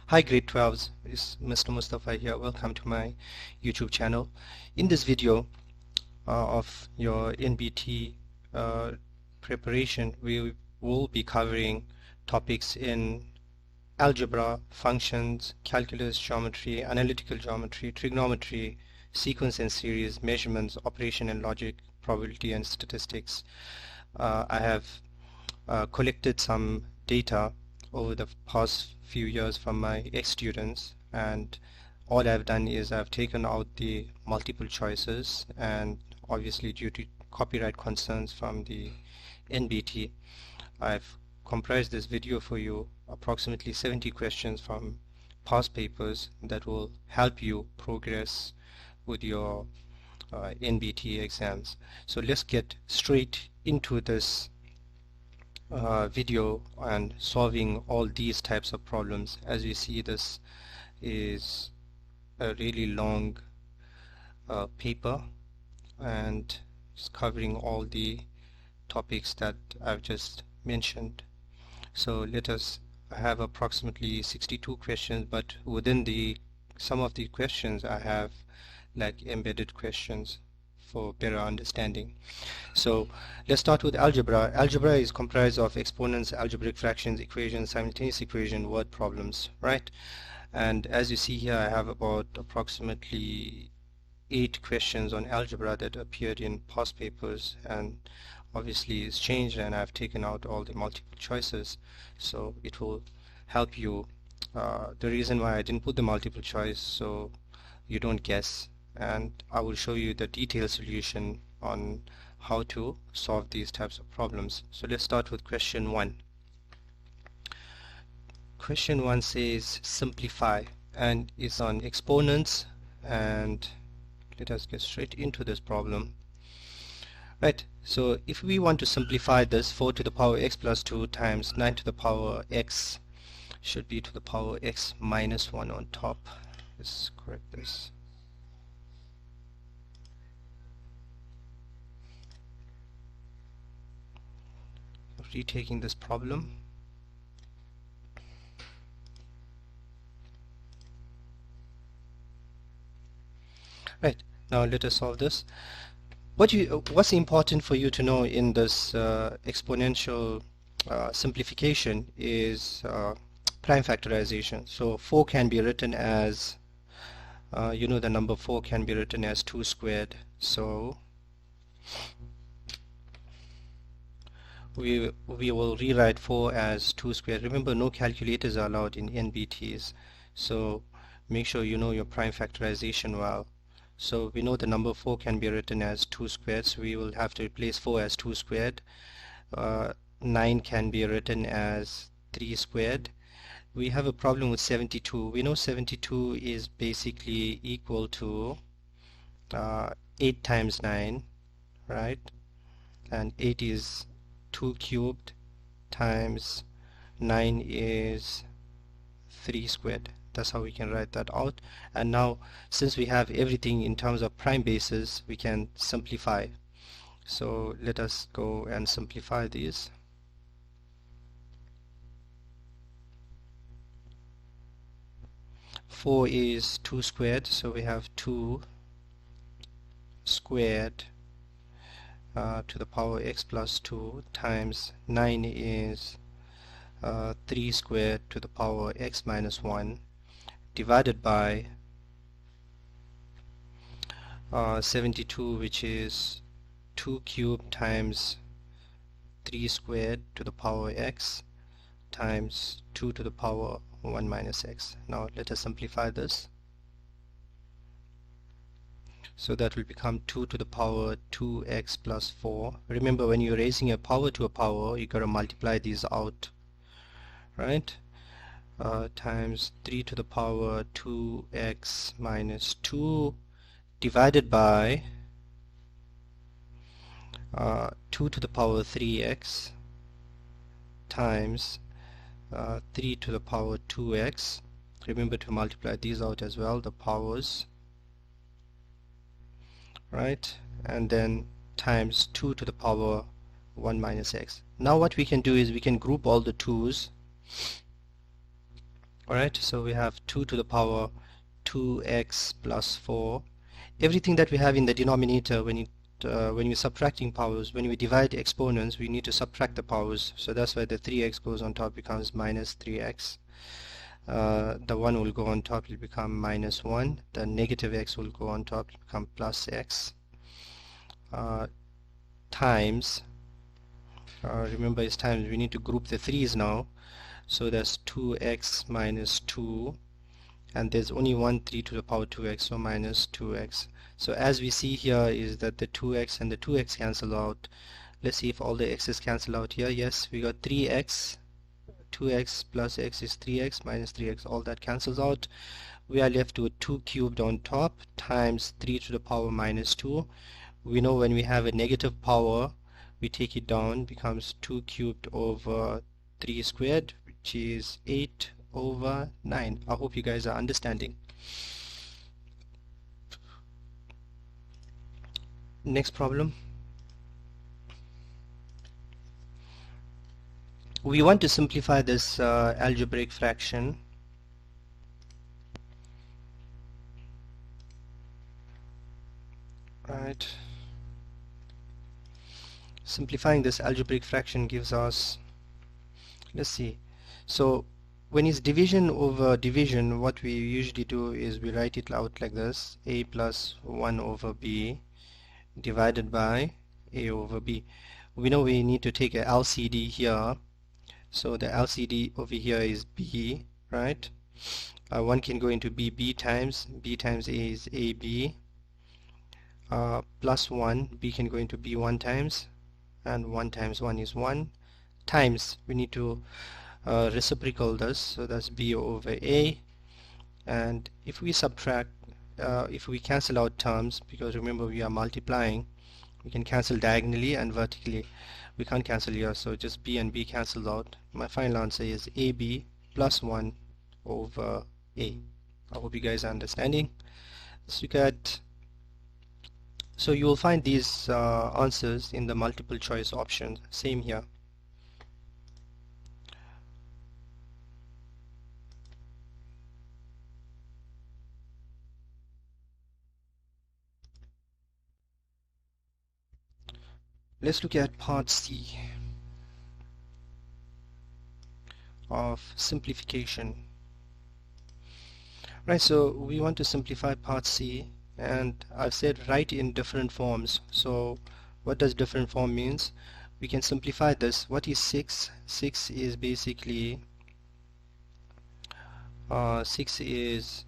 Hi grade 12s, it's Mr. Mustafa here. Welcome to my YouTube channel. In this video of your NBT preparation, we will be covering topics in algebra, functions, calculus, geometry, analytical geometry, trigonometry, sequence and series, measurements, operation and logic, probability and statistics. I have collected some data over the past few years from my ex-students, and all I've done is I've taken out the multiple choices, and obviously due to copyright concerns from the NBT, I've comprised this video for you, approximately 70 questions from past papers that will help you progress with your NBT exams. So let's get straight into this video and solving all these types of problems. As you see, this is a really long paper, and it's covering all the topics that I've just mentioned. So let us have approximately 62 questions, but within some of the questions I have like embedded questions for better understanding. So let's start with algebra. Algebra is comprised of exponents, algebraic fractions, equations, simultaneous equation, word problems, right? And as you see here, I have about approximately 8 questions on algebra that appeared in past papers, and obviously it's changed, and I've taken out all the multiple choices, so it will help you. The reason why I didn't put the multiple choice, so you don't guess, and I will show you the detailed solution on how to solve these types of problems. So let's start with question 1. Question 1 says simplify, and it's on exponents, and let us get straight into this problem. Right, so if we want to simplify this, 4 to the power x plus 2 times 9 to the power x should be to the power x minus 1 on top. Let's correct this. Retaking this problem. Right, now let us solve this. What's important for you to know in this exponential simplification is prime factorization. So 4 can be written as, the number 4 can be written as 2 squared. So we will rewrite 4 as 2 squared. Remember, no calculators are allowed in NBTs, so make sure you know your prime factorization well. So we know the number 4 can be written as 2 squared, so we will have to replace 4 as 2 squared. 9 can be written as 3 squared. We have a problem with 72. We know 72 is basically equal to 8 times 9, right? And 8 is 2 cubed times 9 is 3 squared. That's how we can write that out. And now, since we have everything in terms of prime bases, we can simplify. So let us go and simplify these. Four is 2 squared, so we have 2 squared to the power x plus 2 times 9 is 3 squared to the power x minus 1 divided by 72, which is 2 cubed times 3 squared to the power x times 2 to the power 1 minus x. Now let us simplify this. So that will become 2 to the power 2x plus 4. Remember, when you're raising a power to a power, you got to multiply these out, right? Times 3 to the power 2x minus 2 divided by 2 to the power 3x times 3 to the power 2x. Remember to multiply these out as well, the powers, right? And then times 2 to the power 1 minus x. Now what we can do is we can group all the 2's Alright, so we have 2 to the power 2x plus 4. Everything that we have in the denominator, when you're subtracting powers, when we divide exponents, we need to subtract the powers. So that's why the 3x goes on top, becomes minus 3x. The 1 will go on top, it will become minus 1. The negative x will go on top, it will become plus x. Times, remember it's times, we need to group the 3's now. So that's 2x minus 2, and there's only one 3 to the power 2x, so minus 2x. So as we see here is that the 2x and the 2x cancel out. Let's see if all the x's cancel out here. Yes, we got 3x, 2x plus x is 3x minus 3x, all that cancels out. We are left with 2 cubed on top times 3 to the power minus 2. We know when we have a negative power, we take it down, becomes 2 cubed over 3 squared, which is 8 over 9. I hope you guys are understanding. Next problem. We want to simplify this algebraic fraction. Right. Simplifying this algebraic fraction gives us, let's see, so when it's division over division, what we usually do is we write it out like this: a plus 1 over b divided by a over b. We know we need to take a LCD here, so the LCD over here is b, right? 1 can go into b times a is ab, plus 1, b can go into b 1 times, and 1 times 1 is 1, times we need to reciprocal this, so that's b over a. And if we subtract, if we cancel out terms, because remember we are multiplying, we can cancel diagonally and vertically. We can't cancel here, so just b and b cancel out. My final answer is ab plus 1 over a. I hope you guys are understanding. Let's look at, so you will find these answers in the multiple choice options. Same here. Let's look at part C of simplification. Right, so we want to simplify part C, and I've said write in different forms. So what does different form means? We can simplify this. What is 6? 6 is basically 6 is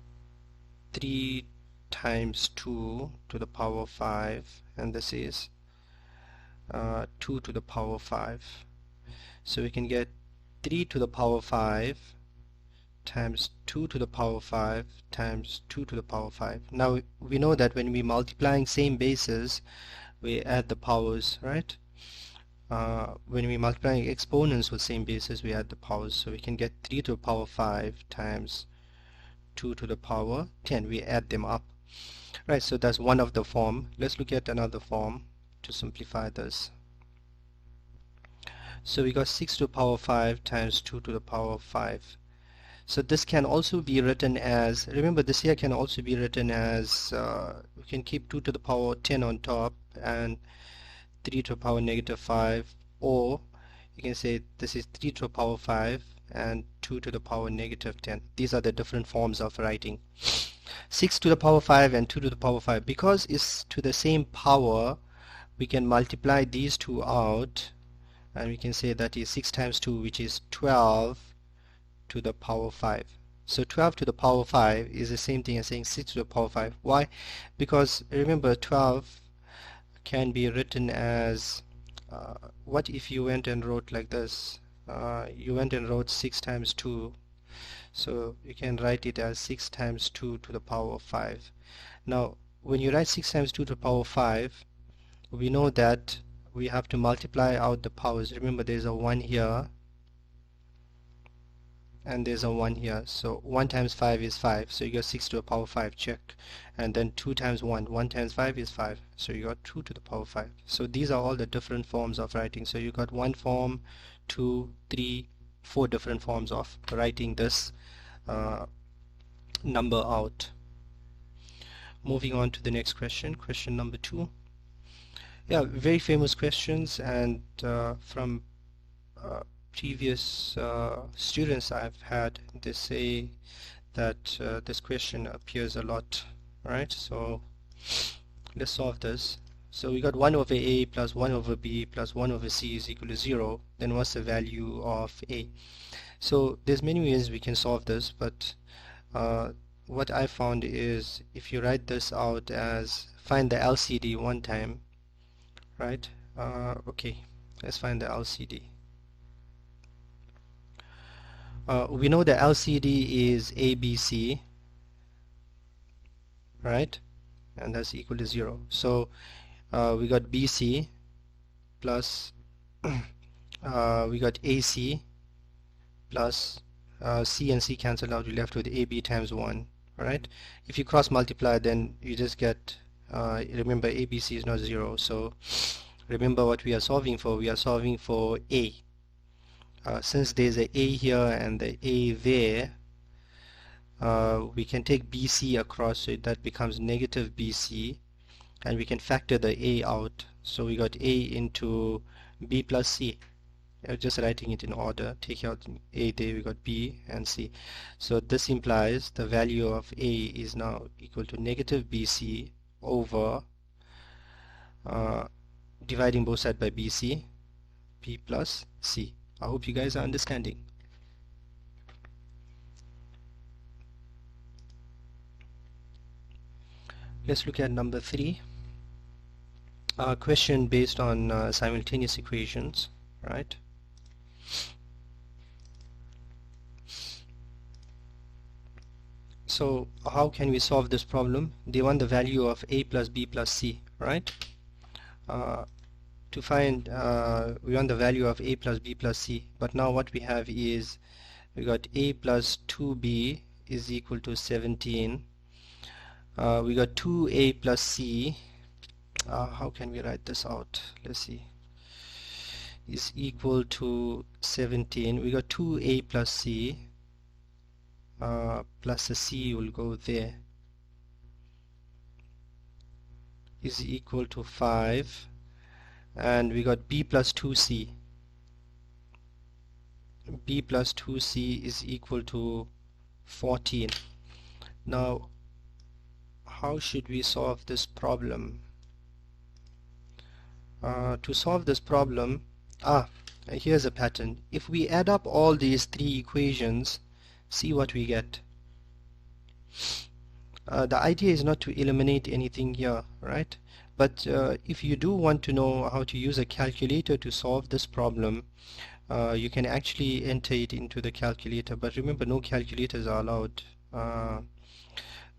3 times 2 to the power 5, and this is 2 to the power 5. So we can get 3 to the power 5 times 2 to the power 5 times 2 to the power 5. Now we know that when we multiplying same bases, we add the powers, right? When we multiplying exponents with same bases, we add the powers. So we can get 3 to the power 5 times 2 to the power 10. We add them up. Right, so that's one of the form. Let's look at another form to simplify this. So we got 6 to the power 5 times 2 to the power 5. So this can also be written as, remember this here can also be written as, we can keep 2 to the power 10 on top and 3 to the power negative 5, or you can say this is 3 to the power 5 and 2 to the power negative 10. These are the different forms of writing. 6 to the power 5 and 2 to the power 5. Because it's to the same power, we can multiply these two out, and we can say that is 6 times 2, which is 12 to the power 5. So 12 to the power 5 is the same thing as saying 6 to the power 5. Why? Because remember 12 can be written as, what if you went and wrote like this? You went and wrote 6 times 2. So you can write it as 6 times 2 to the power 5. Now when you write 6 times 2 to the power 5, we know that we have to multiply out the powers. Remember there's a 1 here and there's a 1 here, so 1 times 5 is 5, so you got 6 to the power 5, check. And then 2 times 1 times 5 is 5, so you got 2 to the power 5. So these are all the different forms of writing. So you got 1 form, 2, 3, 4 different forms of writing this number out. Moving on to the next question, question number 2. Yeah, very famous questions, and from previous students I've had, they say that this question appears a lot, right? So let's solve this. So we got 1 over a plus 1 over b plus 1 over c is equal to 0. Then what's the value of a? So there's many ways we can solve this, but what I found is if you write this out as find the LCD one time, right? Okay, let's find the LCD. We know the LCD is ABC, right? And that's equal to 0. So we got BC plus we got AC plus C and C cancel out, you're left with AB times 1, right? If you cross multiply, then you just get remember ABC is not 0, so remember what we are solving for. We are solving for A. Since there's a A here and the A there, we can take BC across, so that becomes negative BC, and we can factor the A out. So we got A into B plus C. Just writing it in order, take out A there, we got B and C. So this implies the value of A is now equal to negative BC over dividing both sides by BC, B plus C. I hope you guys are understanding. Let's look at number 3. A question based on simultaneous equations, right? So how can we solve this problem? They want the value of A plus B plus C, right? To find, we want the value of A plus B plus C, but now what we have is we got A plus 2B is equal to 17. We got 2A plus C. How can we write this out? Let's see. Is equal to 17. We got 2A plus C plus the C will go there, is equal to 5, and we got B plus 2C. B plus 2C is equal to 14. Now how should we solve this problem? To solve this problem, here's a pattern. If we add up all these 3 equations, see what we get. The idea is not to eliminate anything here, right? But if you do want to know how to use a calculator to solve this problem, you can actually enter it into the calculator, but remember, no calculators are allowed.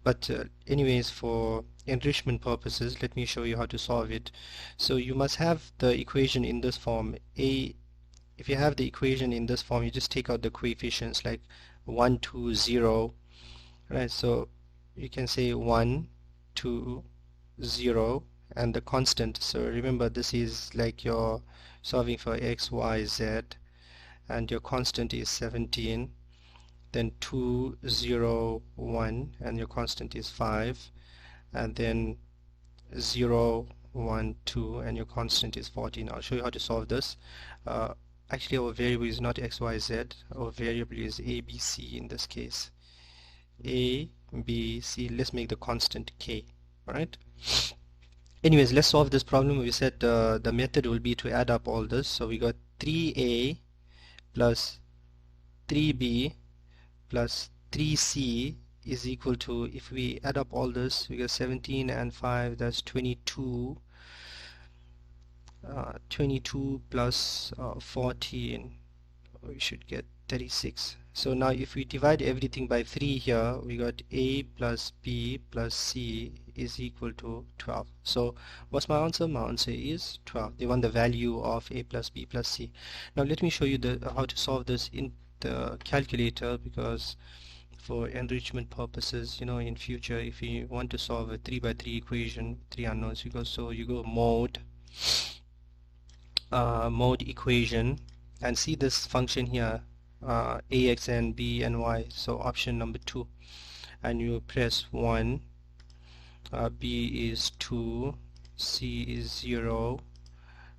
But anyways, for enrichment purposes, let me show you how to solve it. So you must have the equation in this form. If you have the equation in this form, you just take out the coefficients like 1, 2, 0, right? So you can say 1, 2, 0, and the constant. So remember, this is like you're solving for x, y, z, and your constant is 17. Then 2, 0, 1, and your constant is 5, and then 0, 1, 2, and your constant is 14. I'll show you how to solve this. Actually, our variable is not x, y, z. Our variable is a, b, c in this case. A, b, c. Let's make the constant k. Alright. Anyways, let's solve this problem. We said the method will be to add up all this. So we got 3a plus 3b plus 3c is equal to, if we add up all this, we get 17 and 5, that's 22. 22 plus 14, we should get 36. So now if we divide everything by 3 here, we got a plus b plus c is equal to 12. So what's my answer? My answer is 12. They want the value of a plus b plus c. Now let me show you how to solve this in the calculator, because for enrichment purposes, you know, in future, if you want to solve a 3 by 3 equation, 3 unknowns, you go mode equation, and see this function here, ax and b and y, so option number 2, and you press 1, b is 2, c is 0,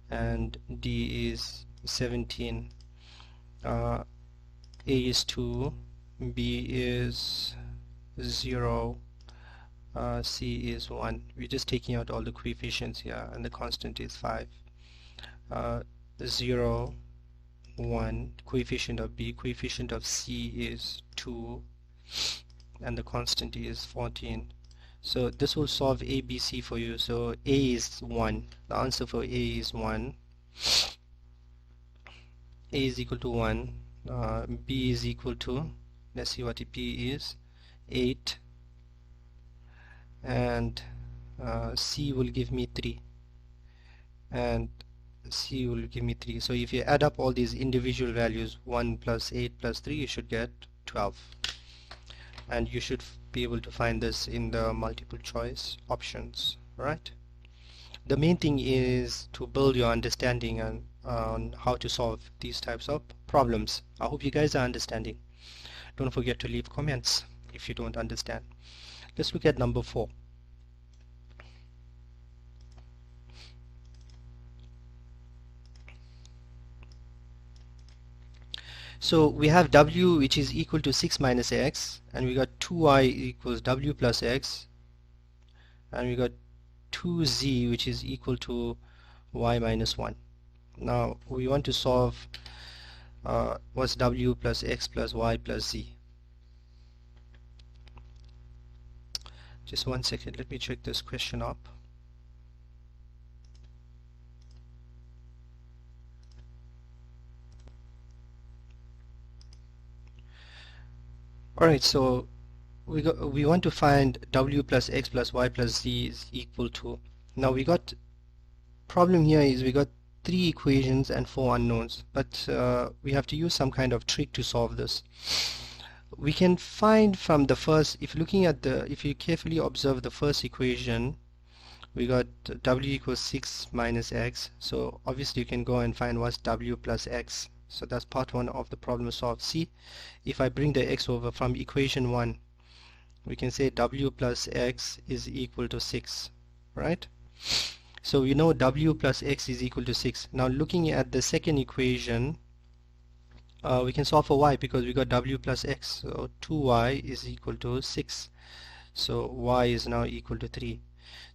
and d is 17. A is 2, b is 0, c is 1. We're just taking out all the coefficients here, and the constant is 5. 0, 1, coefficient of b, coefficient of c is 2, and the constant is 14. So this will solve A, B, C for you. So A is 1. The answer for A is 1. A is equal to 1. B is equal to, let's see what B is, 8. And C will give me 3. And C will give me 3. So if you add up all these individual values, 1 plus 8 plus 3, you should get 12. And you should be able to find this in the multiple choice options, right? The main thing is to build your understanding on how to solve these types of problems. I hope you guys are understanding. Don't forget to leave comments if you don't understand. Let's look at number 4. So we have w which is equal to 6 minus x, and we got 2y equals w plus x, and we got 2z which is equal to y minus 1. Now we want to solve what's w plus x plus y plus z. Just one second, let me check this question up. Alright, so we want to find w plus x plus y plus z is equal to. Now we got, problem here is we got 3 equations and 4 unknowns, but we have to use some kind of trick to solve this. We can find from the first, if you carefully observe the first equation, we got w equals 6 minus x, so obviously you can go and find what's w plus x. So that's part 1 of the problem solved. See, if I bring the x over from equation 1, we can say w plus x is equal to 6, right? So we know w plus x is equal to 6. Now looking at the second equation, we can solve for y because we got w plus x. So 2y is equal to 6. So y is now equal to 3.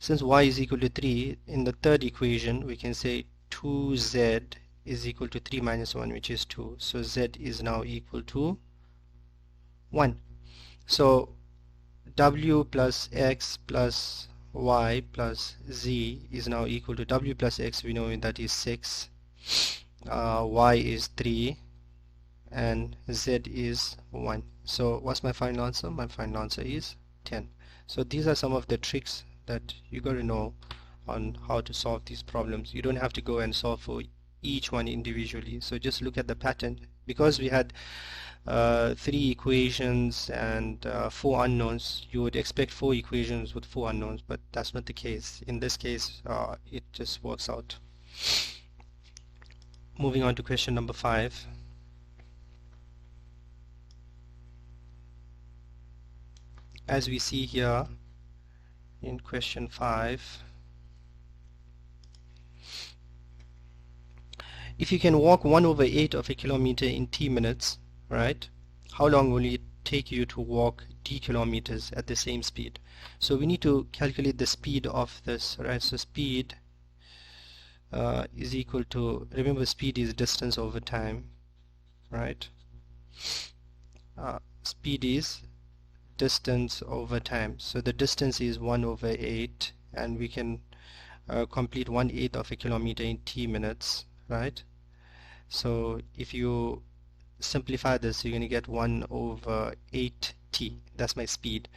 Since y is equal to 3, in the third equation we can say 2z is equal to 3 minus 1, which is 2. So z is now equal to 1. So w plus x plus y plus z is now equal to w plus x, we know that is 6, y is 3, and z is 1. So what's my final answer? My final answer is 10. So these are some of the tricks that you got to know on how to solve these problems. You don't have to go and solve for each one individually. So just look at the pattern. Because we had 3 equations and 4 unknowns, you would expect 4 equations with 4 unknowns, but that's not the case. In this case, it just works out. Moving on to question number 5. As we see here in question 5, if you can walk 1/8 of a kilometer in t minutes, right, how long will it take you to walk d kilometers at the same speed? So we need to calculate the speed of this, right? So speed is equal to, remember speed is distance over time, right? Speed is distance over time. So the distance is 1/8, and we can complete 1/8 of a kilometer in t minutes, right? So if you simplify this, you're going to get 1/8t. That's my speed.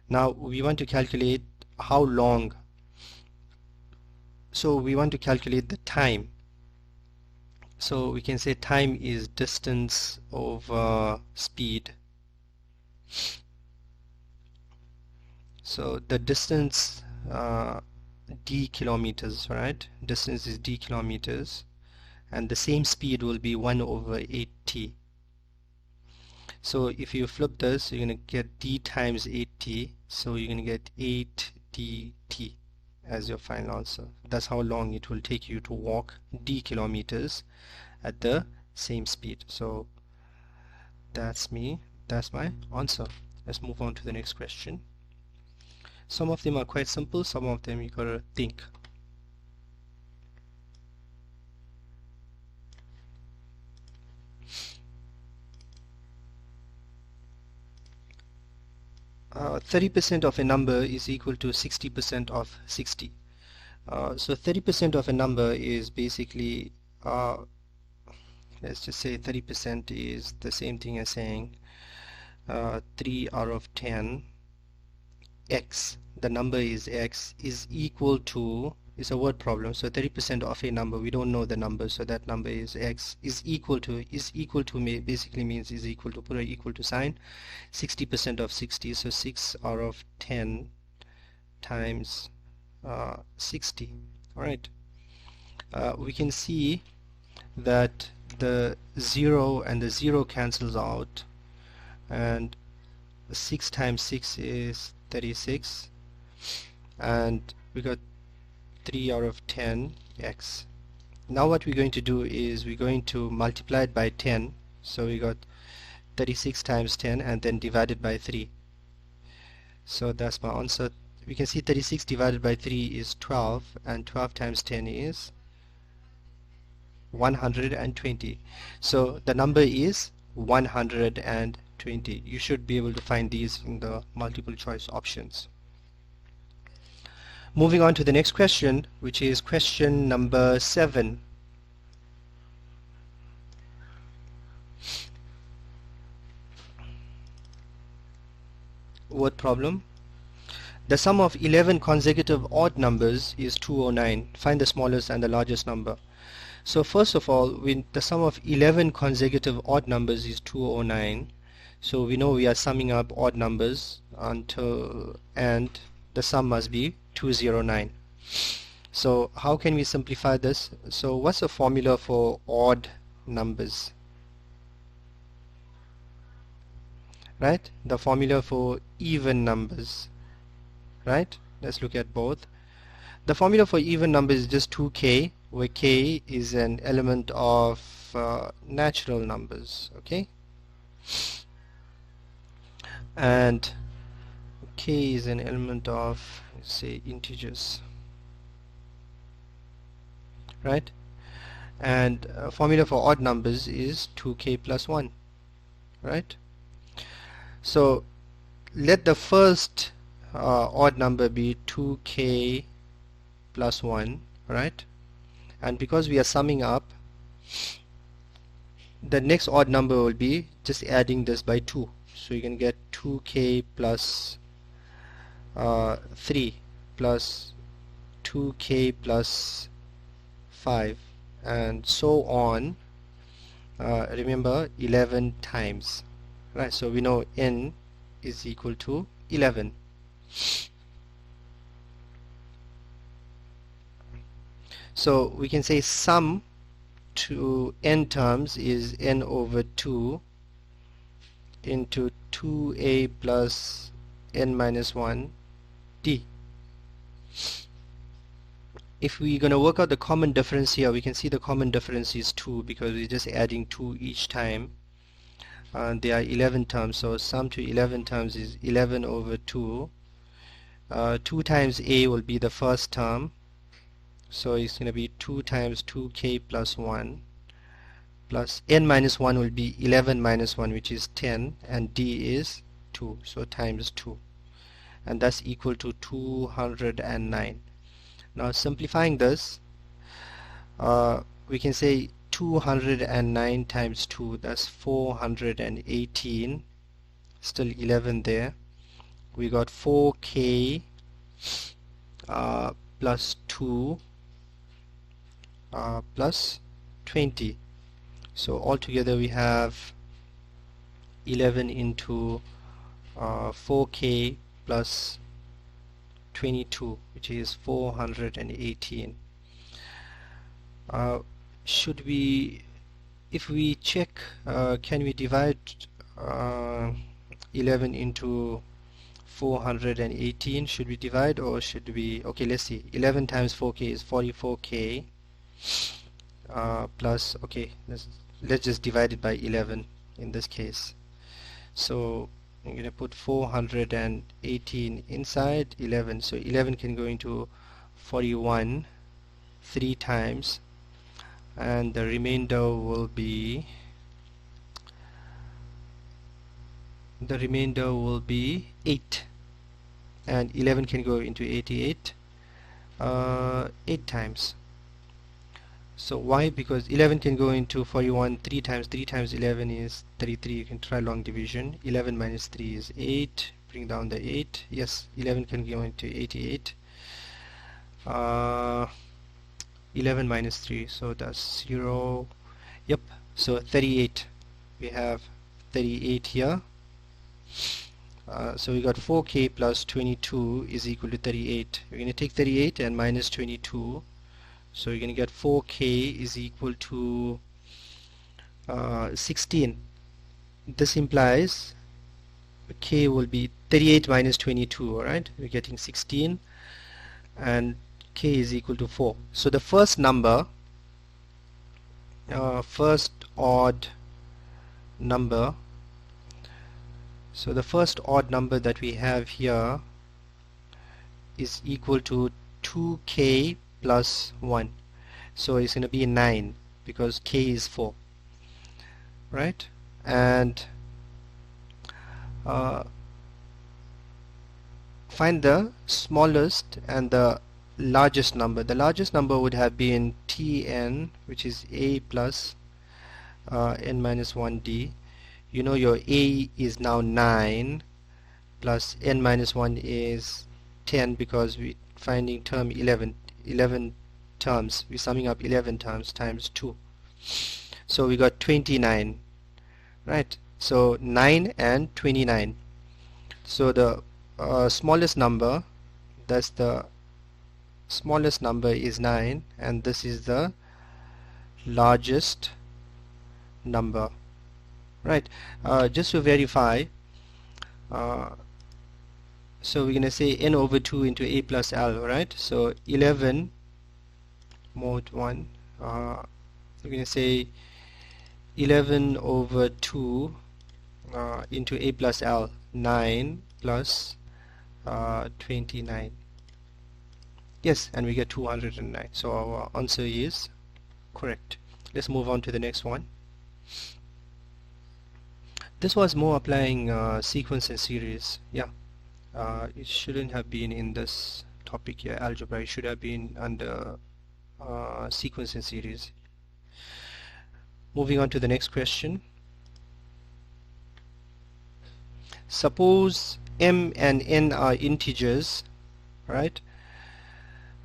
Now we want to calculate how long. So we want to calculate the time. So we can say time is distance over speed. So the distance, d kilometers, right? Distance is d kilometers, and the same speed will be 1/8t. So if you flip this, you're going to get d times 8t, so you're going to get 8dt as your final answer. That's how long it will take you to walk d kilometers at the same speed. So that's my answer. Let's move on to the next question. Some of them are quite simple, some of them you gotta think. Uh, 30% of a number is equal to 60% of 60. So 30% of a number is basically, let's just say 30% is the same thing as saying 3 out of 10 x, the number is x, is equal to, it's a word problem, so 30% of a number, we don't know the number, so that number is x, is equal to basically means is equal to, put an equal to sign, 60% of 60, so 6 out of 10 times 60. Alright, we can see that the 0 and the 0 cancels out, and 6 times 6 is 36, and we got 3 out of 10 x. Now what we're going to do is we're going to multiply it by 10, so we got 36 times 10 and then divided by 3. So that's my answer. We can see 36 divided by 3 is 12, and 12 times 10 is 120. So the number is 120. You should be able to find these in the multiple choice options. Moving on to the next question, which is question number 7. Word problem. The sum of 11 consecutive odd numbers is 209. Find the smallest and the largest number. So first of all, the sum of 11 consecutive odd numbers is 209. So we know we are summing up odd numbers and the sum must be 209. So how can we simplify this? So what's the formula for odd numbers? Right? The formula for even numbers. Right? Let's look at both. The formula for even numbers is just 2k, where k is an element of natural numbers. Okay? And k is an element of, say, integers, right? And formula for odd numbers is 2k plus 1, right? So let the first odd number be 2k plus 1, right? And because we are summing up, the next odd number will be just adding this by 2. So you can get 2k plus 3 plus 2k plus 5 and so on. Remember 11 times, right? So we know n is equal to 11. So we can say sum to n terms is n over 2 into 2a plus n minus 1 d. If we're going to work out the common difference here, we can see the common difference is 2 because we're just adding 2 each time. There are 11 terms, so sum to 11 terms is 11 over 2. 2 times a will be the first term, so it's going to be 2 times 2k plus 1 plus n minus 1 will be 11 minus 1, which is 10, and d is 2, so times 2, and that's equal to 209. Now simplifying this, we can say 209 times 2, that's 418, still 11 there. We got 4k plus 2 plus 20. So altogether we have 11 into 4k plus 22, which is 418. Should we, if we check, can we divide 11 into 418. Should we divide, or should we, okay, let's see, 11 times 4k is 44k, plus, okay, let's just divide it by 11 in this case. So I'm going to put 418 inside 11, so 11 can go into 41 3 times, and the remainder will be 8, and 11 can go into 88 8 times. So why? Because 11 can go into 41 3 times. 3 times 11 is 33. You can try long division. 11 minus 3 is 8. Bring down the 8. Yes, 11 can go into 88. 11 minus 3, so that's 0. Yep, so 38. We have 38 here. So we got 4k plus 22 is equal to 38. We're going to take 38 and minus 22. So you're going to get 4k is equal to 16. This implies k will be 38 minus 22, alright? We're getting 16, and k is equal to 4. So the first number, first odd number, so the first odd number that we have here is equal to 2k plus 1. So it's going to be 9 because k is 4, right? And find the smallest and the largest number. The largest number would have been Tn, which is a plus n minus 1d. You know your a is now 9 plus n minus 1 is 10, because we're finding term 11 terms. We're summing up 11 terms times 2. So we got 29, right? So 9 and 29. So the smallest number, that's the smallest number is 9, and this is the largest number, right? Just to verify, so we're going to say n over 2 into a plus l, right? So 11 mod 1, we're going to say 11 over 2 into a plus l, 9 plus 29. Yes, and we get 209. So our answer is correct. Let's move on to the next one. This was more applying sequence and series. Yeah, it shouldn't have been in this topic here, algebra. It should have been under sequence and series. Moving on to the next question. Suppose m and n are integers, right?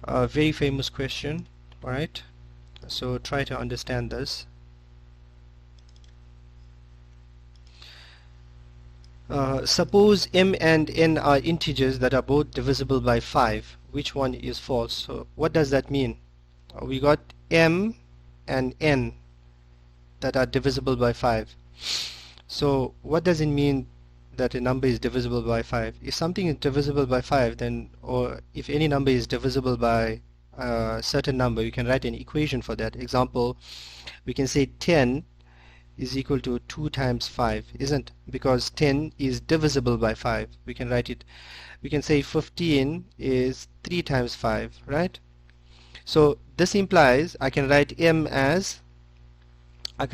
A very famous question, right? So try to understand this. Suppose m and n are integers that are both divisible by 5. Which one is false? So what does that mean? We got m and n that are divisible by 5. So what does it mean that a number is divisible by 5? If something is divisible by 5, then, or if any number is divisible by a certain number, you can write an equation for that. Example, we can say 10 is equal to 2 times 5, isn't? Because 10 is divisible by 5. We can write it, we can say 15 is 3 times 5, right? So this implies I can write m as m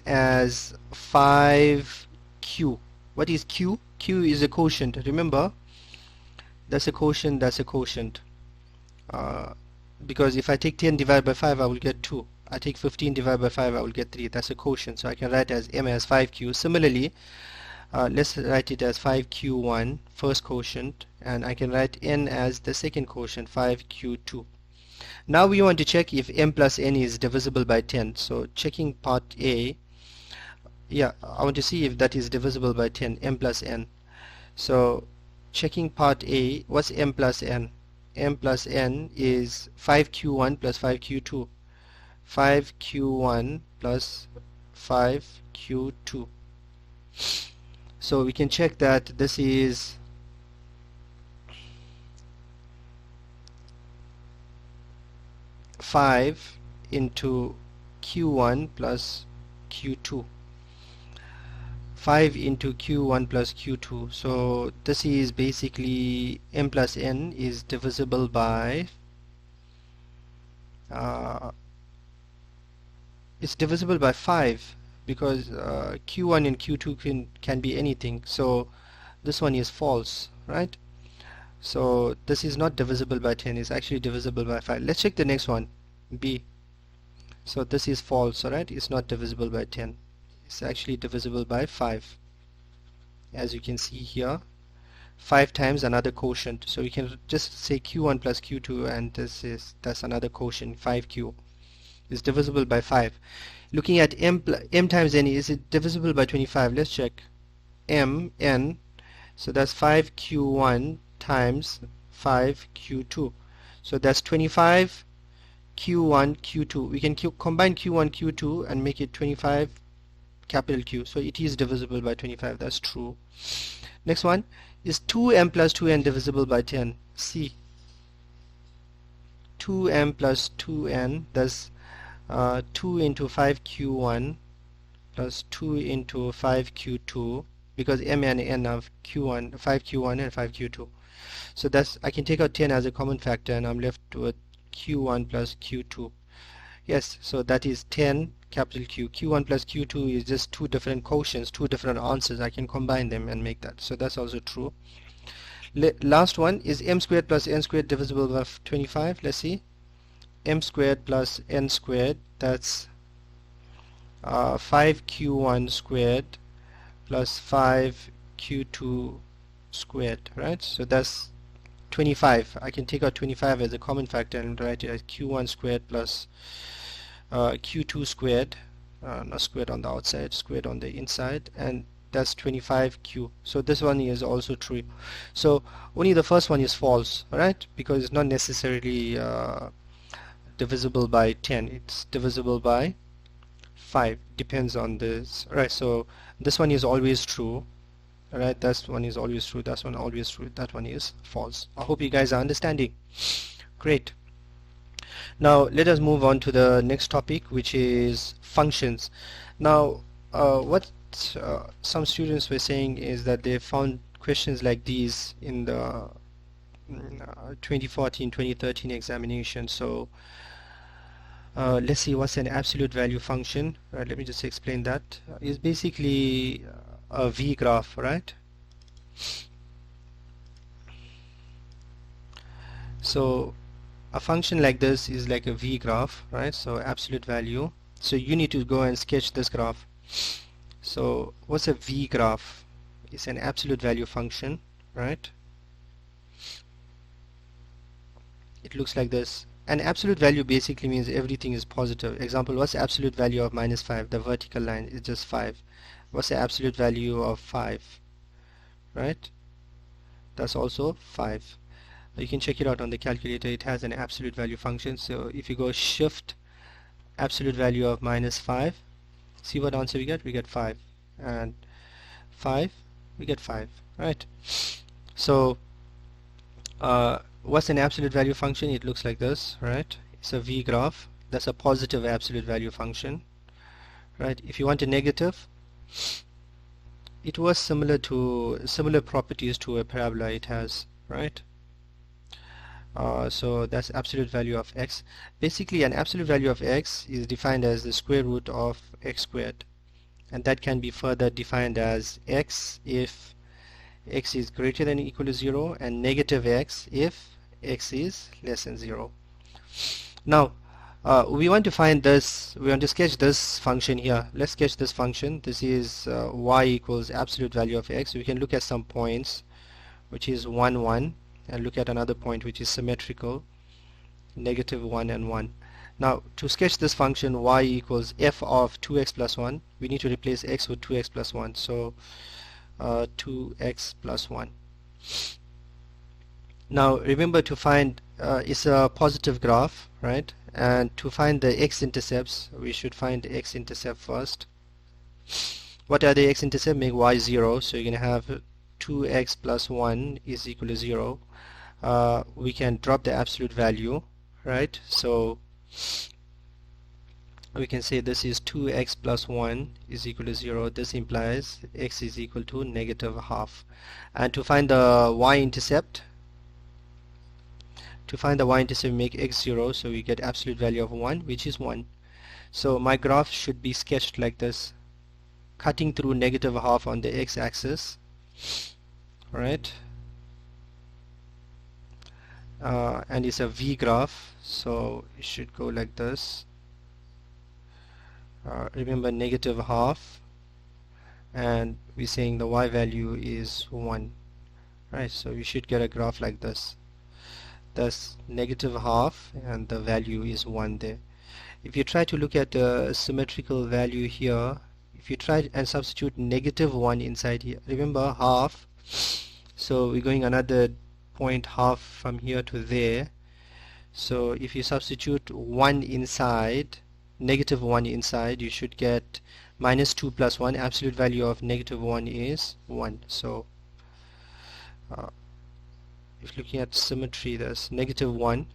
as 5q. What is q? Q is a quotient. Remember, that's a quotient, that's a quotient. Because if I take 10 divided by 5, I will get 2. I take 15 divided by 5, I will get 3. That's a quotient. So I can write as m as 5q. Similarly, let's write it as 5q1, first quotient, and I can write n as the second quotient, 5q2. Now we want to check if m plus n is divisible by 10. So checking part A, yeah, I want to see if that is divisible by 10, m plus n. So checking part A, what's m plus n? M plus n is 5q1 plus 5q2. 5q1 plus 5q2. So we can check that this is five into q1 plus q2. 5 into q1 plus q2. So this is basically m plus n is divisible by it's divisible by 5 because q1 and q2 can be anything. So this one is false, right? So this is not divisible by 10, it's actually divisible by 5. Let's check the next one, B. So this is false, alright? It's not divisible by 10. It's actually divisible by 5. As you can see here, 5 times another quotient. So we can just say q1 plus q2, and that's another quotient, 5q. Is divisible by 5. Looking at m times n, is it divisible by 25? Let's check. n, so that's 5q1 times 5q2. So that's 25 q1 q2. We can combine q1 q2 and make it 25 capital Q. So it is divisible by 25. That's true. Next one is 2m plus 2n divisible by 10. C. 2m plus 2n, that's 2 into 5q1 plus 2 into 5q2, because m and n of q1, 5q1 and 5q2. So that's, I can take out 10 as a common factor, and I'm left with q1 plus q2. Yes, so that is 10 capital Q. q1 plus q2 is just two different quotients, two different answers. I can combine them and make that. So that's also true. Last one is m squared plus n squared divisible by 25. Let's see. M squared plus n squared, that's 5q1 squared plus 5q2 squared, right? So that's 25. I can take out 25 as a common factor and write it as q1 squared plus q2 squared, not squared on the outside, squared on the inside, and that's 25q. So this one is also true. So only the first one is false, right? Because it's not necessarily divisible by 10. It's divisible by 5. Depends on this. Right. So this one is always true. Alright, that one is always true, that one always true, that one is false. I hope you guys are understanding. Great. Now let us move on to the next topic, which is functions. Now what some students were saying is that they found questions like these in the 2014-2013 examination. So let's see what's an absolute value function. Right, let me just explain that. It's basically a V graph, right? So a function like this is like a V graph, right? So absolute value. So you need to go and sketch this graph. So what's a V graph? It's an absolute value function, right? It looks like this. An absolute value basically means everything is positive. Example, what's the absolute value of -5? The vertical line is just 5. What's the absolute value of 5? Right? That's also 5. You can check it out on the calculator. It has an absolute value function. So if you go shift absolute value of -5, see what answer we get? We get 5. And 5, we get 5. Right? So what's an absolute value function? It looks like this, right? It's a V graph. That's a positive absolute value function, right? If you want a negative, it was similar properties to a parabola it has, right? So that's absolute value of x. Basically, an absolute value of x is defined as the square root of x squared, and that can be further defined as x if x is greater than or equal to 0, and negative x if x is less than 0. Now we want to find this, we want to sketch this function here. Let's sketch this function. This is y equals absolute value of x. We can look at some points, which is 1, 1, and look at another point which is symmetrical, -1 and 1. Now to sketch this function y equals f of 2x plus 1, we need to replace x with 2x plus 1. So 2x plus 1. Now remember to find it's a positive graph, right? And to find the x-intercepts, we should find the x-intercept first. What are the x-intercept? Make y 0, so you're going to have 2x plus 1 is equal to 0. We can drop the absolute value, right? So we can say this is 2x plus 1 is equal to 0. This implies x is equal to negative half. And to find the y-intercept, we make x 0, so we get absolute value of 1, which is 1. So my graph should be sketched like this, cutting through negative half on the x-axis, right? And it's a V graph, so it should go like this. Remember, negative half, and we're saying the y value is 1, right? So we should get a graph like this. Thus negative half and the value is 1 there. If you try to look at the symmetrical value here, if you try and substitute negative 1 inside here, remember half, so we're going another point half from here to there. So if you substitute 1 inside, negative 1 inside, you should get minus 2 plus 1. Absolute value of negative 1 is 1. So if looking at symmetry, there's negative 1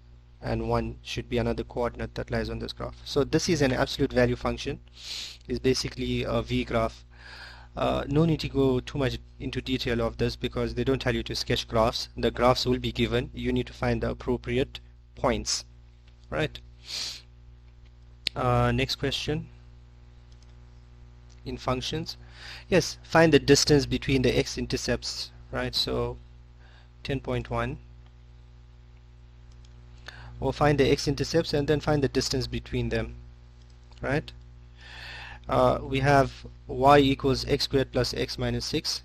and 1 should be another coordinate that lies on this graph. So this is an absolute value function. It's basically a V graph. No need to go too much into detail of this because they don't tell you to sketch graphs. The graphs will be given. You need to find the appropriate points, right? Next question. In functions, yes, find the distance between the x-intercepts, right? So 10.1, or find the x-intercepts and then find the distance between them, right? We have y equals x squared plus x minus 6.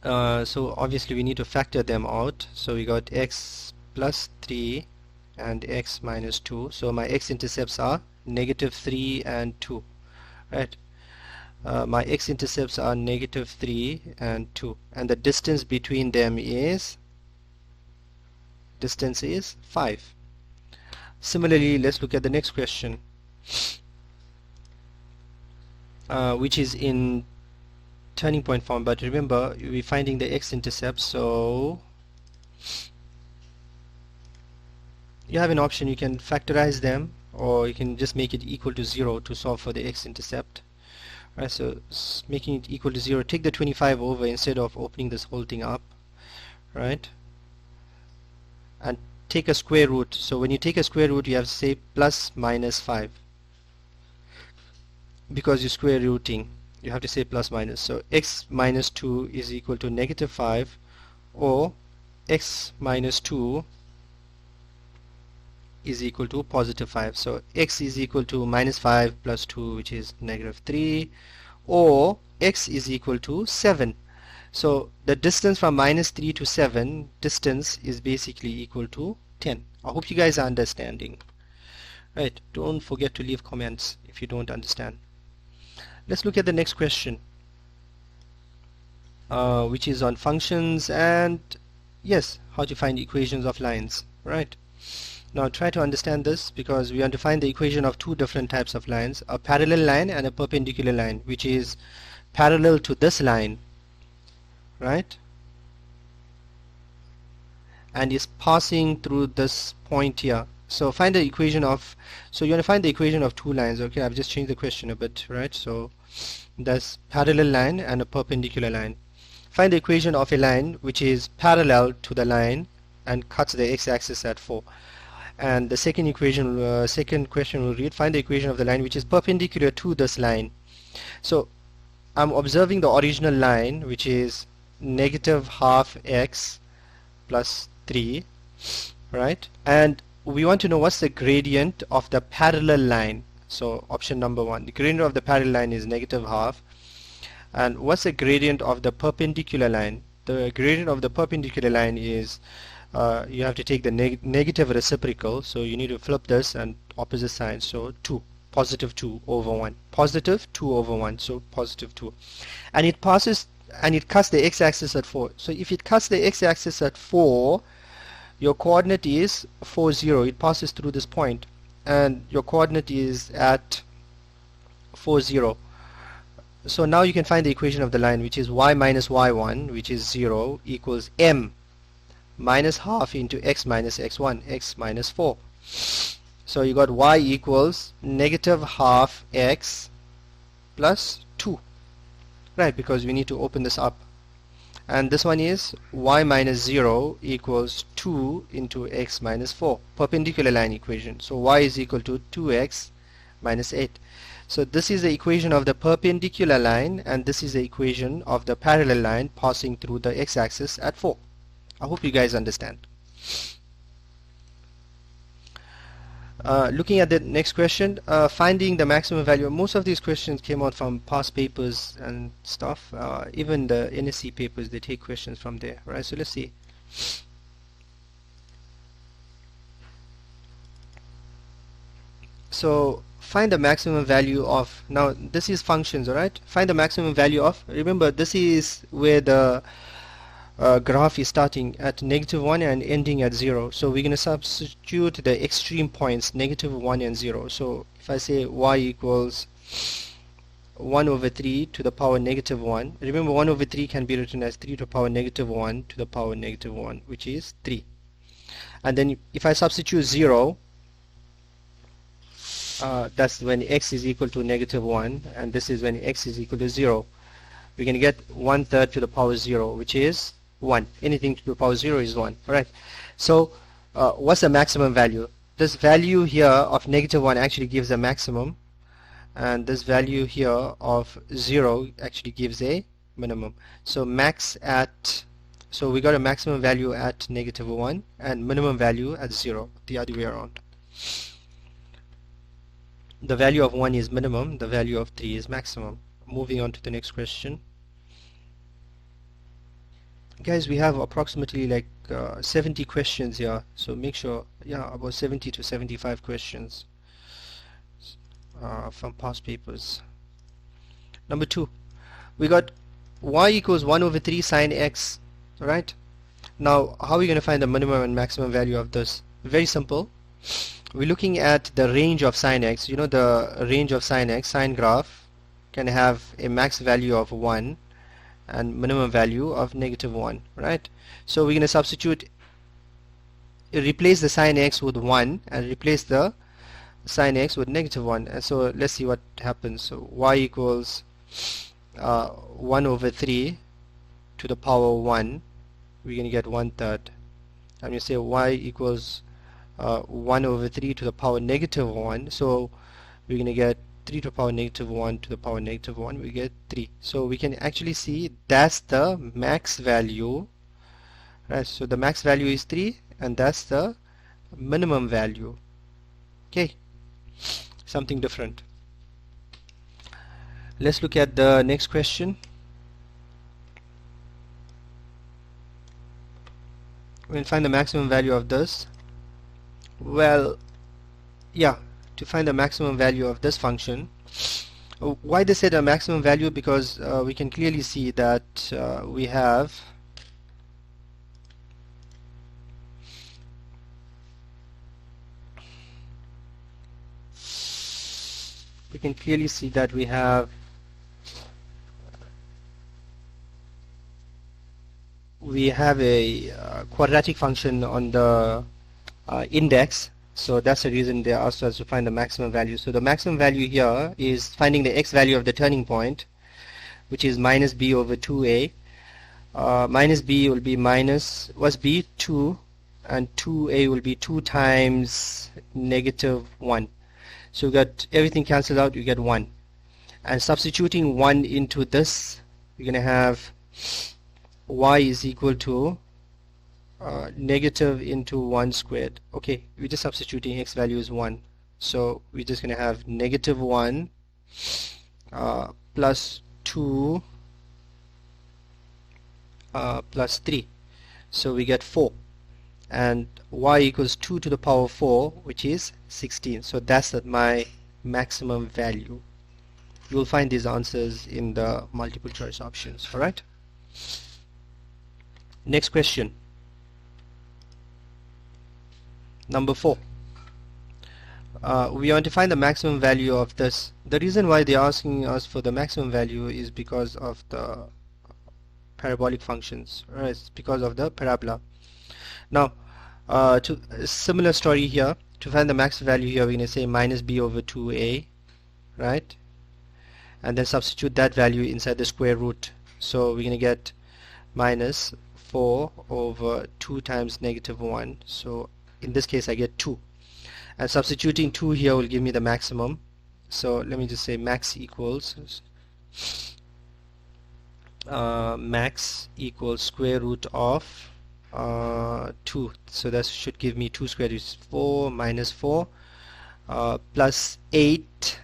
So obviously we need to factor them out. So we got x plus 3 and x minus 2. So my x-intercepts are negative 3 and 2, right? My x-intercepts are negative 3 and 2, and the distance between them is 5. Similarly, let's look at the next question, which is in turning point form, but remember we're finding the x-intercepts, so you have an option. You can factorize them, or you can just make it equal to 0 to solve for the x-intercept. Right, so making it equal to 0, take the 25 over instead of opening this whole thing up, right? And take a square root. So when you take a square root, you have to say plus minus 5. Because you're square rooting, you have to say plus minus. So x minus 2 is equal to negative 5, or x minus 2 is equal to positive 5. So x is equal to minus 5 plus 2, which is negative 3, or x is equal to 7. So the distance from minus 3 to 7 distance is basically equal to 10. I hope you guys are understanding. Right, don't forget to leave comments if you don't understand. Let's look at the next question, which is on functions and yes, how to find equations of lines, right? Now try to understand this, because we want to find the equation of two different types of lines, a parallel line and a perpendicular line, which is parallel to this line, right, and is passing through this point here. So find the equation of, so you want to find the equation of two lines. Okay, I've just changed the question a bit, right? So there's parallel line and a perpendicular line. Find the equation of a line which is parallel to the line and cuts the x-axis at 4. And the second equation, second question will read, find the equation of the line which is perpendicular to this line. So I'm observing the original line, which is negative half x plus 3, right? And we want to know what's the gradient of the parallel line. So option number 1, the gradient of the parallel line is negative half. And what's the gradient of the perpendicular line? The gradient of the perpendicular line is you have to take the negative reciprocal, so you need to flip this and opposite sign, so 2, positive 2 over 1, positive 2 over 1, so positive 2, and it passes and it cuts the x-axis at 4. So if it cuts the x-axis at 4, your coordinate is 4, 0. It passes through this point, and your coordinate is at 4, 0. So now you can find the equation of the line, which is y minus y1, which is 0, equals m minus half into x minus x1, x minus 4. So you got y equals negative half x plus 2, right, because we need to open this up. And this one is y minus 0 equals 2 into x minus 4, perpendicular line equation. So y is equal to 2x minus 8. So this is the equation of the perpendicular line, and this is the equation of the parallel line passing through the x-axis at 4. I hope you guys understand. Looking at the next question, finding the maximum value. Most of these questions came out from past papers and stuff. Even the NSC papers, they take questions from there, right? So let's see. So find the maximum value of, now this is functions, alright? Find the maximum value of, remember this is where the graph is starting at -1 and ending at 0. So we're going to substitute the extreme points, -1 and 0. So if I say y equals 1 over 3 to the power -1, remember 1 over 3 can be written as 3 to the power -1 to the power -1, which is 3. And then if I substitute 0, that's when x is equal to -1, and this is when x is equal to 0. We're going to get 1/3 to the power 0, which is 1. Anything to the power 0 is 1. Alright. So what's the maximum value? This value here of -1 actually gives a maximum, and this value here of 0 actually gives a minimum. So max at, so we got a maximum value at -1 and minimum value at 0, the other way around. The value of 1 is minimum, the value of 3 is maximum. Moving on to the next question. Guys, we have approximately like 70 questions here, so make sure, yeah, about 70 to 75 questions from past papers. Number 2, we got y equals 1 over 3 sine x, right? Now how are we going to find the minimum and maximum value of this? Very simple. We're looking at the range of sine x. You know the range of sine x, sine graph can have a max value of 1 and minimum value of -1, right? So we're going to substitute, replace the sine x with 1 and replace the sine x with -1. And so let's see what happens. So y equals 1 over 3 to the power 1, we're going to get 1/3. And you say y equals 1 over 3 to the power -1, so we're going to get 3 to the power -1 to the power -1, we get 3. So we can actually see that's the max value, right? So the max value is 3 and that's the minimum value. Okay, something different. Let's look at the next question. We'll find the maximum value of this. Well, yeah, to find the maximum value of this function. Why they said a maximum value? Because we can clearly see that we have a quadratic function on the index. So that's the reason they asked us to find the maximum value. So the maximum value here is finding the x value of the turning point, which is minus b over 2a. Minus b will be minus, what's b? 2, and 2a will be 2 times -1. So you got everything cancelled out, you get 1. And substituting 1 into this, you're going to have y is equal to negative into 1 squared. Okay, we're just substituting x value is 1. So we're just going to have -1 plus 2 plus 3. So we get 4. And y equals 2 to the power 4, which is 16. So that's my maximum value. You'll find these answers in the multiple choice options. Alright? Next question. Number 4. We want to find the maximum value of this. The reason why they're asking us for the maximum value is because of the parabolic functions, right? It's because of the parabola. Now, to a similar story here. To find the max value here, we're going to say minus b over 2a, right? And then substitute that value inside the square root. So we're going to get minus 4 over 2 times negative 1. So in this case I get 2. And substituting 2 here will give me the maximum. So let me just say max equals square root of 2. So that should give me 2 squared, which is 4 minus 4 plus 8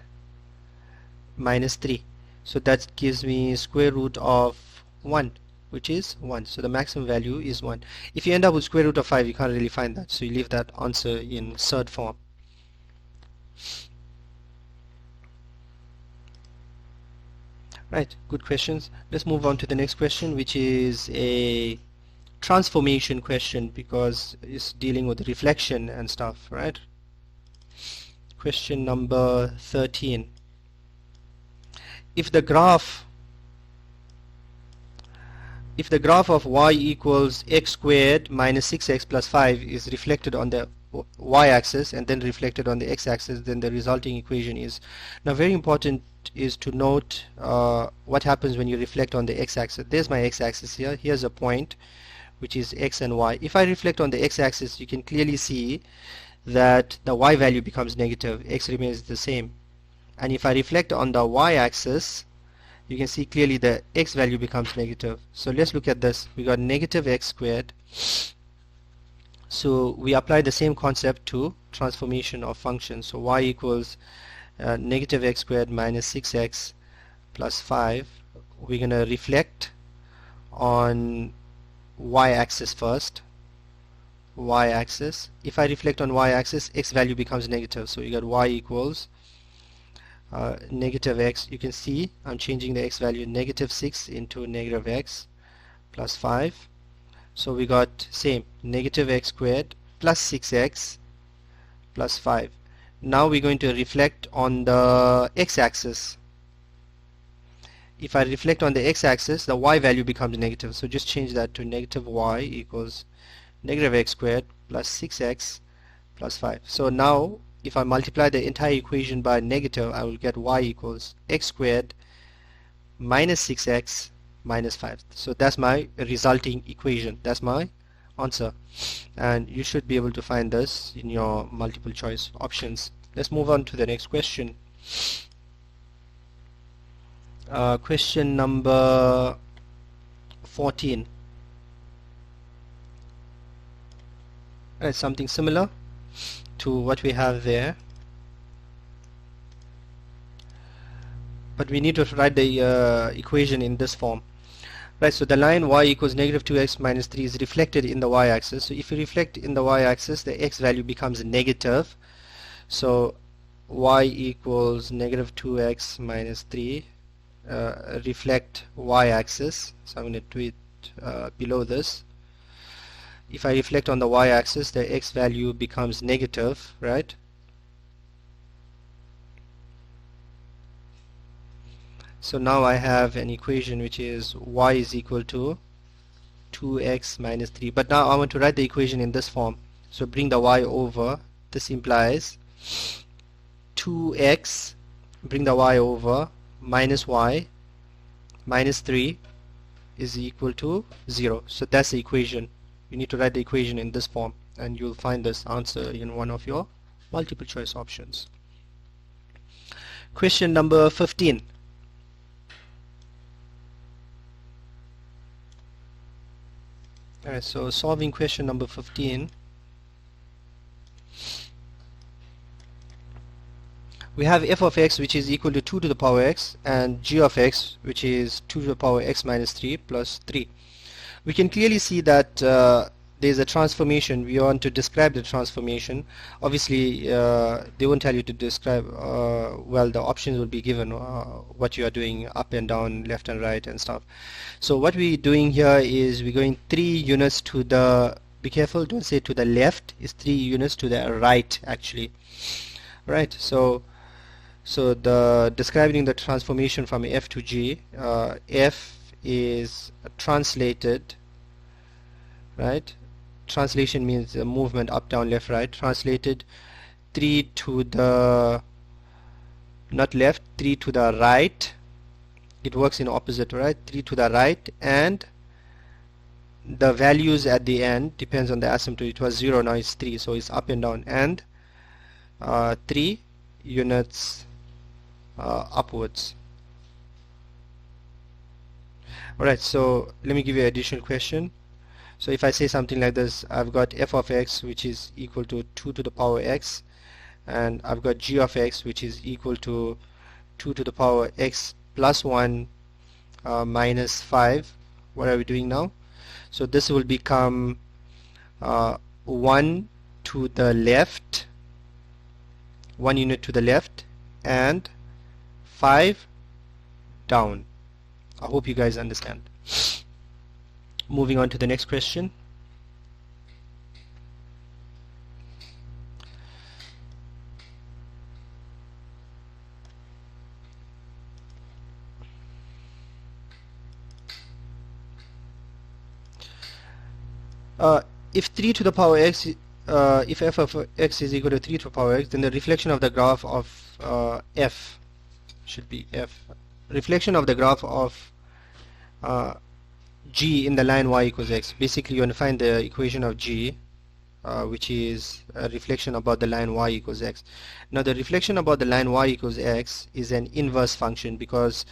minus 3. So that gives me square root of 1, which is 1. So the maximum value is 1. If you end up with square root of 5, you can't really find that. So you leave that answer in third form. Right, good questions. Let's move on to the next question, which is a transformation question because it's dealing with reflection and stuff, right? Question number 13. If the graph of y equals x squared minus 6x plus 5 is reflected on the y-axis and then reflected on the x-axis, then the resulting equation is. Now very important is to note what happens when you reflect on the x-axis. There's my x-axis here. Here's a point which is x and y. If I reflect on the x-axis, you can clearly see that the y value becomes negative, x remains the same. And if I reflect on the y-axis, you can see clearly the x value becomes negative. So let's look at this. We got negative x squared. So we apply the same concept to transformation of functions. So y equals negative x squared minus 6x plus 5. We're going to reflect on y-axis first. Y-axis. If I reflect on y-axis, x value becomes negative. So you got y equals negative x. You can see I'm changing the x value, negative 6 into negative x plus 5. So we got same, negative x squared plus 6x plus 5. Now we're going to reflect on the x-axis. If I reflect on the x-axis, the y value becomes negative. So just change that to negative y equals negative x squared plus 6x plus 5. So now if I multiply the entire equation by negative, I will get y equals x squared minus 6x minus 5. So that's my resulting equation. That's my answer. And you should be able to find this in your multiple choice options. Let's move on to the next question. Question number 14. Something similar to what we have there, but we need to write the equation in this form. Right, so the line y equals negative 2x minus 3 is reflected in the y-axis. So if you reflect in the y-axis, the x value becomes negative. So y equals negative 2x minus 3, reflect y-axis. So I'm going to do it below this. If I reflect on the y-axis, the x value becomes negative, right? So now I have an equation which is y is equal to 2x minus 3. But now I want to write the equation in this form. So bring the y over. This implies 2x, bring the y over, minus y, minus 3 is equal to 0. So that's the equation. You need to write the equation in this form, and you'll find this answer in one of your multiple choice options. Question number 15. Alright, so solving question number 15. We have f of x which is equal to 2 to the power x and g of x which is 2 to the power x minus 3 plus 3. We can clearly see that there's a transformation. We want to describe the transformation. Obviously they won't tell you to describe, well, the options will be given what you are doing, up and down, left and right and stuff. So what we're doing here is we're going 3 units to the be careful, don't say to the left, it's 3 units to the right actually. Right, so the describing the transformation from F to G, F is translated, right? Translation means movement up, down, left, right. Translated 3 to the, not left, 3 to the right. It works in opposite, right? 3 to the right, and the values at the end depends on the asymptote. It was 0, now it's 3, so it's up and down, and 3 units upwards. Alright, so let me give you an additional question. So if I say something like this, I've got f of x which is equal to 2 to the power x, and I've got g of x which is equal to 2 to the power x plus 1 minus 5. What are we doing now? So this will become 1 to the left, 1 unit to the left, and 5 down. I hope you guys understand. Moving on to the next question. If 3 to the power x, if f of x is equal to 3 to the power x, then the reflection of the graph of f should be f. Reflection of the graph of g in the line y equals x. Basically, you want to find the equation of g, which is a reflection about the line y equals x. Now, the reflection about the line y equals x is an inverse function because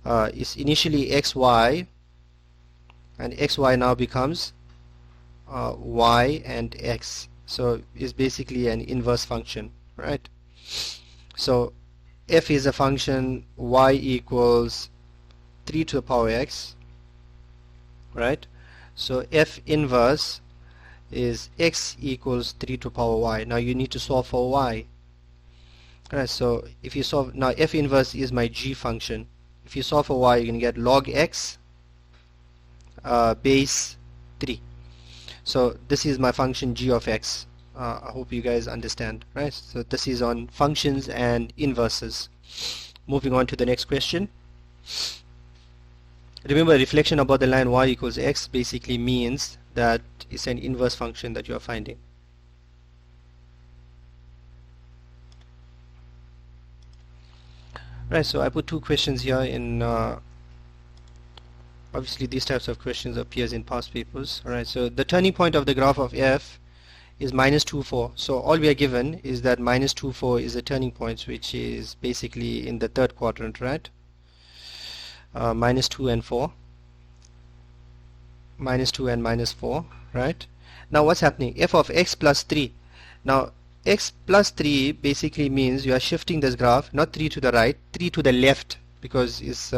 it's initially xy, and xy now becomes y and x. So it's basically an inverse function, right? So f is a function y equals 3 to the power x, right? So f inverse is x equals 3 to the power y. Now you need to solve for y. Alright, so if you solve, now f inverse is my g function. If you solve for y, you can get log x base 3. So this is my function g of x. I hope you guys understand, right? So this is on functions and inverses. Moving on to the next question. Remember, reflection about the line y equals x basically means that it's an inverse function that you are finding. Right, so I put two questions here in obviously these types of questions appears in past papers. Alright, so the turning point of the graph of f is minus 2, 4. So all we are given is that minus 2, 4 is a turning point, which is basically in the third quadrant, right? Minus 2 and 4. Minus 2 and minus 4, right? Now what's happening? F of x plus 3. Now x plus 3 basically means you are shifting this graph, not 3 to the right, 3 to the left, because it's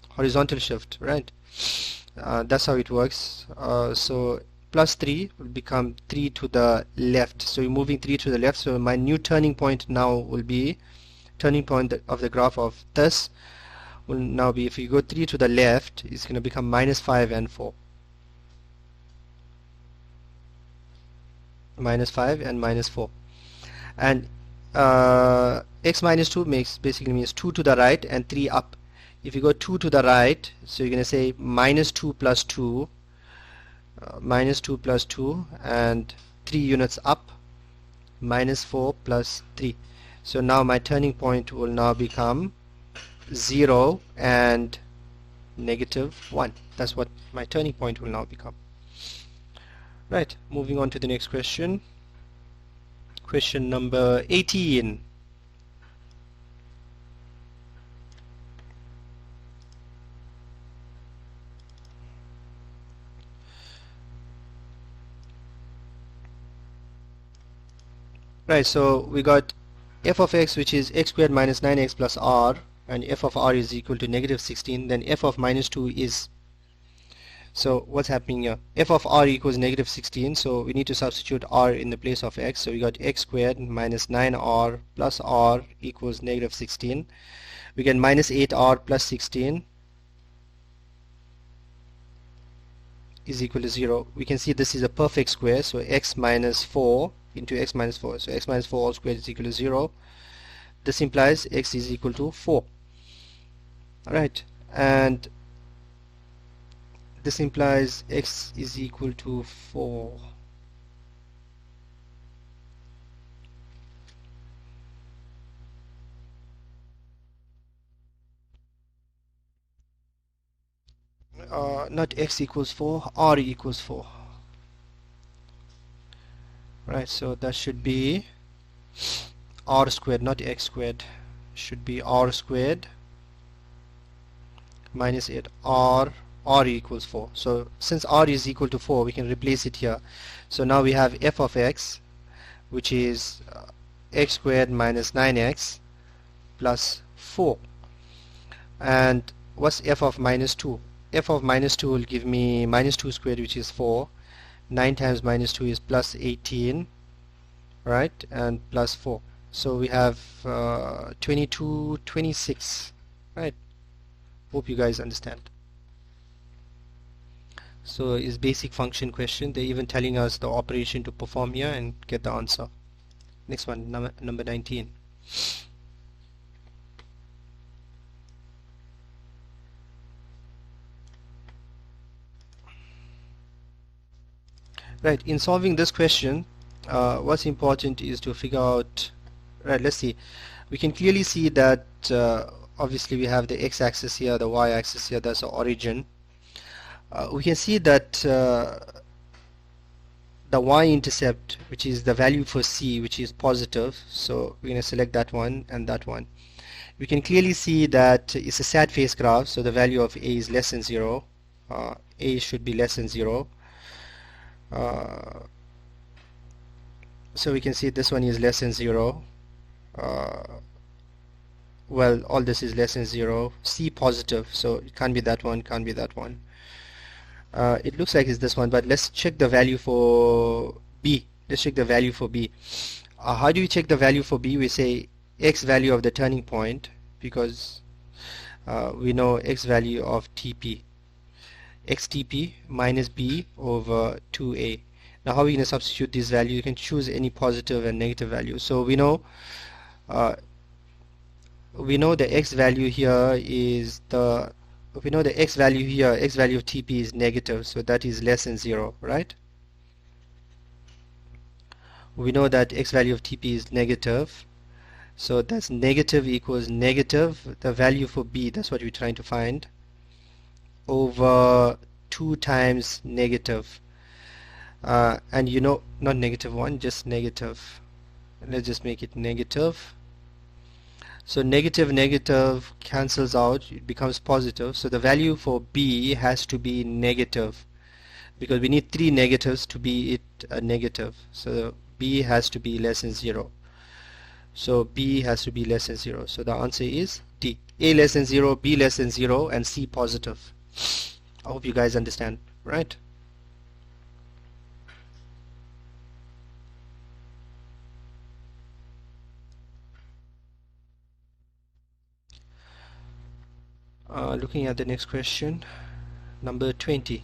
horizontal shift, right? That's how it works. So plus 3 will become 3 to the left. So you're moving 3 to the left. So my new turning point now will be, turning point of the graph of this will now be, if you go 3 to the left, it's going to become minus 5 and 4. Minus 5 and minus 4. And x minus 2 basically means 2 to the right and 3 up. If you go 2 to the right, so you're going to say minus 2 plus 2, minus 2 plus 2, and 3 units up, minus 4 plus 3. So now my turning point will now become 0 and negative 1. That's what my turning point will now become. Right, moving on to the next question. Question number 18. Right, so we got f of x, which is x squared minus 9x plus r, and f of r is equal to negative 16. Then f of minus 2 is, so what's happening here? F of r equals negative 16, so we need to substitute r in the place of x. So we got x squared minus 9r plus r equals negative 16. We get minus 8r plus 16 is equal to 0, we can see this is a perfect square, so x minus 4 into x minus 4, so x minus 4 all squared is equal to 0. This implies x is equal to 4. Alright, and this implies x is equal to 4. Not x equals 4, r equals 4. Right, so that should be r squared, not x squared. Should be r squared minus 8, r equals 4. So since r is equal to 4, we can replace it here. So now we have f of x, which is x squared minus 9x plus 4. And what's f of minus 2? F of minus 2 will give me minus 2 squared, which is 4. 9 times minus 2 is plus 18, right, and plus 4. So we have 22, 26, right? Hope you guys understand. So it's basic function question. They're even telling us the operation to perform here and get the answer. Next one, number 19. Right, in solving this question, what's important is to figure out, right, let's see. We can clearly see that obviously we have the x-axis here, the y-axis here, that's the origin. We can see that the y-intercept, which is the value for c, which is positive, so we're going to select that one and that one. We can clearly see that it's a sad face graph, so the value of a is less than 0. A should be less than 0. So we can see this one is less than 0. Well, all this is less than 0. C positive, so it can't be that one, can't be that one. It looks like it's this one, but let's check the value for B. Let's check the value for B. How do we check the value for B? We say x value of the turning point, because we know x value of TP. xTP minus B over 2A. Now how are we going to substitute this value? You can choose any positive and negative value. So we know the x value here is x value of TP is negative, so that is less than 0, right? We know that x value of TP is negative, so that's negative equals negative, the value for B, that's what we're trying to find, over 2 times negative, and you know, not negative 1, just negative. Let's just make it negative. So negative negative cancels out, it becomes positive, so the value for B has to be negative, because we need 3 negatives to be it a negative, so B has to be less than 0. So B has to be less than 0, so the answer is D. A less than 0, B less than 0, and C positive. I hope you guys understand, right? Looking at the next question, number 20.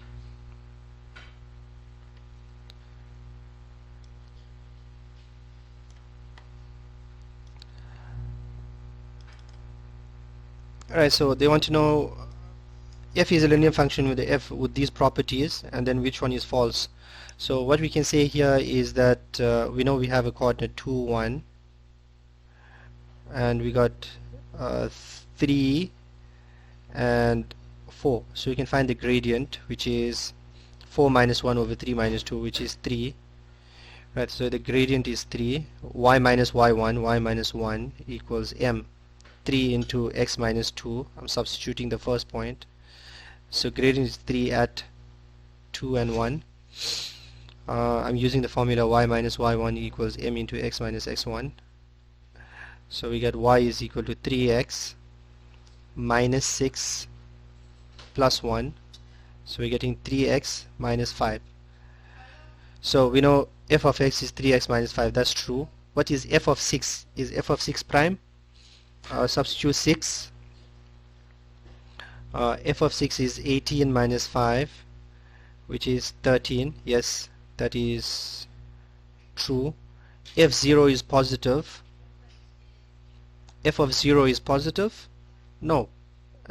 Alright, so they want to know f is a linear function with these properties, and then which one is false. So what we can say here is that we know we have a coordinate 2, 1, and we got 3 and 4. So we can find the gradient, which is 4 minus 1 over 3 minus 2, which is 3. Right, so the gradient is 3. Y minus y1, y minus 1 equals m. 3 into x minus 2. I'm substituting the first point. So gradient is 3 at 2 and 1. I'm using the formula y minus y1 equals m into x minus x1. So we get y is equal to 3x minus 6 plus 1. So we're getting 3x minus 5. So we know f of x is 3x minus 5. That's true. What is f of 6? Is f of 6 prime? Substitute 6. F of 6 is 18 minus 5 which is 13. Yes, that is true. F0 is positive. F of 0 is positive? No.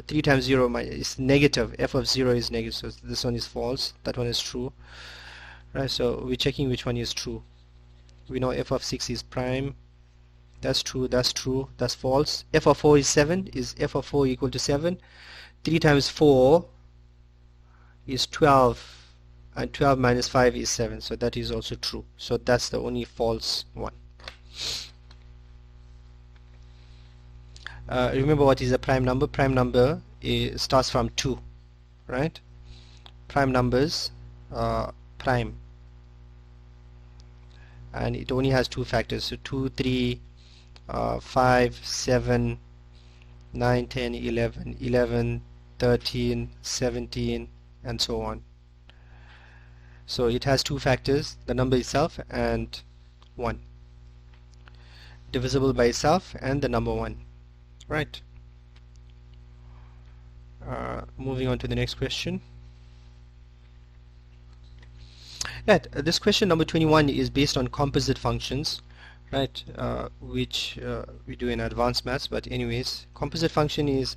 3 times 0 is negative. F of 0 is negative, so this one is false. That one is true. Right, so we're checking which one is true. We know f of 6 is prime. That's true, that's true, that's false. F of 4 is 7. Is f of 4 equal to 7? 3 times 4 is 12, and 12 minus 5 is 7, so that is also true. So that's the only false one. Remember, what is a prime number? Prime number starts from 2, right? Prime numbers prime, and it only has two factors, so 2, 3, 5, 7, 9, 10, 11, 11, 13, 17, and so on. So it has two factors, the number itself and 1, divisible by itself and the number 1, right? Moving on to the next question. Right, this question number 21 is based on composite functions, right, which we do in advanced maths, but anyways, composite function is,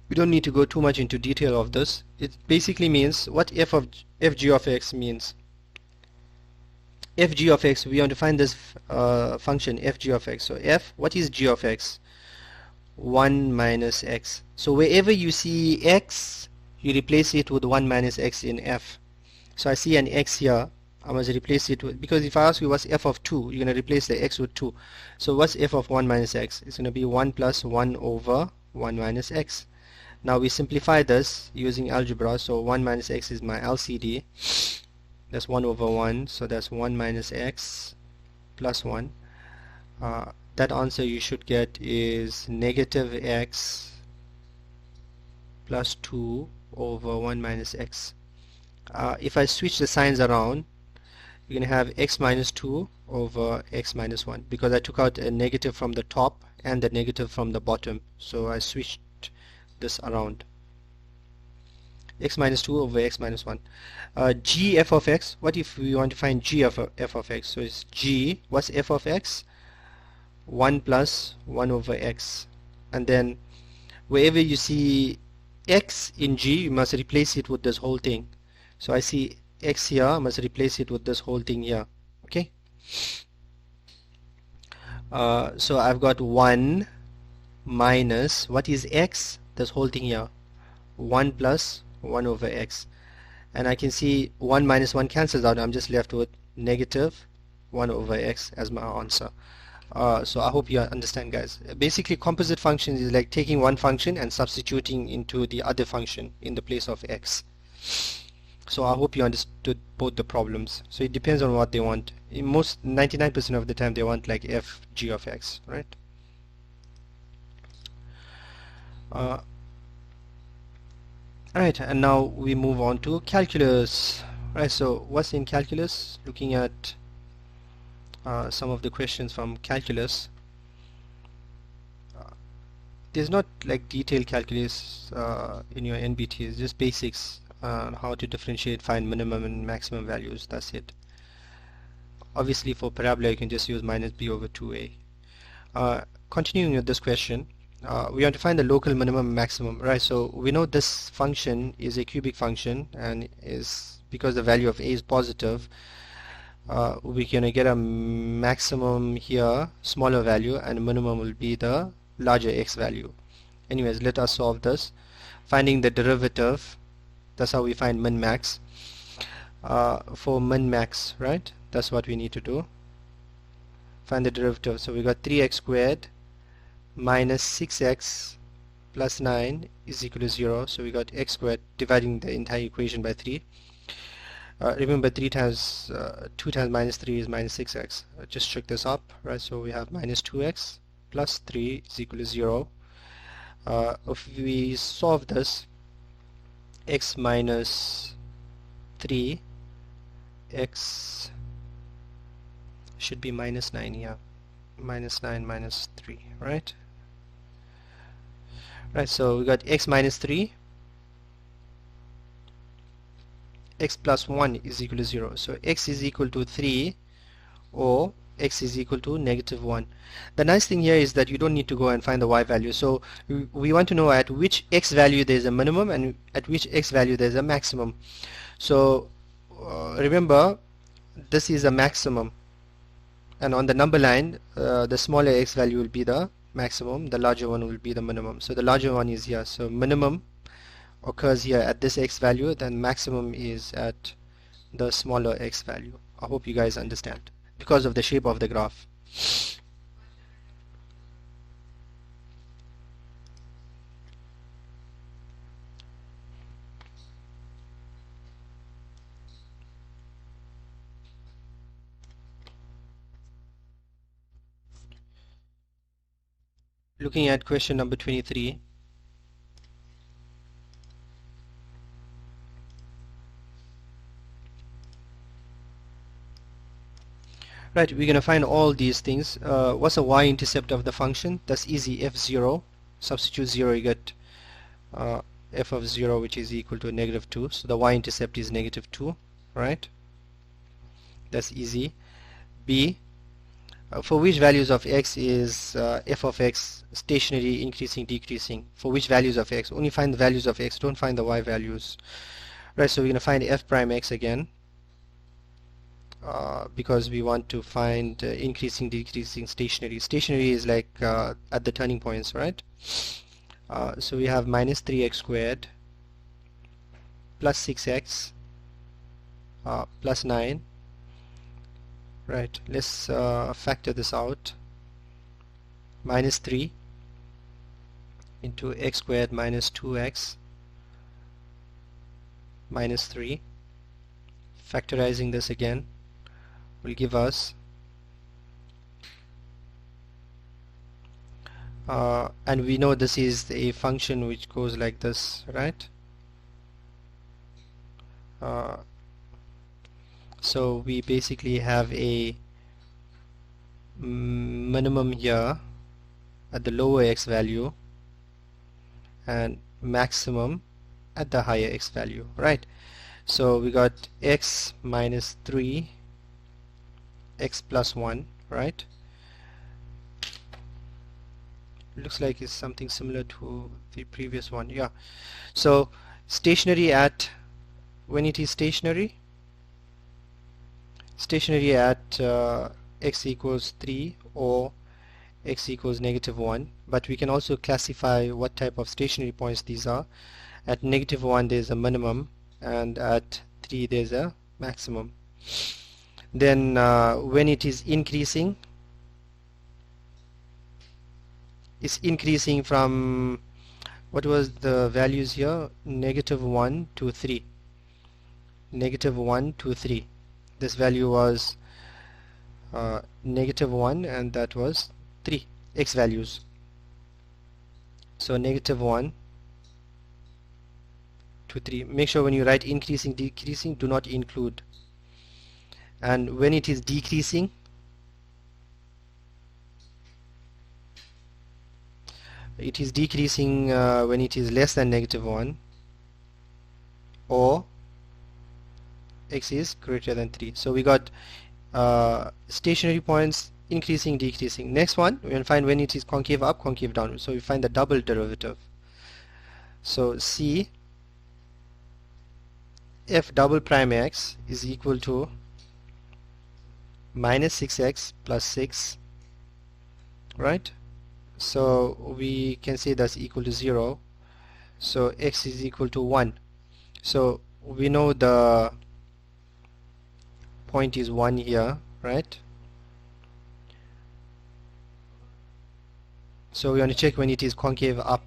we don't need to go too much into detail of this. It basically means what fg of x means. Fg of x, we want to find this function fg of x. So f, what is g of x? 1 minus x. So wherever you see x, you replace it with 1 minus x in f. So I see an x here, I must replace it with, because if I ask you what's f of 2, you're going to replace the x with 2. So what's f of 1 minus x? It's going to be 1 plus 1 over 1 minus x. Now we simplify this using algebra, so 1 minus x is my LCD. That's 1 over 1, so that's 1 minus x plus 1. That answer you should get is negative x plus 2 over 1 minus x. If I switch the signs around, you're going to have x minus 2 over x minus 1, because I took out a negative from the top and the negative from the bottom, so I switched this around. X minus 2 over x minus 1. G f of x, what if we want to find g of f of x? So it's g, what's f of x? 1 plus 1 over x. And then wherever you see x in g, you must replace it with this whole thing. So I see x here, I must replace it with this whole thing here. Okay. So I've got 1 minus, what is x? This whole thing here. 1 plus 1 over x. And I can see 1 minus 1 cancels out. I'm just left with negative 1 over x as my answer. So I hope you understand, guys. Basically, composite functions is like taking one function and substituting into the other function in the place of x. So I hope you understood both the problems. So it depends on what they want. In most 99% of the time they want like f g of x, right? Alright, and now we move on to calculus. Right, so what's in calculus? Looking at some of the questions from calculus. There's not like detailed calculus in your NBT, it's just basics. How to differentiate, find minimum and maximum values, that's it. Obviously for parabola you can just use minus b over 2a. Continuing with this question, we want to find the local minimum and maximum, right? So we know this function is a cubic function, and is because the value of a is positive, we can get a maximum here, smaller value, and minimum will be the larger x value. Anyways, let us solve this. Finding the derivative, that's how we find min-max. For min-max, right? That's what we need to do. Find the derivative. So we got 3x squared minus 6x plus 9 is equal to 0. So we got x squared, dividing the entire equation by 3. Remember 2 times minus 3 is minus 6x. Just check this up, right? So we have minus 2x plus 3 is equal to 0. If we solve this, x minus 3, x should be minus 9 here. Minus 9 minus 3, right? Right, so we got x minus 3 x plus 1 is equal to 0. So x is equal to 3 or x is equal to negative 1. The nice thing here is that you don't need to go and find the y value. So we want to know at which x value there is a minimum and at which x value there is a maximum. So remember, this is a maximum, and on the number line the smaller x value will be the maximum, the larger one will be the minimum. So the larger one is here, so minimum occurs here at this x value, then maximum is at the smaller x value. I hope you guys understand because of the shape of the graph. Looking at question number 23. Right, we're going to find all these things. What's the y-intercept of the function? That's easy, f0. Substitute 0, you get f of 0, which is equal to negative 2. So the y-intercept is negative 2, right? That's easy. B, for which values of x is f of x stationary, increasing, decreasing? For which values of x? Only find the values of x, don't find the y values. Right, so we're going to find f prime x again. Because we want to find increasing, decreasing, stationary. Stationary is like at the turning points, right? So we have minus 3x squared plus 6x plus 9. Right, let's factor this out. Minus 3 into x squared minus 2x minus 3. Factorizing this again will give us and we know this is a function which goes like this, right? So we basically have a minimum here at the lower x value and maximum at the higher x value, right? So we got x minus 3, x plus 1, right? Looks like it's something similar to the previous one. Yeah, so stationary at, when it is stationary at x equals 3 or x equals negative 1, but we can also classify what type of stationary points these are. At negative 1 there's a minimum, and at 3 there's a maximum. Then when it is increasing, it's increasing from, what was the values here, negative 1 to 3. Negative 1 to 3. This value was negative 1 and that was 3 x values. So negative 1 to 3. Make sure when you write increasing, decreasing, do not include. And when it is decreasing, it is decreasing when it is less than negative 1 or x is greater than 3. So we got stationary points, increasing, decreasing. Next one, we will find when it is concave up, concave down. So we find the double derivative. So C f double prime x is equal to minus 6x plus 6, right? So we can say that's equal to 0. So x is equal to 1. So we know the point is 1 here, right? So we want to check when it is concave up.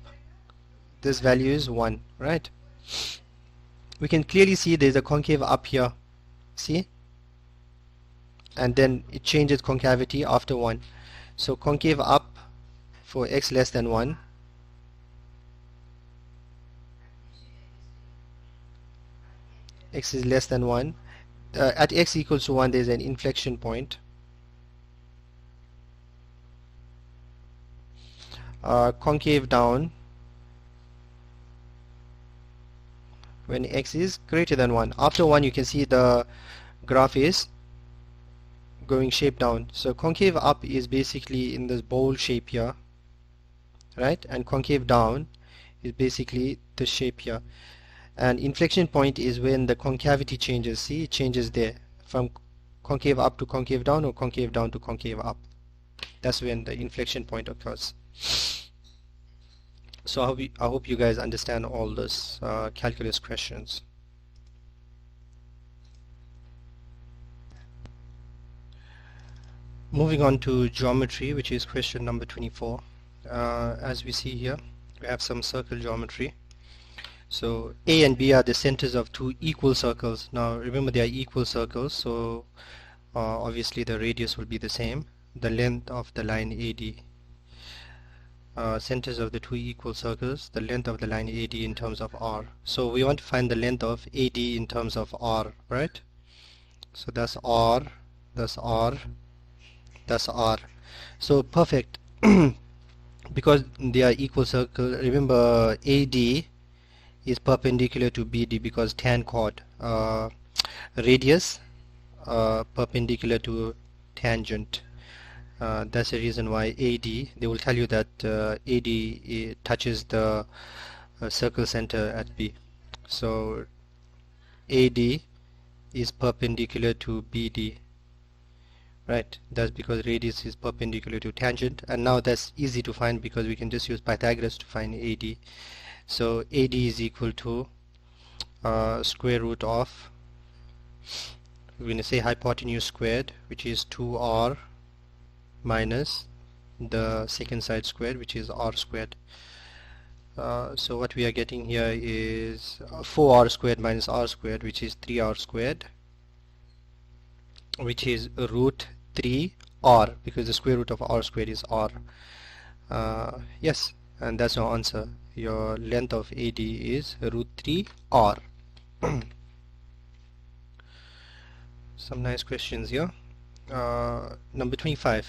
This value is 1, right? We can clearly see there's a concave up here. See? And then it changes concavity after 1. So concave up for x less than 1. X is less than 1. At x equals to 1 there's an inflection point. Concave down when x is greater than 1. After 1 you can see the graph is going shape down. So concave up is basically in this bowl shape here, right? And concave down is basically the shape here. And inflection point is when the concavity changes. See, it changes there from concave up to concave down, or concave down to concave up. That's when the inflection point occurs. So I hope you guys understand all this calculus questions. Moving on to geometry, which is question number 24. As we see here, we have some circle geometry. So A and B are the centers of two equal circles. Now remember, they are equal circles, so obviously the radius will be the same. The length of the line AD. Centers of the two equal circles, the length of the line AD in terms of R. So we want to find the length of AD in terms of R, right? So that's R, that's R, that's R. So perfect. Because they are equal circle, remember AD is perpendicular to BD because tan chord. Radius perpendicular to tangent. That's the reason why AD, they will tell you that AD touches the circle center at B. So AD is perpendicular to BD, right? That's because radius is perpendicular to tangent, and now that's easy to find because we can just use Pythagoras to find AD. So AD is equal to square root of, we're going to say hypotenuse squared, which is 2r minus the second side squared, which is r squared. So what we are getting here is 4r squared minus r squared, which is 3r squared, which is root 3r, because the square root of r squared is r. Yes, and that's our answer. Your length of AD is root 3r. Some nice questions here. Number 25.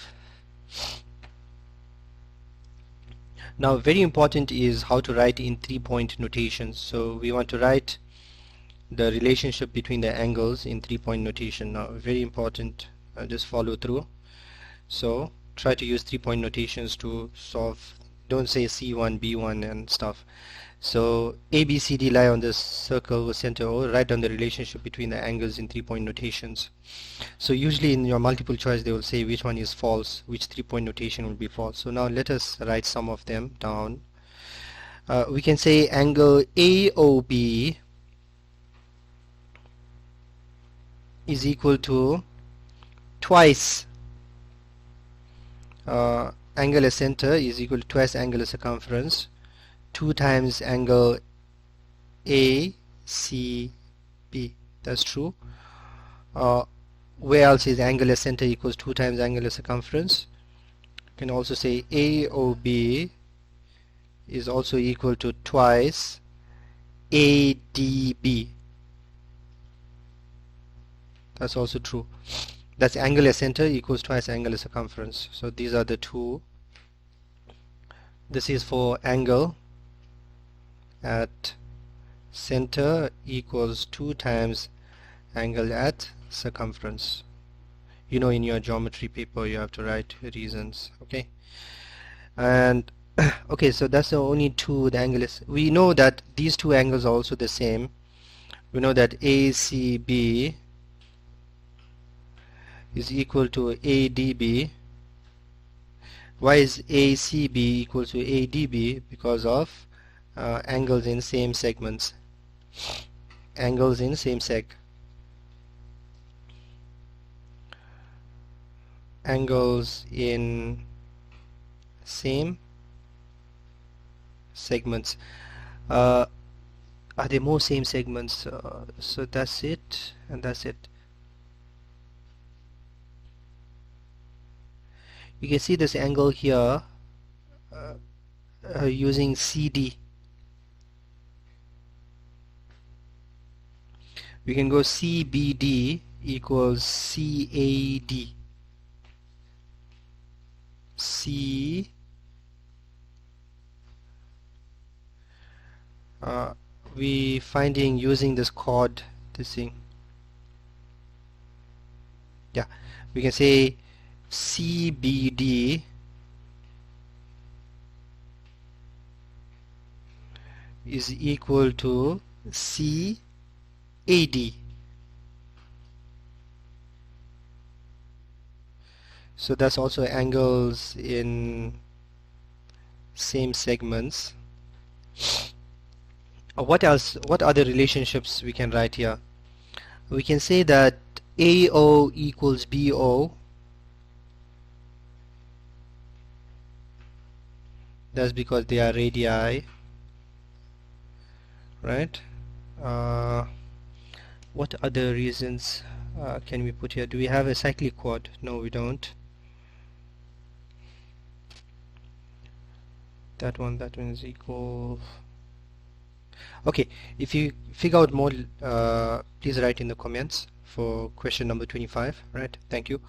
Now very important is how to write in 3-point notation. So we want to write the relationship between the angles in 3-point notation. Now very important, just follow through. So try to use 3-point notations to solve. Don't say C1, B1 and stuff. So A, B, C, D lie on this circle with center O. Write down the relationship between the angles in 3-point notations. So usually in your multiple choice they will say which one is false, which 3-point notation will be false. So now let us write some of them down. We can say angle AOB is equal to twice angular center is equal to twice angular circumference, 2 times angle ACB. That's true. Where else is angular center equals 2 times angular circumference? You can also say AOB is also equal to twice ADB. That's also true. That's angular center equals twice angular circumference. So these are the two. This is for angle at center equals 2 times angle at circumference. You know, in your geometry paper you have to write reasons. Okay, and okay, so that's the only two. The angle is, we know that these two angles are also the same. We know that ACB is equal to ADB. Why is ACB equal to ADB? Because of angles in same segments. Angles in same seg. Angles in same segments. Are there more same segments? So that's it, and that's it. You can see this angle here using CD. We can go CBD equals CAD. we finding using this chord, this thing, yeah, we can say CBD is equal to CAD. So that's also angles in same segments. What else? What other relationships we can write here? We can say that AO equals BO. That's because they are radii, right? What other reasons can we put here? Do we have a cyclic chord? No, we don't. That one is equal. Okay, if you figure out more, please write in the comments for question number 25, right? Thank you.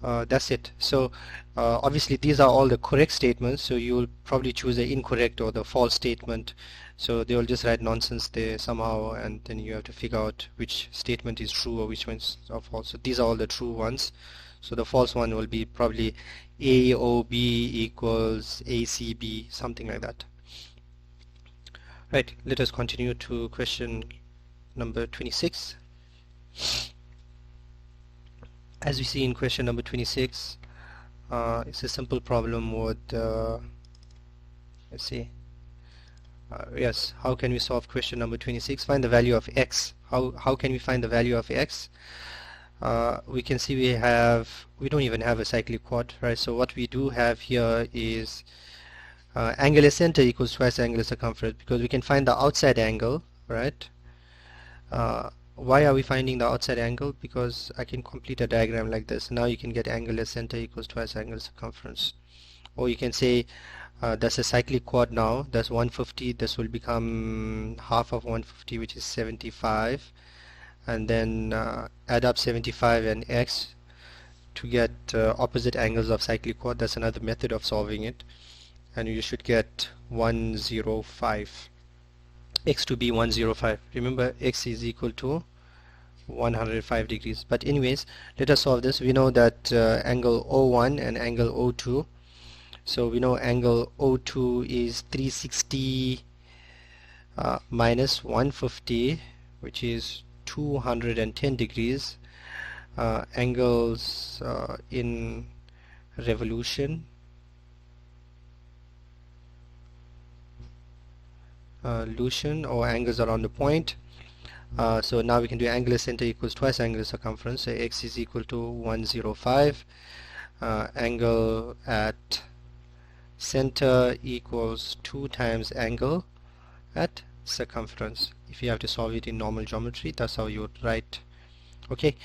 That's it. So obviously these are all the correct statements, so you'll probably choose the incorrect or the false statement. So they will just write nonsense there somehow, and then you have to figure out which statement is true or which ones are false. So these are all the true ones. So the false one will be probably AOB equals ACB, something like that. Right, let us continue to question number 26. As we see in question number 26, it's a simple problem with, let's see, yes, how can we solve question number 26? Find the value of x. How can we find the value of x? We can see we don't even have a cyclic chord, right? So what we do have here is angular center equals twice angular circumference, because we can find the outside angle, right? Why are we finding the outside angle? Because I can complete a diagram like this. Now you can get angular center equals twice angular circumference. Or you can say that's a cyclic chord now. That's 150. This will become half of 150, which is 75. And then add up 75 and x to get opposite angles of cyclic chord. That's another method of solving it. And you should get 105. X to be 105. Remember, x is equal to 105 degrees. But anyways, let us solve this. We know that angle O1 and angle O2. So we know angle O2 is 360 minus 150, which is 210 degrees. Angles in revolution. Lucian, or angles around the point. So now we can do angular center equals twice angular circumference. So x is equal to 105. Angle at center equals 2 times angle at circumference. If you have to solve it in normal geometry, that's how you would write. Okay,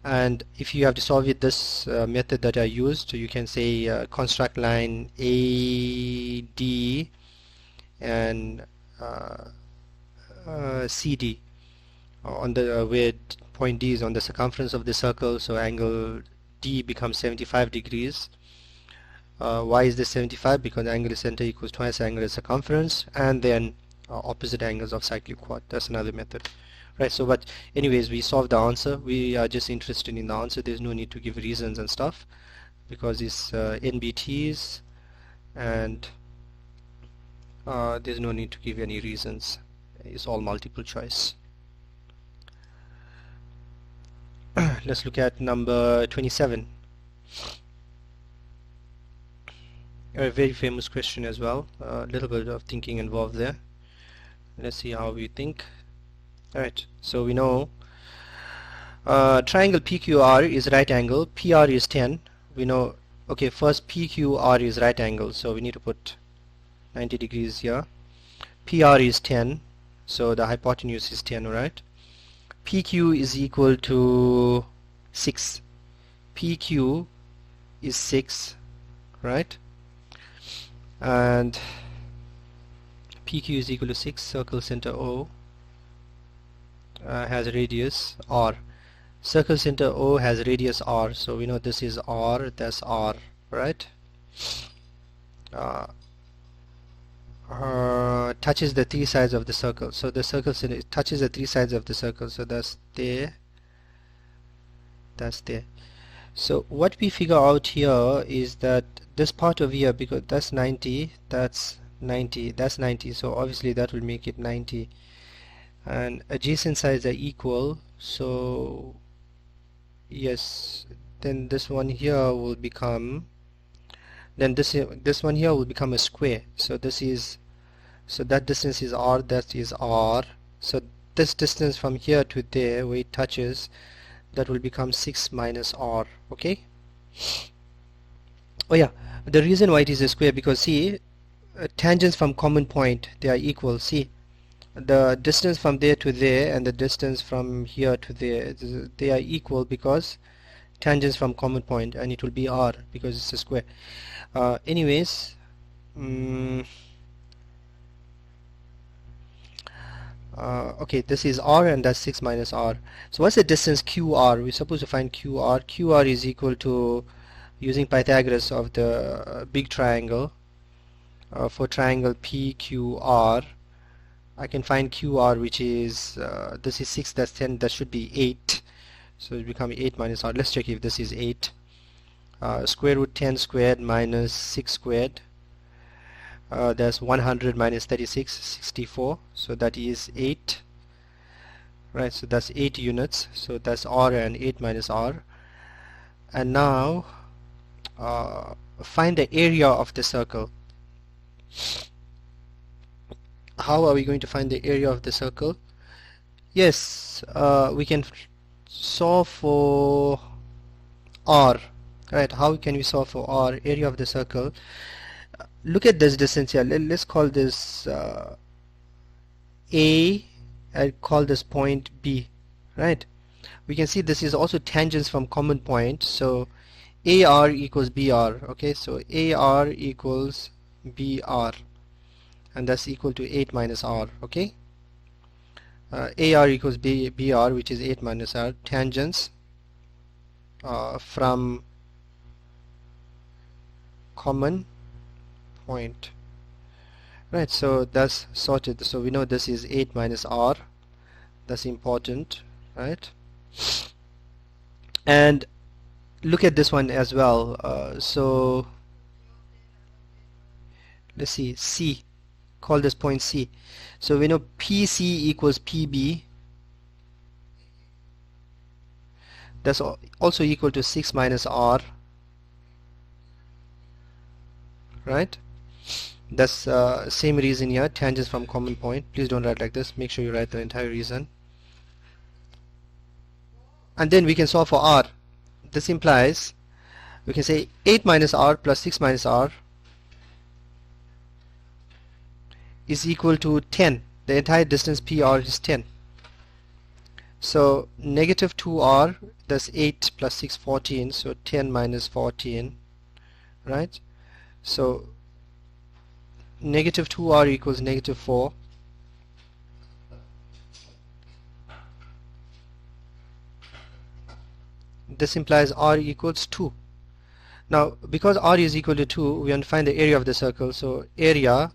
and if you have to solve it this method that I used, you can say construct line AD and CD on the where point D is on the circumference of the circle, so angle D becomes 75 degrees. Why is this 75? Because angular center equals twice angular circumference, and then opposite angles of cyclic chord. That's another method, right? So but anyways, we solved the answer. We are just interested in the answer. There's no need to give reasons and stuff, because it's NBTs, and there's no need to give any reasons. It's all multiple choice. Let's look at number 27. A very famous question as well. A little bit of thinking involved there. Let's see how we think. Alright, so we know triangle PQR is right angle, PR is 10. We know, okay, first PQR is right angle, so we need to put 90 degrees here. PR is 10, so the hypotenuse is 10, right? PQ is equal to 6. PQ is 6, right? And PQ is equal to 6. Circle center O has a radius R. Circle center O has radius R, so we know this is R, that's R, right? touches the three sides of the circle. So the circle touches the three sides of the circle. So that's there, that's there. So what we figure out here is that this part over here, because that's 90, that's 90, that's 90, so obviously that will make it 90, and adjacent sides are equal, so yes, then this one here will become, then this one here will become a square. So this is, so that distance is r, that is r, so this distance from here to there where it touches, that will become 6 minus r. Okay, oh yeah, the reason why it is a square, because see, tangents from common point, they are equal. See, the distance from there to there and the distance from here to there, they are equal because tangents from common point, and it will be r because it's a square. Anyways, okay, this is r and that's 6 minus r. So what's the distance qr? We're supposed to find qr. Qr is equal to, using Pythagoras of the big triangle, for triangle PQR, I can find QR, which is, this is 6, that's 10, that should be 8. So it becomes 8 minus r. Let's check if this is 8. Square root 10 squared minus 6 squared. That's 100 minus 36, 64. So that is 8. Right, so that's 8 units. So that's r and 8 minus r. And now, find the area of the circle. How are we going to find the area of the circle? Yes, we can solve for r. Right, how can we solve for r, area of the circle? Look at this distance here. Let's call this A, and call this point B. Right, we can see this is also tangents from common point, so AR equals BR. Okay, so AR equals BR, and that's equal to 8 minus r. Okay, AR equals BR, which is 8 minus r, tangents from common point. Right, so that's sorted. So we know this is 8 minus r. That's important, right? And look at this one as well. So let's see, C, call this point C. So we know PC equals PB. That's also equal to 6 minus r. Right? That's same reason here, tangents from common point. Please don't write like this. Make sure you write the entire reason. And then we can solve for r. This implies we can say 8 minus r plus 6 minus r is equal to 10. The entire distance PR is 10. So negative 2r, that's 8 plus 6, 14. So 10 minus 14, right? So negative 2r equals negative 4. This implies r equals 2. Now because r is equal to 2, we want to find the area of the circle. So area,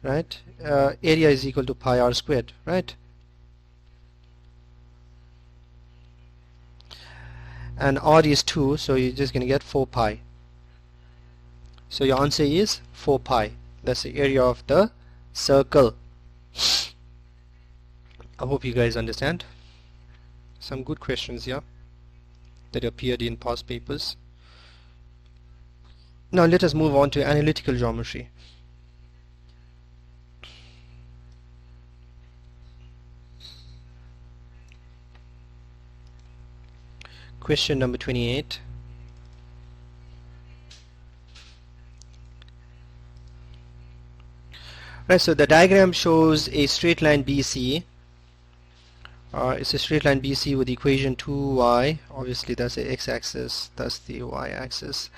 right, area is equal to pi r squared, right? And r is 2, so you're just going to get 4 pi. So your answer is 4 pi. That's the area of the circle. I hope you guys understand. Some good questions here that appeared in past papers. Now let us move on to analytical geometry. Question number 28. Right, so the diagram shows a straight line BC. It's a straight line BC with equation 2y. Obviously that's the x-axis, that's the y-axis.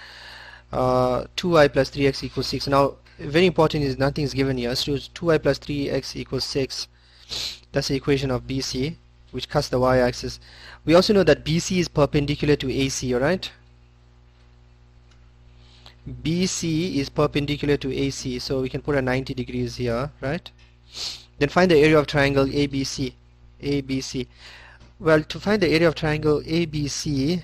2y plus 3x equals 6. Now very important is nothing is given here. So 2y plus 3x equals 6. That's the equation of BC, which cuts the y-axis. We also know that BC is perpendicular to AC, alright? BC is perpendicular to AC, so we can put a 90 degrees here, right? Then find the area of triangle ABC. ABC. Well, to find the area of triangle ABC,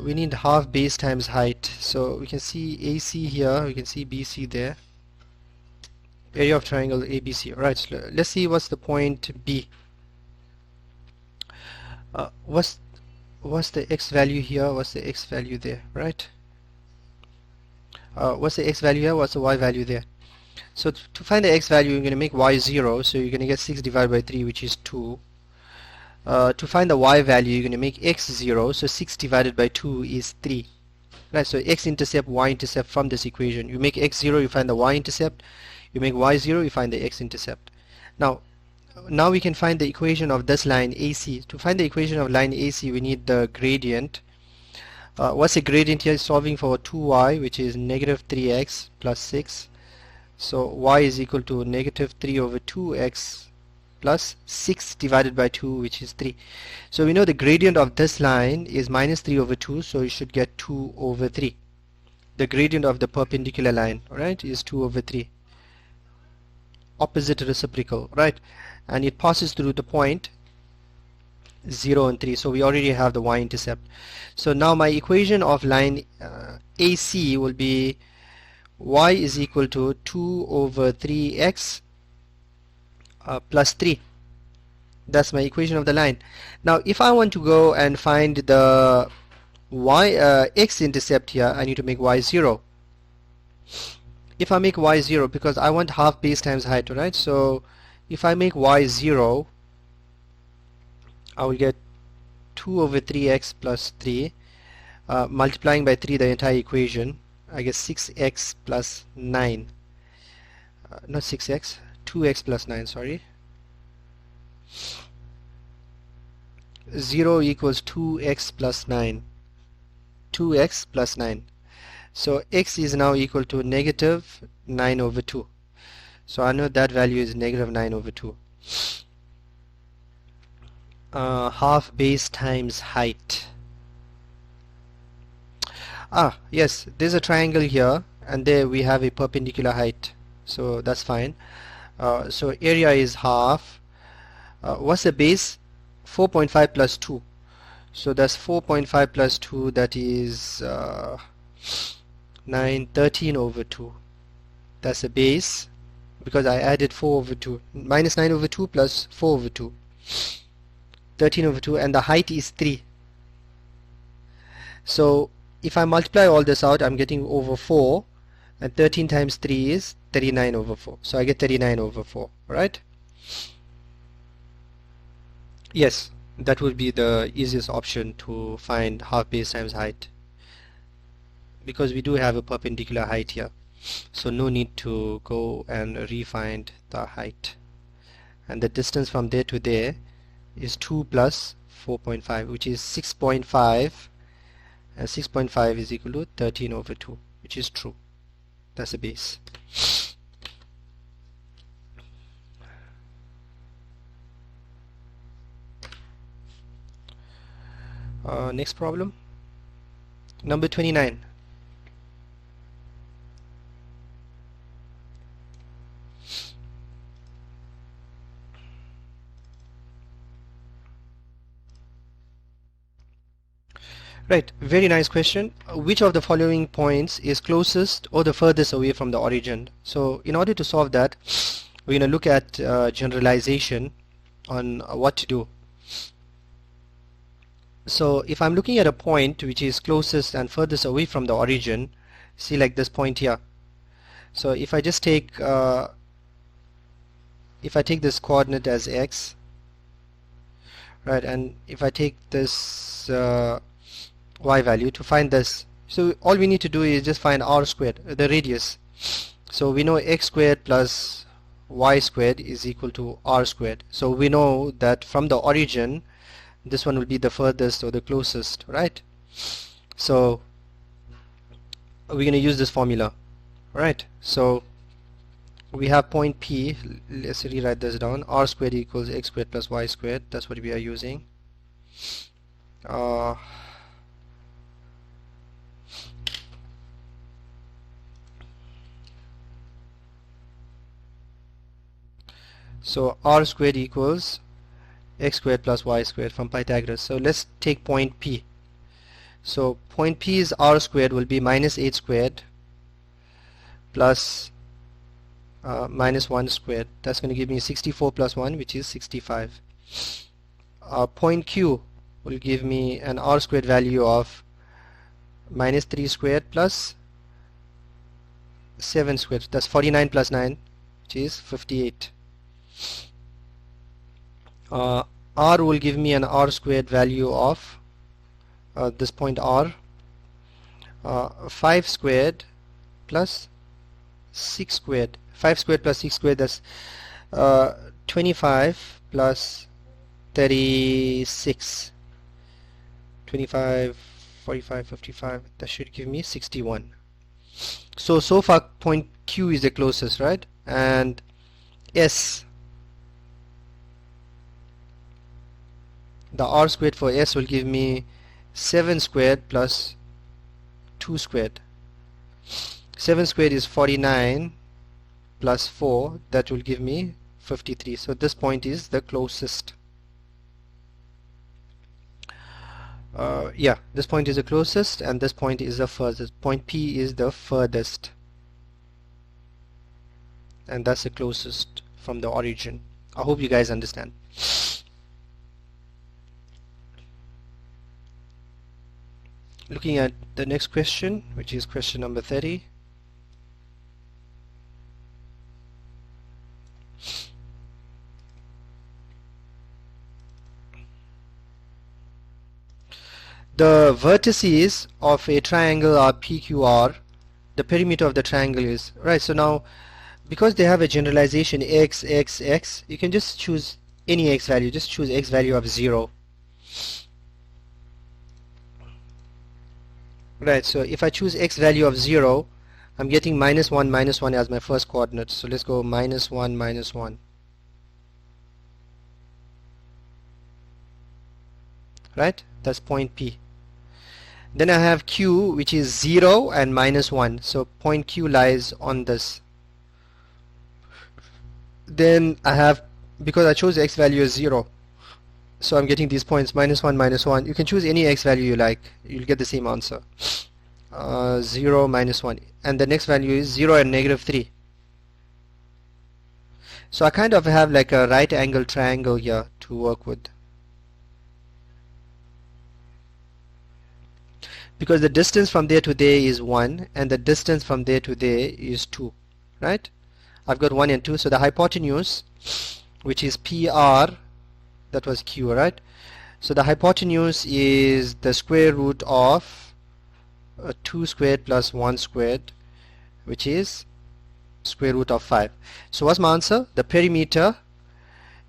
we need half base times height. So we can see AC here, we can see BC there. Area of triangle ABC. Right, so let's see what's the point B. What's the x value here, what's the x value there, right? What's the x value here, what's the y value there? So to find the x value, you're going to make y 0, so you're going to get 6 divided by 3, which is 2. To find the y value, you're going to make x 0, so 6 divided by 2 is 3. Right, so x-intercept, y-intercept from this equation. You make x 0, you find the y-intercept. You make y 0, you find the x-intercept. Now we can find the equation of this line AC. To find the equation of line AC, we need the gradient. What's the gradient here? Solving for 2y, which is negative 3x plus 6. So y is equal to negative 3 over 2x plus 6 divided by 2, which is 3. So we know the gradient of this line is minus 3 over 2, so you should get 2 over 3. The gradient of the perpendicular line, right, is 2 over 3. Opposite reciprocal, right? And it passes through the point 0 and 3, so we already have the y-intercept. So now my equation of line AC will be y is equal to 2 over 3x plus 3. That's my equation of the line. Now if I want to go and find the x-intercept here, I need to make y 0. If I make y 0, because I want half base times height, right? So if I make y 0, I will get 2 over 3x plus 3, multiplying by 3 the entire equation. I get 6x plus 9. Not 6x, 2x plus 9, sorry. 0 equals 2x plus 9. 2x plus 9. So x is now equal to negative 9 over 2. So I know that value is negative 9 over 2. Half base times height. Yes, there's a triangle here, and there we have a perpendicular height, so that's fine. So area is half. What's the base? 4.5 plus 2. So that's 4.5 plus 2, that is 13 over 2. That's the base, because I added 4 over 2. Minus 9 over 2 plus 4 over 2. 13 over 2, and the height is 3. So if I multiply all this out, I'm getting over 4, and 13 times 3 is 39 over 4. So I get 39 over 4, right? Yes, that would be the easiest option to find half base times height, because we do have a perpendicular height here, so no need to go and re-find the height. And the distance from there to there is 2 plus 4.5, which is 6.5, and 6.5 is equal to 13 over 2, which is true. That's the base. Next problem, number 29. Right, very nice question. Which of the following points is closest or the furthest away from the origin? So in order to solve that, we're going to look at generalization on what to do. So if I'm looking at a point which is closest and furthest away from the origin, see, like this point here. So if I just take this coordinate as x, right, and if I take this y value to find this, so all we need to do is just find r squared, the radius. So we know x squared plus y squared is equal to r squared. So we know that from the origin, this one will be the furthest or the closest, right? So we're going to use this formula, right? So we have point P. Let's rewrite this down. R squared equals x squared plus y squared. That's what we are using. So r squared equals x squared plus y squared from Pythagoras. So let's take point P. So point P's r squared will be minus 8 squared plus minus 1 squared. That's going to give me 64 plus 1, which is 65. Point Q will give me an r squared value of minus 3 squared plus 7 squared. That's 49 plus 9, which is 58. R will give me an r squared value of this point R, 5 squared plus 6 squared. 5 squared plus 6 squared, that's 25 plus 36. 25, 45, 55. That should give me 61. So far point Q is the closest, right? And S, the r squared for S will give me 7 squared plus 2 squared. 7 squared is 49 plus 4, that will give me 53. So this point is the closest. Yeah, this point is the closest and this point is the furthest. Point P is the furthest, and that's the closest from the origin. I hope you guys understand. Looking at the next question, which is question number 30. The vertices of a triangle are PQR. The perimeter of the triangle is, right, so now because they have a generalization x, x, x, you can just choose any x value. Just choose x value of 0. Right, so if I choose x value of 0, I'm getting minus 1 as my first coordinate. So let's go minus 1, minus 1. Right, that's point P. Then I have Q, which is 0 and minus 1. So point Q lies on this. Then I have, because I chose x value as 0, so I'm getting these points minus 1, minus 1. You can choose any x value you like. You'll get the same answer. 0, minus 1. And the next value is 0 and negative 3. So I kind of have like a right angle triangle here to work with. Because the distance from there to there is 1 and the distance from there to there is 2. Right? I've got 1 and 2. So the hypotenuse, which is PR, that was Q, right? So the hypotenuse is the square root of 2 squared plus 1 squared, which is square root of 5. So what's my answer? The perimeter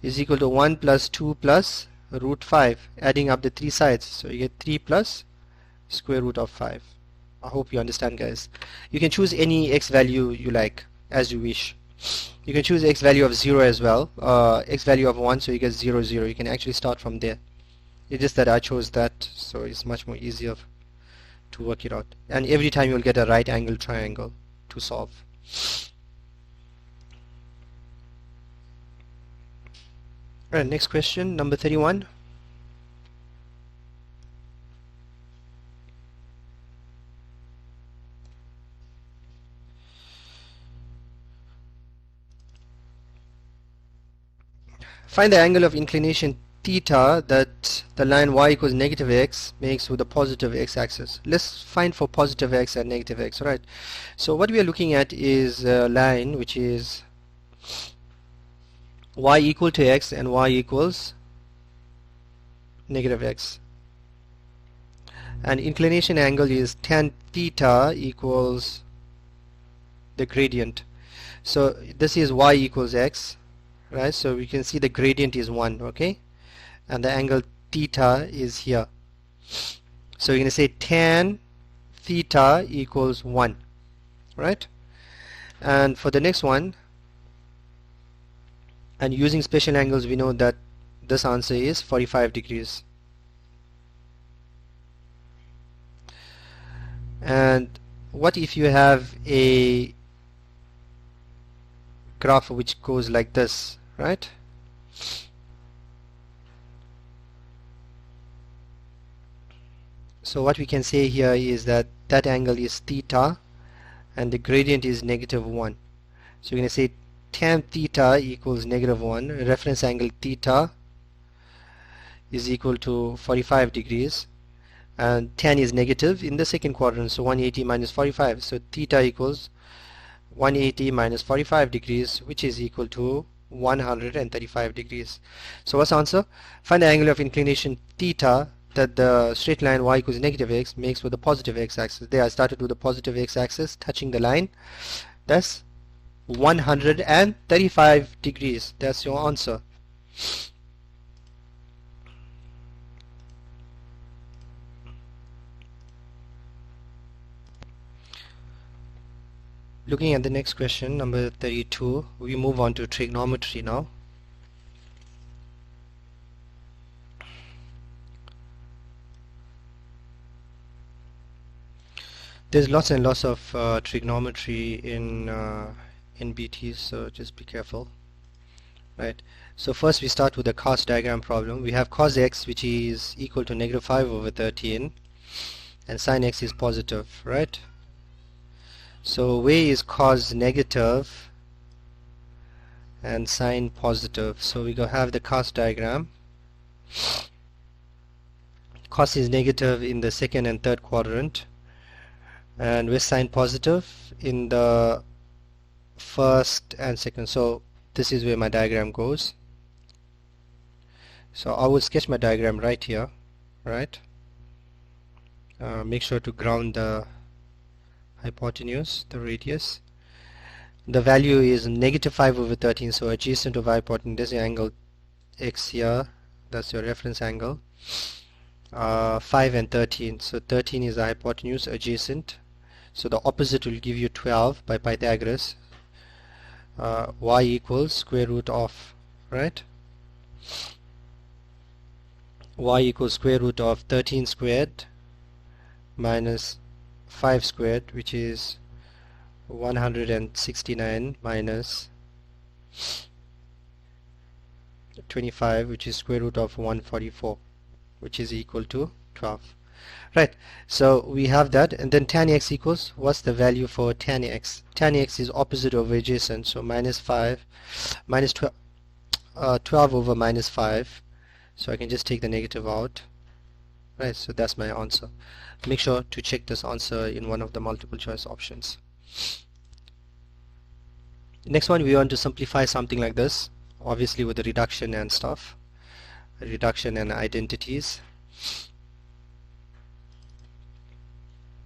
is equal to 1 plus 2 plus root 5, adding up the 3 sides. So you get 3 plus square root of 5. I hope you understand, guys. You can choose any x value you like, as you wish. You can choose x value of 0 as well, x value of 1, so you get 0, 0. You can actually start from there. It's just that I chose that, so it's much more easier to work it out. And every time you'll get a right angle triangle to solve. Alright, next question, number 31. Find the angle of inclination theta that the line y equals negative x makes with the positive x-axis. Let's find for positive x and negative x, right? So what we are looking at is a line which is y equal to x and y equals negative x. And inclination angle is tan theta equals the gradient. So this is y equals x. Right, so we can see the gradient is 1, okay, and the angle theta is here. So you're going to say tan theta equals 1, right? And for the next one, and using special angles, we know that this answer is 45 degrees. And what if you have a graph which goes like this? right? So what we can say here is that that angle is theta and the gradient is -1. So we're going to say tan theta equals -1. Reference angle theta is equal to 45 degrees, and tan is negative in the second quadrant, so 180 minus 45. So theta equals 180 minus 45 degrees, which is equal to 135 degrees. So what's the answer? Find the angle of inclination theta that the straight line y equals -x makes with the positive x-axis. There I started with the positive x-axis touching the line. That's 135 degrees. That's your answer. Looking at the next question, number 32, we move on to trigonometry now. There's lots and lots of trigonometry in NBT, so just be careful. Right. So first we start with the cos diagram problem. We have cos x, which is equal to -5/13, and sin x is positive, right? So where is cos negative and sin positive? So we go have the cos diagram. Cos is negative in the second and third quadrant, and with sin positive in the first and second. So this is where my diagram goes. So I will sketch my diagram right here, right? Make sure to ground the hypotenuse, the radius. The value is -5/13, so adjacent of hypotenuse. There's the angle x here, that's your reference angle. 5 and 13, so 13 is the hypotenuse, adjacent. So the opposite will give you 12 by Pythagoras. Y equals square root of, right? Y equals square root of 13 squared minus 5 squared, which is 169 minus 25, which is square root of 144, which is equal to 12. Right, so we have that, and then tan x equals, what's the value for tan x? Tan x is opposite over adjacent, so -5 minus 12 over -5, so I can just take the negative out. Right, so that's my answer. Make sure to check this answer in one of the multiple choice options. Next one, we want to simplify something like this, obviously with the reduction and stuff, reduction and identities.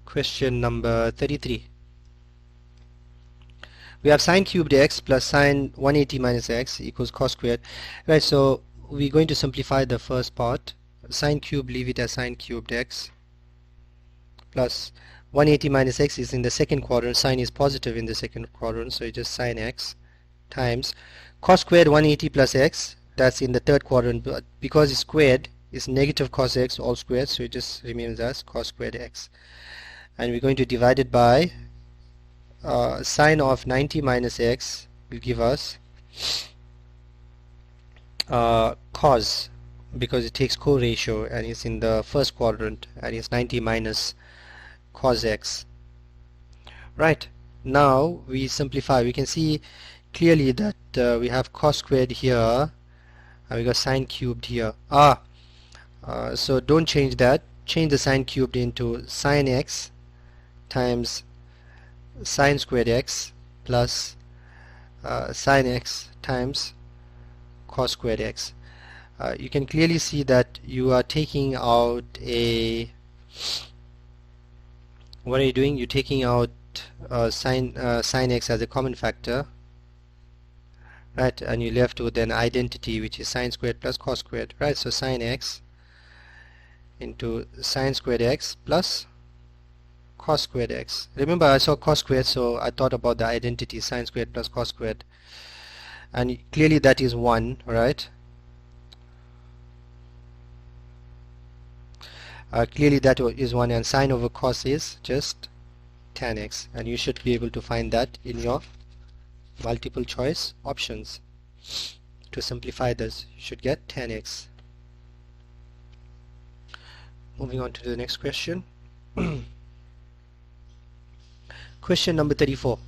Question number 33. We have sine cubed x plus sine 180 minus x equals cos squared. Right, so we're going to simplify the first part. Sine cubed, leave it as sine cubed x, plus 180 minus x is in the second quadrant. Sine is positive in the second quadrant, so it's just sine x times cos squared 180 plus x, that's in the third quadrant, but because it's squared, it's negative cos x all squared, so it just remains as cos squared x. And we're going to divide it by sine of 90 minus x will give us cos, because it takes co-ratio and it's in the first quadrant, and it's 90 minus cos x. Right, now we simplify. We can see clearly that we have cos squared here and we got sine cubed here. So don't change that. Change the sine cubed into sine x times sine squared x plus sine x times cos squared x. You can clearly see that you are taking out a, what are you doing? You're taking out sine x as a common factor, right? And you're left with an identity which is sine squared plus cos squared, right? So sine x into sine squared x plus cos squared x. Remember, I saw cos squared, so I thought about the identity sine squared plus cos squared, and clearly that is 1, right? Clearly that is 1, and sine over cos is just tan x, and you should be able to find that in your multiple choice options. To simplify this, you should get 10x. Moving on to the next question. Question number 34.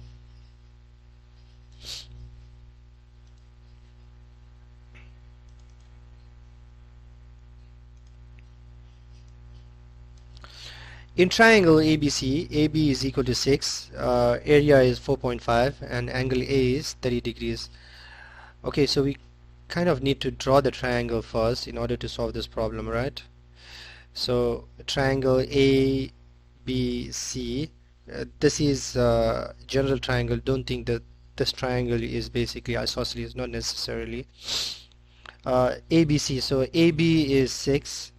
In triangle ABC, AB is equal to 6, area is 4.5, and angle A is 30 degrees. Okay, so we kind of need to draw the triangle first in order to solve this problem, right? So triangle ABC, this is general triangle. Don't think that this triangle is basically isosceles, not necessarily. ABC, so AB is 6,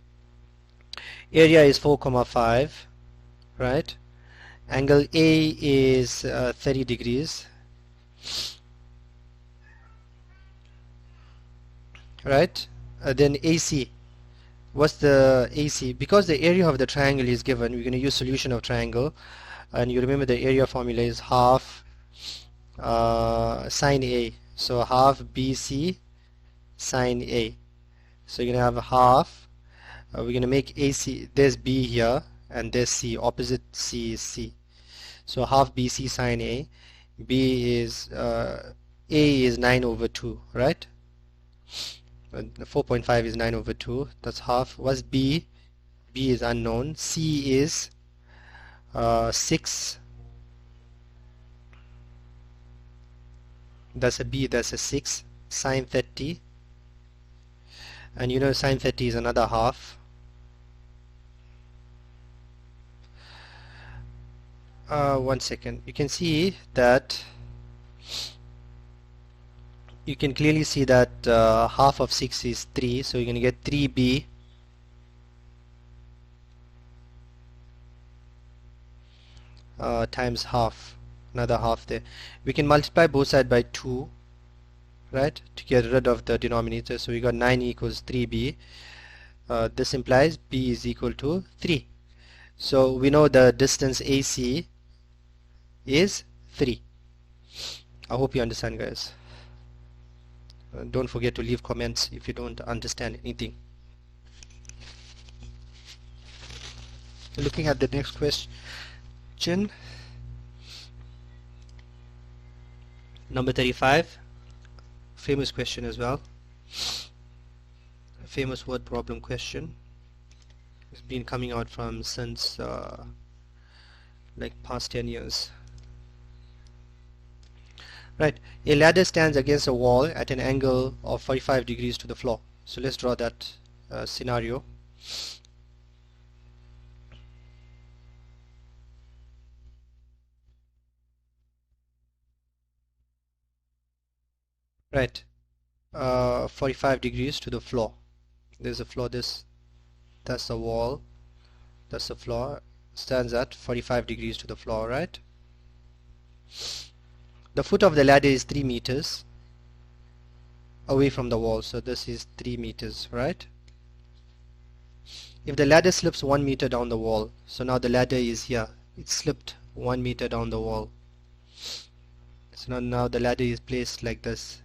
area is 4,5, right? Angle A is 30 degrees, right? Then AC, what's the AC? Because the area of the triangle is given, we're going to use solution of triangle, and you remember the area formula is half sine A, so half BC sine A. So you're going to have half, we're going to make AC, there's B here, and there's C, opposite C is C. So half BC sine A, B is, A is 9 over 2, right? 4.5 is 9 over 2, that's half. What's B? B is unknown. C is 6, that's a B, that's a 6, sine 30, and you know sine 30 is another half. One second, you can see that you can clearly see that half of 6 is 3, so you're going to get 3b times half, another half there. We can multiply both sides by 2, right, to get rid of the denominator. So we got 9 equals 3b. This implies b is equal to 3. So we know the distance AC is 3. I hope you understand, guys. Don't forget to leave comments if you don't understand anything. Looking at the next question, number 35, famous question as well, a famous word problem question. It's been coming out from since like past 10 years. Right, a ladder stands against a wall at an angle of 45 degrees to the floor. So let's draw that scenario. Right, 45 degrees to the floor. There's a floor, that's the wall, that's the floor, stands at 45 degrees to the floor, right? The foot of the ladder is 3 meters away from the wall, so this is 3 meters, right? If the ladder slips 1 meter down the wall, so now the ladder is here, it slipped 1 meter down the wall. So now the ladder is placed like this.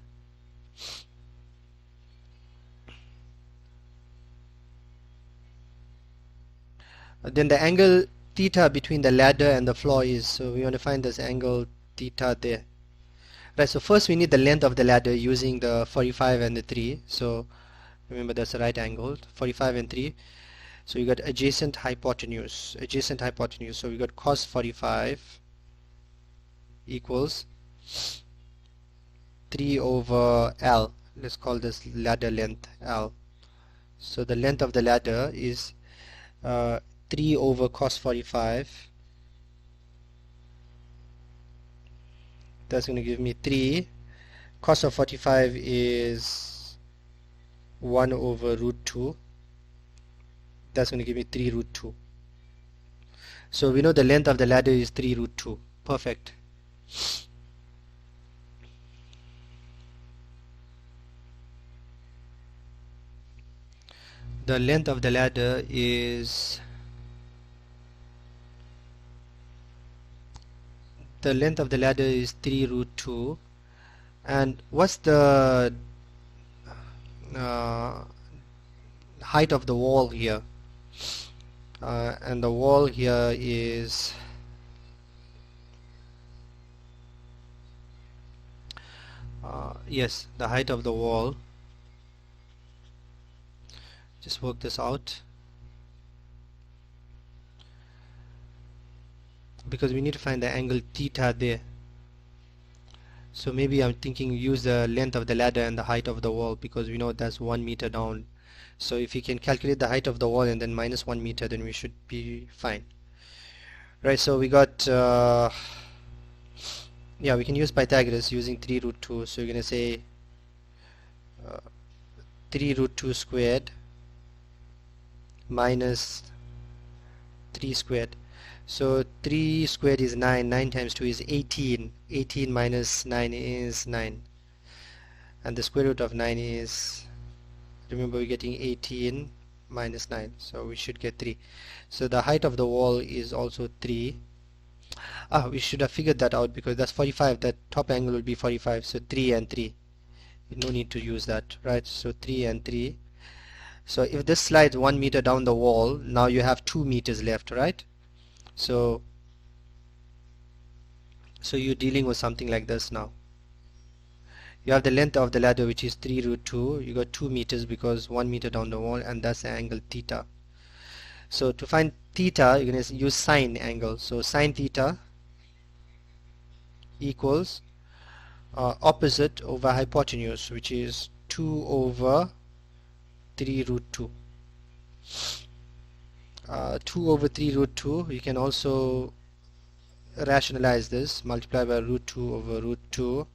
Then the angle theta between the ladder and the floor is, so we want to find this angle theta there. Right, so first we need the length of the ladder using the 45 and the 3. So remember that's a right angle, 45 and 3. So you got adjacent hypotenuse. So we got cos 45 equals 3 over L. Let's call this ladder length L. So the length of the ladder is 3 over cos 45. That's going to give me 3. Cos of 45 is 1 over root 2. That's going to give me 3 root 2. So we know the length of the ladder is 3 root 2. Perfect. The length of the ladder is 3 root 2. And what's the height of the wall here, and the wall here is yes, the height of the wall, just work this out, because we need to find the angle theta there. So maybe I'm thinking use the length of the ladder and the height of the wall, because we know that's 1 meter down. So if you can calculate the height of the wall and then minus 1 meter, then we should be fine. Right, so we got yeah, we can use Pythagoras using 3 root 2. So you're going to say 3 root 2 squared minus 3 squared. So 3 squared is 9, 9 times 2 is 18, 18 minus 9 is 9, and the square root of 9 is, remember we're getting 18 minus 9, so we should get 3. So the height of the wall is also 3. We should have figured that out, because that's 45, that top angle will be 45, so 3 and 3, no need to use that, right? So 3 and 3. So if this slides 1 meter down the wall, now you have 2 meters left, right? So you're dealing with something like this now. You have the length of the ladder, which is 3 root 2. You got 2 meters because 1 meter down the wall, and that's the angle theta. So to find theta, you're going to use sine angle. So sine theta equals opposite over hypotenuse, which is 2 over 3 root 2. 2 over 3 root 2, you can also rationalize this, multiply by root 2 over root 2.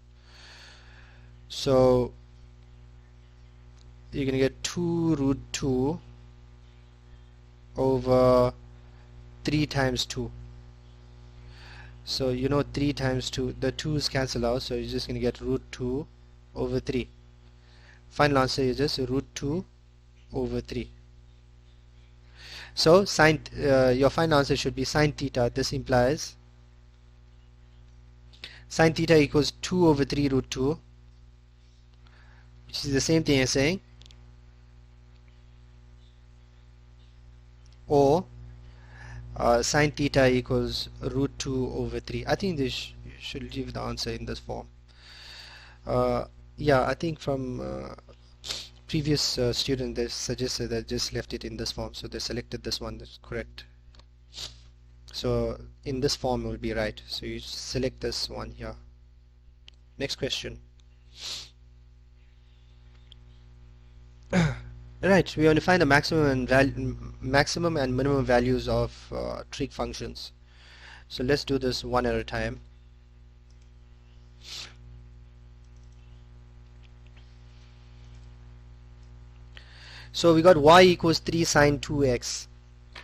So you're going to get 2 root 2 over 3 times 2. So you know 3 times 2, the 2's cancel out, so you're just going to get root 2 over 3. Final answer is just root 2 over 3. So sine, your final answer should be sine theta. This implies sine theta equals 2 over 3 root 2, which is the same thing as saying, or sine theta equals root 2 over 3. I think this should leave the answer in this form. Yeah, I think from previous student they suggested that just left it in this form, so they selected this one. That's correct. So in this form it will be right. So you select this one here. Next question. Right, we want to find the maximum and minimum values of trig functions. So let's do this one at a time. So we got y equals 3 sine 2x.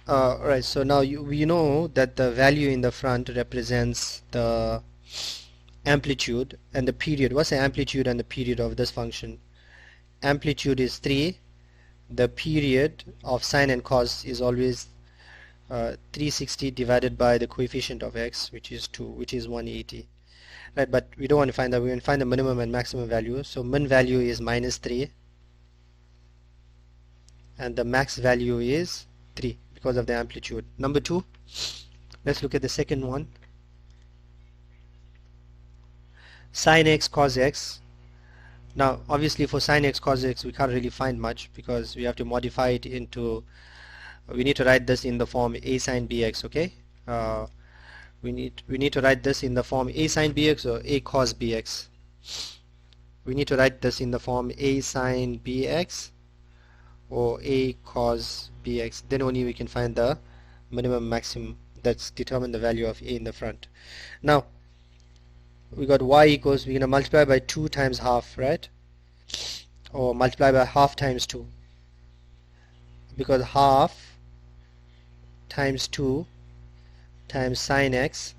Right, so now we know that the value in the front represents the amplitude and the period. What's the amplitude and the period of this function? Amplitude is 3. The period of sine and cos is always 360 divided by the coefficient of x, which is 2, which is 180. Right, but we don't want to find that. We want to find the minimum and maximum value. So min value is minus 3 and the max value is 3 because of the amplitude. Number 2, let's look at the second one. Sin x cos x. Now obviously for sin x cos x we can't really find much, because we have to modify it into, we need to write this in the form a sin bx. Okay, we need to write this in the form a sin bx or a cos bx. We need to write this in the form a sin bx or a cos bx, then only we can find the minimum maximum that's determine the value of a in the front. Now we got y equals, we're going to multiply by 2 times half, right? Or multiply by half times 2, because half times 2 times sin x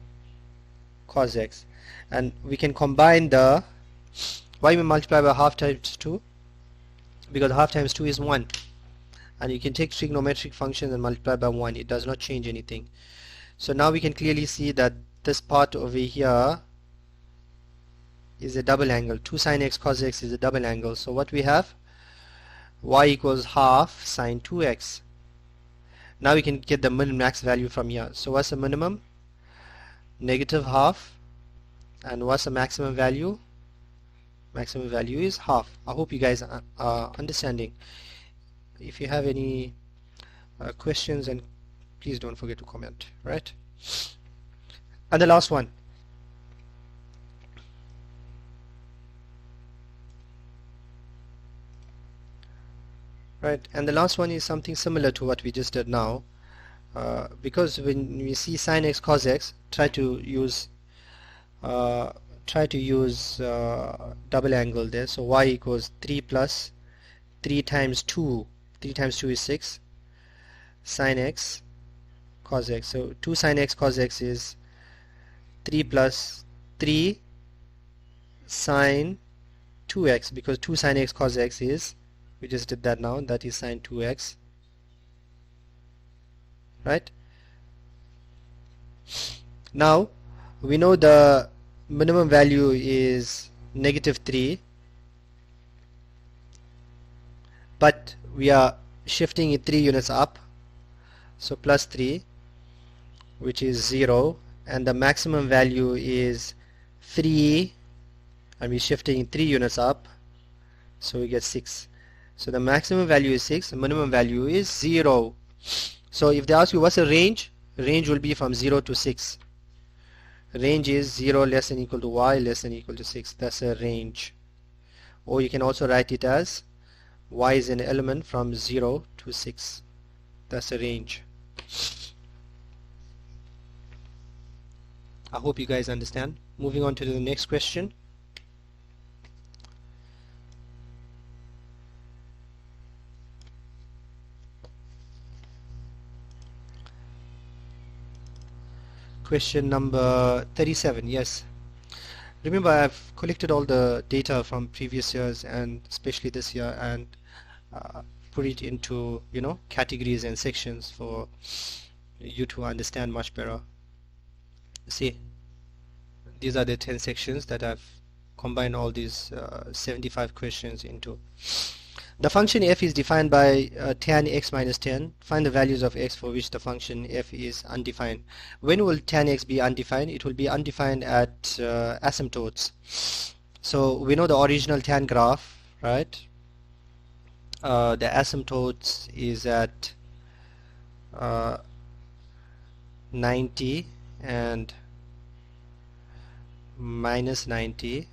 cos x, and we can combine the, why we multiply by half times 2? Because half times 2 is 1, and you can take trigonometric function and multiply by 1. It does not change anything. So now we can clearly see that this part over here is a double angle. 2 sin x cos x is a double angle. So what we have, y equals half sine 2x. Now we can get the min-max value from here. So what's the minimum? Negative half. And what's the maximum value? Maximum value is half. I hope you guys are understanding. If you have any questions, and please don't forget to comment, right? And the last one. Right, and the last one is something similar to what we just did now. Because when we see sine x cos x, try to use double angle there. So y equals 3 plus 3 times 2. 3 times 2 is 6 sine x cos x. So 2 sine x cos x is 3 plus 3 sine 2x, because 2 sine x cos x is, we just did that now, that is sine 2x, right? Now we know the minimum value is negative 3, but we are shifting it 3 units up, so plus 3, which is 0, and the maximum value is 3, and we're shifting 3 units up, so we get 6. So the maximum value is 6, the minimum value is 0. So if they ask you what's the range will be from 0 to 6. Range is 0 less than equal to y less than equal to 6. That's a range. Or you can also write it as y is an element from 0 to 6. That's a range. I hope you guys understand. Moving on to the next question. Question number 37. Yes. Remember, I've collected all the data from previous years and especially this year, and put it into, categories and sections for you to understand much better. See, these are the 10 sections that I've combined all these 75 questions into. The function f is defined by tan x minus 10. Find the values of x for which the function f is undefined. When will tan x be undefined? It will be undefined at asymptotes. So we know the original tan graph, right? The asymptotes is at 90 and minus 90,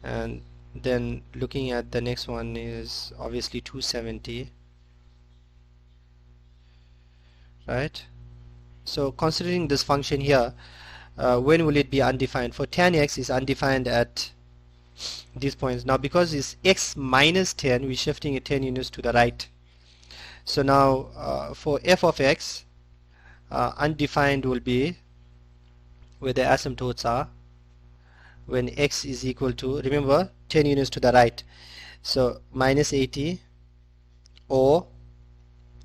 and then looking at the next one is obviously 270, right? So considering this function here, when will it be undefined? For tan x is undefined at these points. Now because it's x minus 10, we're shifting it 10 units to the right. So now for f of x, undefined will be where the asymptotes are, when x is equal to, remember, 10 units to the right, so minus 80, or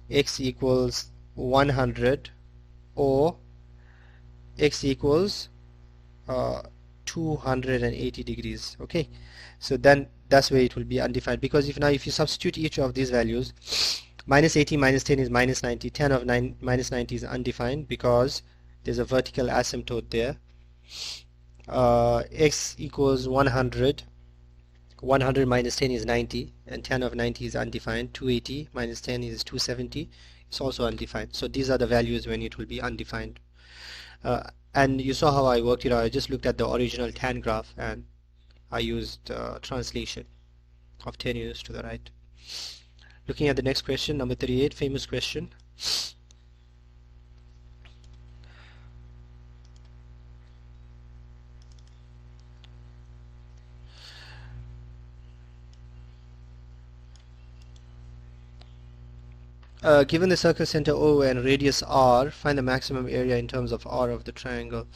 x equals 100, or x equals 280 degrees. Okay, so then that's where it will be undefined, because if you substitute each of these values, minus 80 minus 10 is minus 90, 10 of minus 90 is undefined because there's a vertical asymptote there. X equals 100, 100 minus 10 is 90, and 10 of 90 is undefined. 280 minus 10 is 270, it's also undefined. So these are the values when it will be undefined. And you saw how I worked it out. I just looked at the original tan graph and I used translation of 10 units to the right. Looking at the next question, number 38, famous question. Given the circle center O and radius R, find the maximum area in terms of R of the triangle.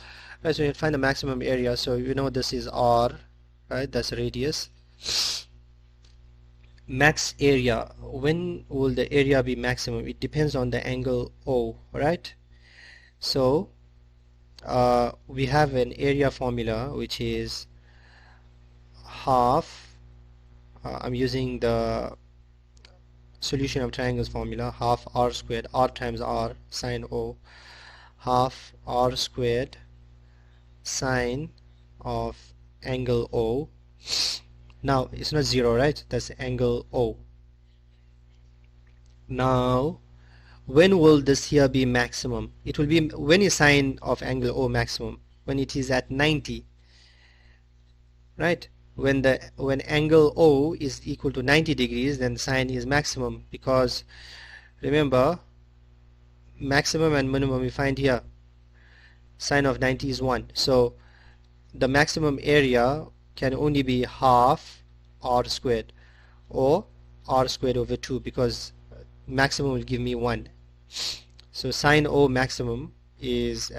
Right, so you find the maximum area, so you know this is R, right, that's radius. Max area, when will the area be maximum? It depends on the angle O, right? So we have an area formula which is half, I'm using the solution of triangles formula, half r squared, r times r sine O, half r squared sine of angle O. Now it's not 0, right? That's angle O. Now when will this here be maximum? It will be, when is sine of angle O maximum? When it is at 90, right? When angle O is equal to 90 degrees, then sine is maximum, because remember, maximum and minimum we find here. Sine of 90 is 1, so the maximum area can only be half r squared, or r squared over 2, because maximum will give me 1. So sine O maximum is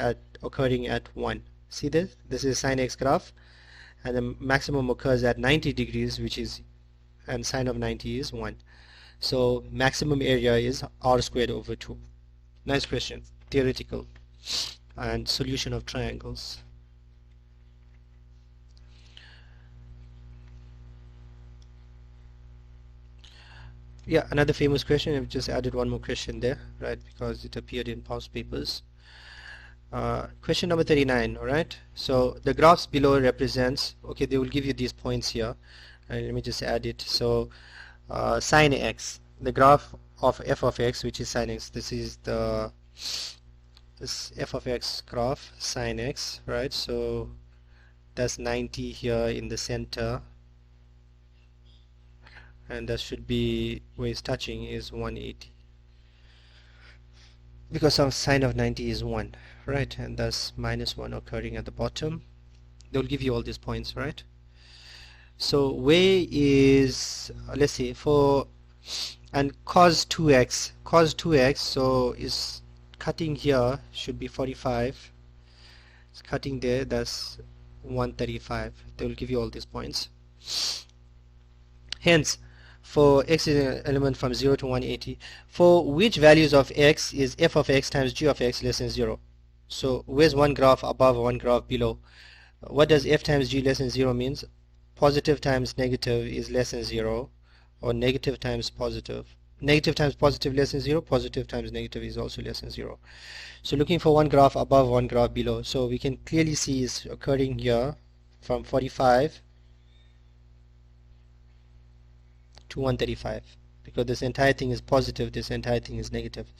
occurring at 1. See this? This is sine x graph, and the maximum occurs at 90 degrees, which is, and sine of 90 is 1. So maximum area is r squared over 2. Nice question. Theoretical and solution of triangles. Yeah, another famous question. I've just added one more question there, right, because it appeared in past papers. Question number 39. All right, so the graphs below represents, okay, they will give you these points here, and let me just add it. So sine x, the graph of f of x, which is sine x, this is this f of x graph, sine x, right? So that's 90 here in the center, and that should be, where it's touching is 180, because of sine of 90 is 1, right? And thus minus 1 occurring at the bottom. They'll give you all these points, right? So where is, let's see, for, and cos 2x, so is cutting here, should be 45. It's cutting there, that's 135. They will give you all these points. Hence, for x is an element from 0 to 180, for which values of x is f of x times g of x less than 0? So where's one graph above, one graph below? What does f times g less than 0 means? Positive times negative is less than 0, or negative times positive. Negative times positive less than 0, positive times negative is also less than 0. So looking for one graph above, one graph below. So we can clearly see it's occurring here from 45 to 135, because this entire thing is positive, this entire thing is negative.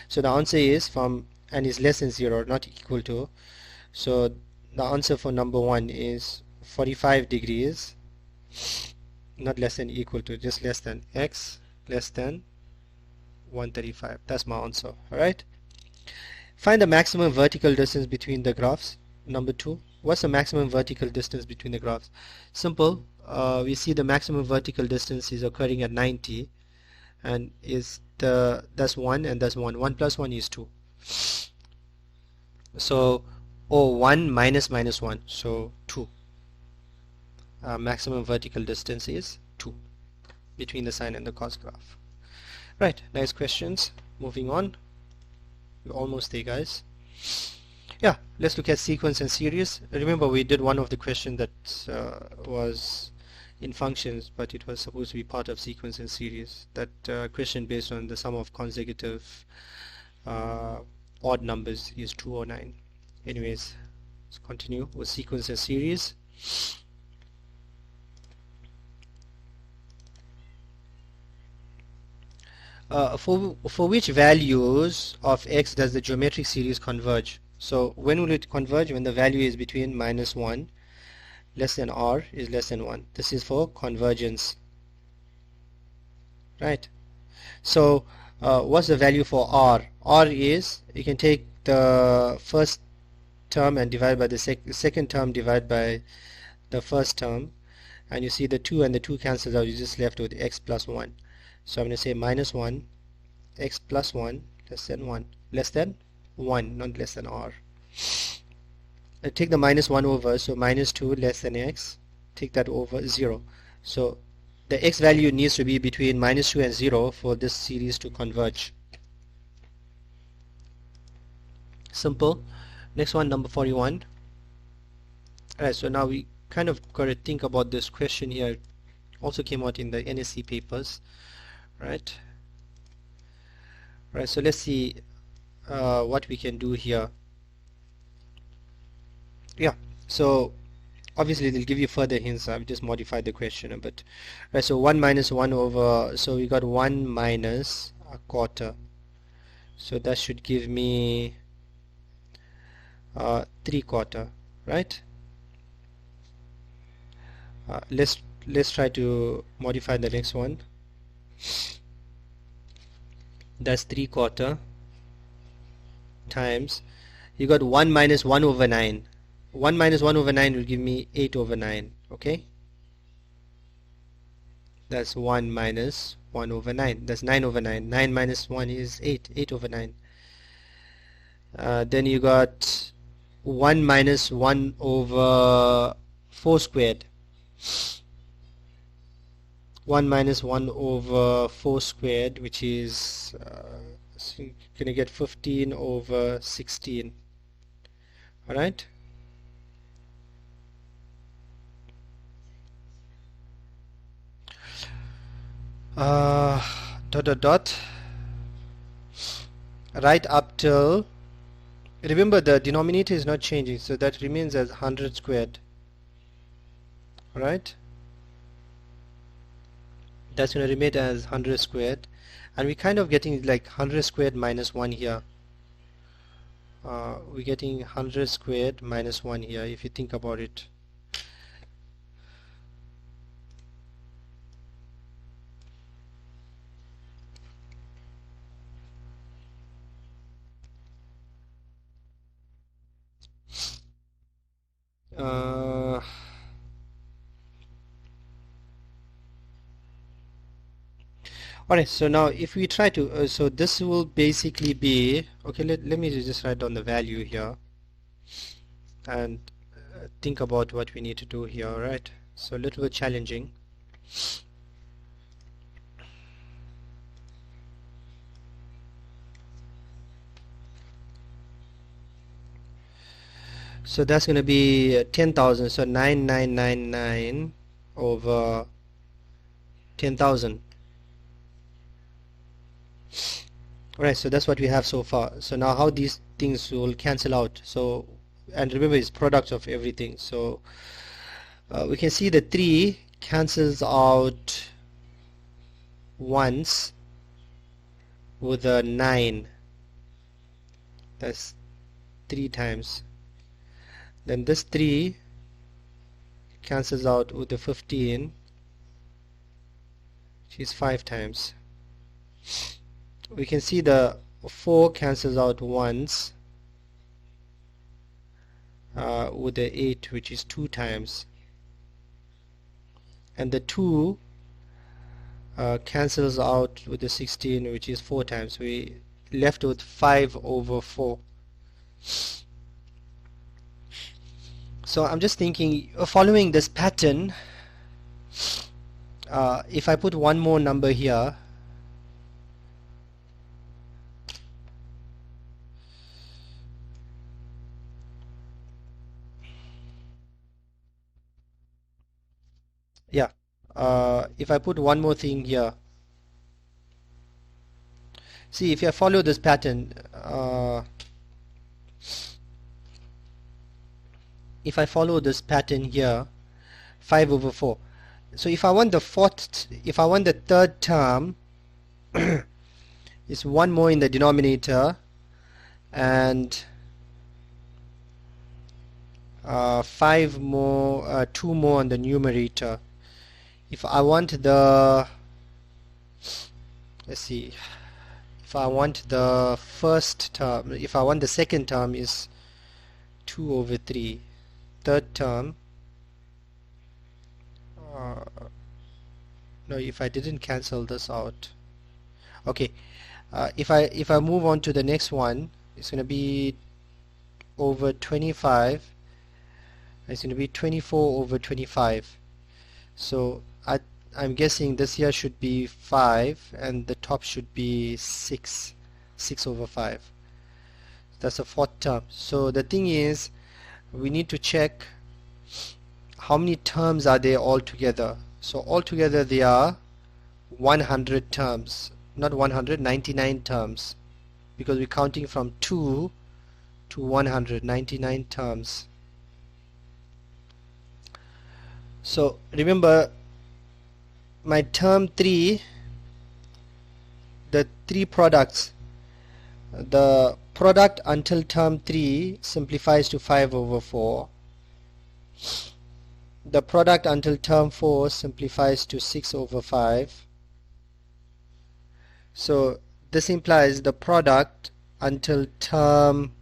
So the answer is from, and is less than 0, not equal to. So the answer for number 1 is 45 degrees, not less than, equal to, just less than, x less than 135. That's my answer. Alright, find the maximum vertical distance between the graphs. Number 2, what's the maximum vertical distance between the graphs? Simple. We see the maximum vertical distance is occurring at 90, and is that's 1 and that's 1. 1 plus 1 is 2. So 1 minus 1, so 2. Maximum vertical distance is 2 between the sine and the cos graph. Right, nice questions. Moving on, we're almost there, guys. Yeah, let's look at sequence and series. Remember, we did one of the question that was in functions, but it was supposed to be part of sequence and series. That question based on the sum of consecutive odd numbers is 2 or 9. Anyways, let's continue with sequence and series. For which values of x does the geometric series converge? So when will it converge? When the value is between -1 less than r is less than 1. This is for convergence, right? So what's the value for r? R is, you can take the first term and divide by the second term, divide by the first term, and you see the 2 and the 2 cancels out, you're just left with x plus 1. So I'm going to say -1 x plus 1 less than 1, less than 1, not less than r. I take the -1 over, so -2 less than x, take that over 0. So the x value needs to be between -2 and 0 for this series to converge. Simple. Next one, number 41. Alright, so now we kind of got to think about this question here. Also came out in the NSC papers, right? Alright, so let's see what we can do here. Yeah, so obviously they'll give you further hints. I've just modified the question a bit. Right, so 1 minus 1 over, so we got 1 minus a quarter. So that should give me 3/4, right? Let's try to modify the next one. That's 3/4 times, you got 1 minus 1 over 9. 1 minus 1 over 9 will give me 8 over 9. Okay, that's 1 minus 1 over 9. That's 9 over 9. 9 minus 1 is 8. 8 over 9. Then you got 1 minus 1 over 4 squared. 1 minus 1 over 4 squared, which is so you're gonna get 15 over 16. Alright, dot right up till, remember the denominator is not changing, so that remains as 100 squared. Alright, that's going to remain as 100 squared, and we're kind of getting like 100 squared minus 1 here. We're getting 100 squared minus 1 here, if you think about it. Alright, so now if we try to, so this will basically be, okay, let me just write down the value here and think about what we need to do here. Alright, so a little bit challenging. So that's going to be 10,000, so 9999 over 10,000. Alright, so that's what we have so far. So now how these things will cancel out. So, and remember it's products of everything. So we can see the 3 cancels out once with a 9. That's 3 times. Then this 3 cancels out with the 15, which is 5 times. We can see the 4 cancels out once with the 8, which is 2 times, and the 2 cancels out with the 16, which is 4 times. We left with 5 over 4. So I'm just thinking, following this pattern, if I put one more number here, yeah, if I put one more thing here, see if I follow this pattern, if I follow this pattern here, 5 over 4. So if I want the third term, it's one more in the denominator and 5 more, 2 more on the numerator. If I want the, let's see, if I want the first term, if I want the second term is 2 over 3. Third term, no, if I didn't cancel this out, okay, if I move on to the next one, it's going to be over 25. It's going to be 24 over 25. So I'm guessing this here should be 5 and the top should be 6 over 5. That's the fourth term. So the thing is, we need to check how many terms are there altogether. So altogether there are 100 terms, not 100, 99 terms. because we're counting from 2 to 199 terms. So remember, my term 3, the 3 products, the product until term 3 simplifies to 5 over 4. The product until term 4 simplifies to 6 over 5. So this implies the product until term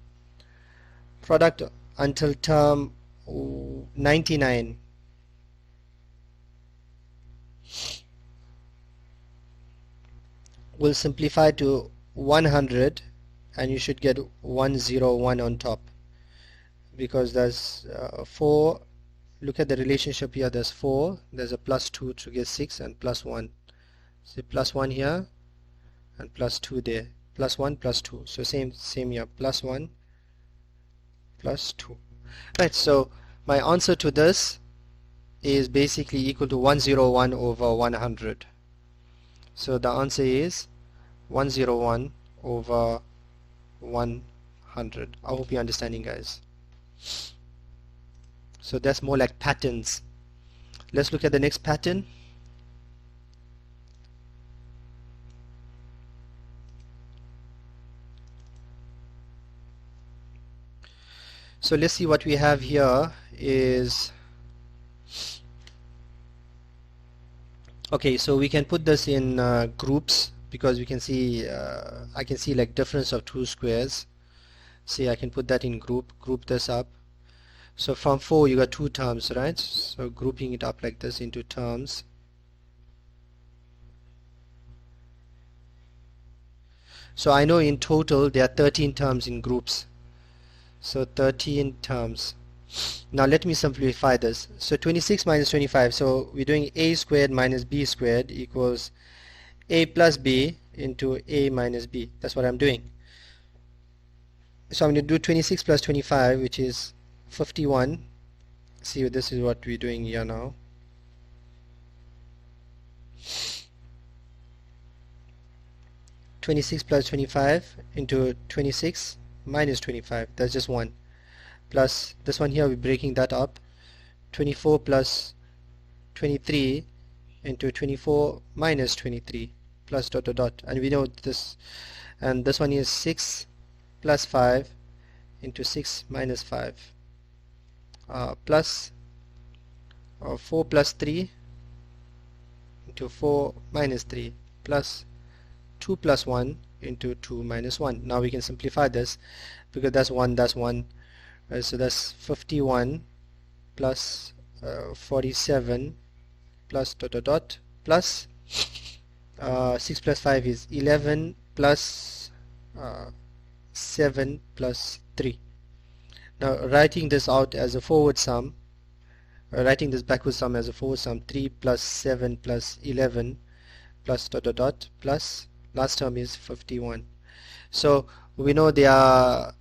99 will simplify to 100, and you should get 101 on top, because there's 4. Look at the relationship here. There's 4, there's a plus 2 to get 6, and plus 1. So plus 1 here and plus 2 there, plus 1 plus 2. So same here, plus 1 plus 2. Right, so my answer to this is basically equal to 101 over 100. So the answer is 101 over 100. I hope you're understanding, guys. So that's more like patterns. Let's look at the next pattern. So let's see what we have here is, okay, so we can put this in groups, because we can see I can see like difference of 2 squares. See, I can put that in group this up. So from 4 you got 2 terms, right? So grouping it up like this into terms. So I know in total there are 13 terms in groups. So 13 terms. Now let me simplify this. So 26 minus 25. So we're doing a squared minus b squared equals a plus b into a minus b. That's what I'm doing. So I'm going to do 26 plus 25, which is 51. See, this is what we're doing here now. (26 plus 25) into 26 minus 25, that's just 1, plus this one here, we're breaking that up, 24 plus 23 into 24 minus 23, plus dot dot dot, and we know this, and this one is 6 plus 5 into 6 minus 5, plus 4 plus 3 into 4 minus 3, plus 2 plus 1 into 2 minus 1. Now we can simplify this, because that's 1, so that's 51 plus 47 plus dot dot dot, plus 6 plus 5 is 11, plus 7 plus 3. Now writing this out as a forward sum, writing this backward sum as a forward sum, 3 plus 7 plus 11 plus dot dot dot, plus last term is 51. So we know there are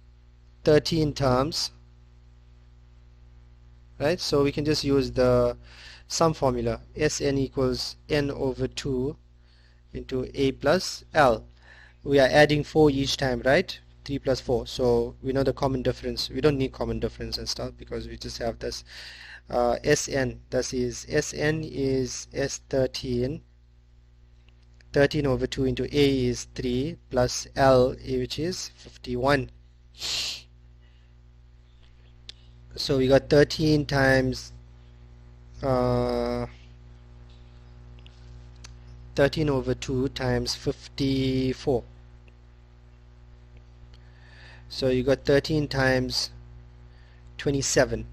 13 terms, right? So we can just use the sum formula, Sn equals n over 2 into a plus l. We are adding 4 each time, right? 3 plus 4. So we know the common difference. We don't need common difference and stuff, because we just have this Sn. That is, Sn is S13. 13 over 2 into a is 3, plus l, which is 51. So we got 13 times 13 over 2 times 54. So you got 13 times 27.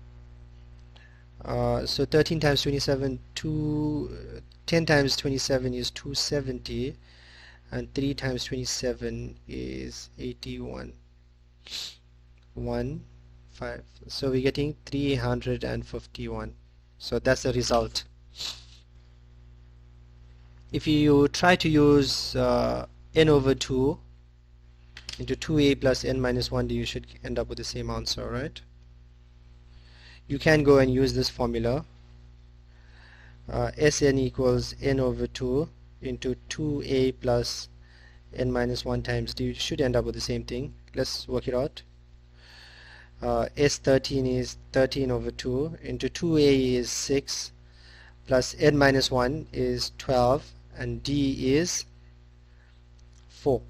So 13 times 27, 10 times 27 is 270, and 3 times 27 is 81. 1, 5. So we're getting 351. So that's the result. If you try to use n over 2 into 2a plus n minus 1, you should end up with the same answer, right? You can go and use this formula. Sn equals n over 2 into 2a plus n minus 1 times d. You should end up with the same thing. Let's work it out. S13 is 13 over 2 into 2a is 6 plus n minus 1 is 12 and d is 4.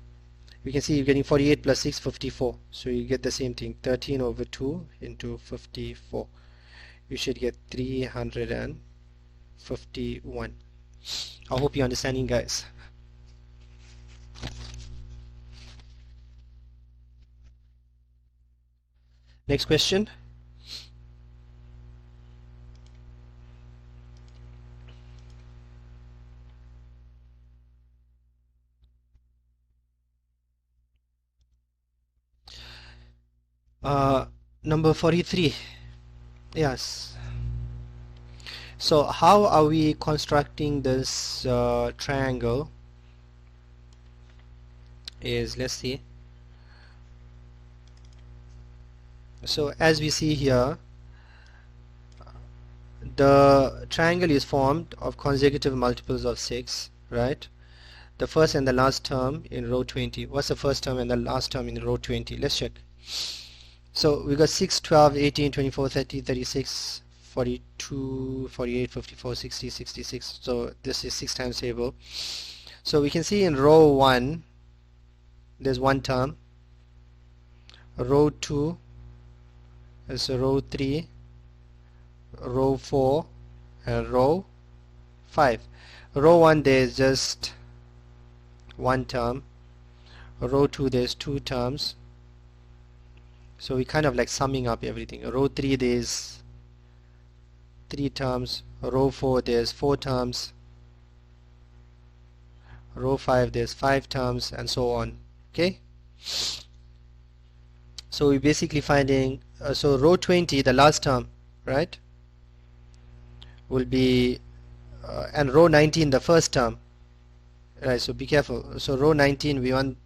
We can see you're getting 48 plus 6, 54. So you get the same thing, 13 over 2 into 54. You should get 351. I hope you're understanding, guys. Next question. Number 43. Yes. So how are we constructing this triangle? Let's see. So as we see here, the triangle is formed of consecutive multiples of 6, right? The first and the last term in row 20. What's the first term and the last term in row 20? Let's check. So we got 6, 12, 18, 24, 30, 36, 42, 48, 54, 60, 66. So this is 6 times table. So we can see in row 1 there's one term, row 2 is row 3, row 4 and row 5. Row 1 there's just one term, row 2 there's 2 terms. So we kind of like summing up everything. Row 3 there's 3 terms, row 4 there's 4 terms, row 5 there's 5 terms, and so on. Okay, so we're basically finding so row 20, the last term, right, will be and row 19, the first term, right? So be careful. So row 19, we want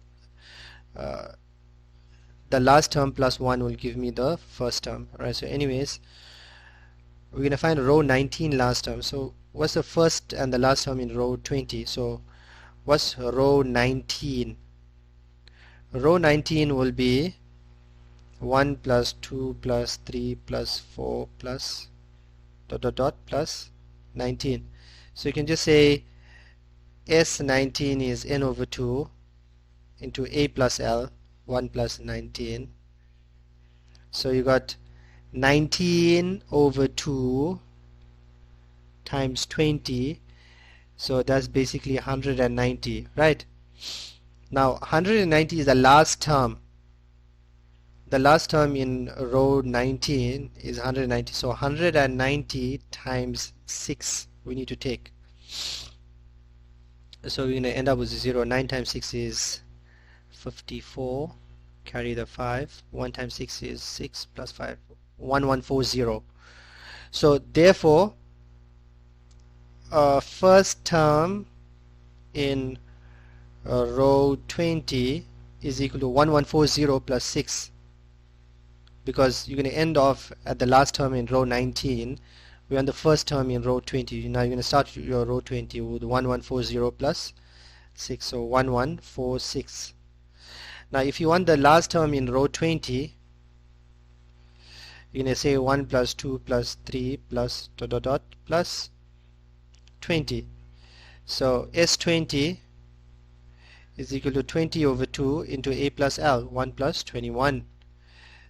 the last term plus 1 will give me the first term, right? So anyways, we're going to find row 19 last term. So what's the first and the last term in row 20? So what's row 19? Row 19 will be 1 plus 2 plus 3 plus 4 plus ... plus 19. So you can just say S19 is n over 2 into a plus l, 1 plus 19. So you got 19 over 2 times 20. So that's basically 190, right? Now 190 is the last term. The last term in row 19 is 190. So 190 times 6 we need to take. So we're going to end up with 0. 9 times 6 is 54. Carry the 5. 1 times 6 is 6 plus 5. 1140. So therefore, first term in row 20 is equal to 1140 plus 6, because you're going to end off at the last term in row 19. We're on the first term in row 20. Now you're going to start your row 20 with 1140 plus 6, so 1146. Now if you want the last term in row 20, you're going to say 1 plus 2 plus 3 plus ... plus 20. So S20 is equal to 20 over 2 into a plus l, 1 plus 21.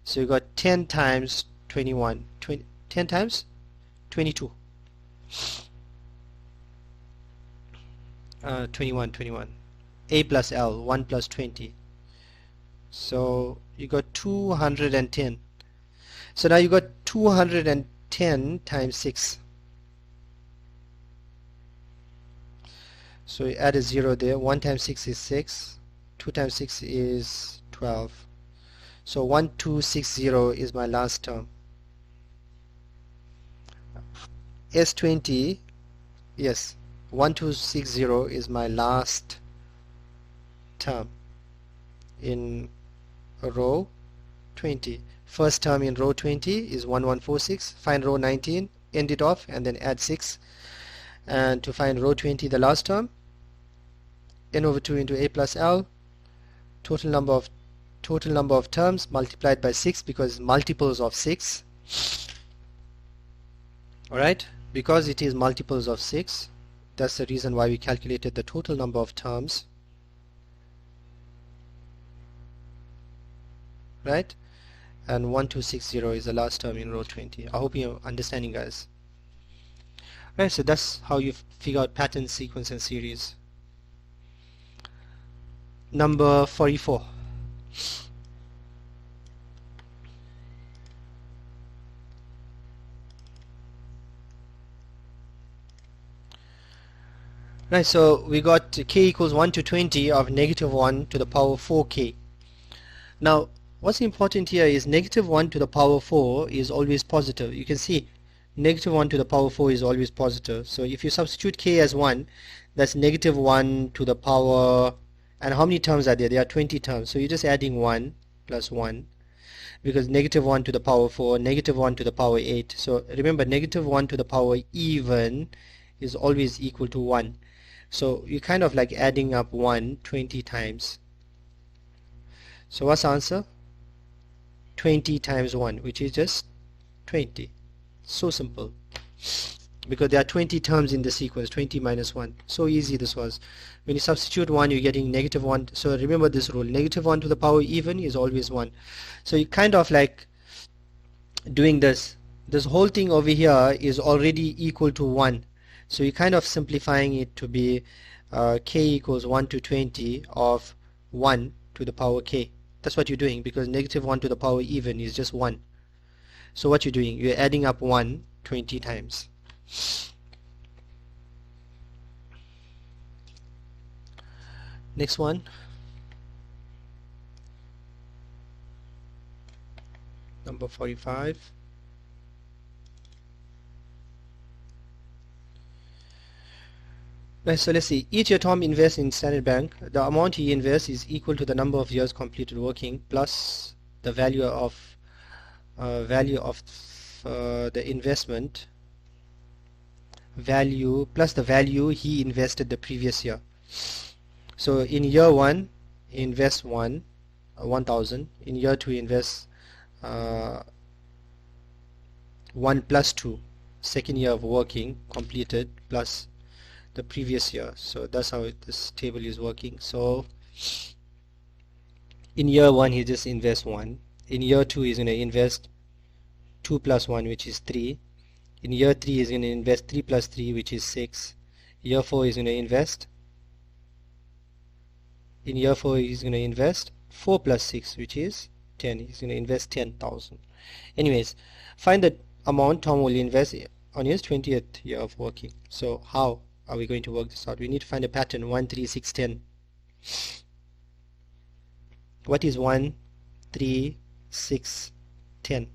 So you got 10 times 21. 10 times 22. 21. A plus l, 1 plus 20. So you got 210. So now you got 210 times 6. So you add a 0 there. 1 times 6 is 6. 2 times 6 is 12. So 1260 is my last term. S20, yes, 1260 is my last term in row 20. First term in row 20 is 1146. Find row 19, end it off, and then add 6. And to find row 20, the last term, n over 2 into a plus l, total number of terms multiplied by 6 because multiples of 6. Alright, because it is multiples of 6, that's the reason why we calculated the total number of terms. Right, and 1260 is the last term in row 20. I hope you're understanding, guys. Right, so that's how you figure out pattern, sequence, and series. Number 44. Right, so we got k equals 1 to 20 of negative 1 to the power 4k. Now, what's important here is negative 1 to the power 4 is always positive. You can see negative 1 to the power 4 is always positive. So if you substitute k as 1, that's negative 1 to the power, and how many terms are there? There are 20 terms. So you're just adding 1 plus 1, because negative 1 to the power 4, negative 1 to the power 8. So remember, negative 1 to the power even is always equal to 1. So you're kind of like adding up 1 20 times. So what's the answer? 20 times 1, which is just 20. So simple. Because there are 20 terms in the sequence, 20 minus 1. So easy this was. When you substitute 1, you're getting negative 1. So remember this rule. Negative 1 to the power even is always 1. So you kind of like doing this. This whole thing over here is already equal to 1. So you're kind of simplifying it to be k equals 1 to 20 of 1 to the power k. That's what you're doing, because negative 1 to the power even is just 1. So what you're doing, you're adding up 1 20 times. Next one. Number 45. Right, so let's see. Each year Tom invests in Standard Bank. The amount he invests is equal to the number of years completed working plus the value of the investment value plus the value he invested the previous year. So in year 1, he invests 1,000. In year 2, he invests 1 plus 2. Second year of working completed plus the previous year. So that's how this table is working. So in year 1 he just invests 1. In year 2 he's going to invest 2 plus 1, which is 3. In year 3 he's going to invest 3 plus 3, which is 6. Year 4 he's going to invest 4 plus 6, which is 10. He's going to invest 10,000. Anyways, find the amount Tom will invest on his 20th year of working. So how are we going to work this out? We need to find a pattern. 1, 3, 6, 10. What is 1, 3, 6, 10?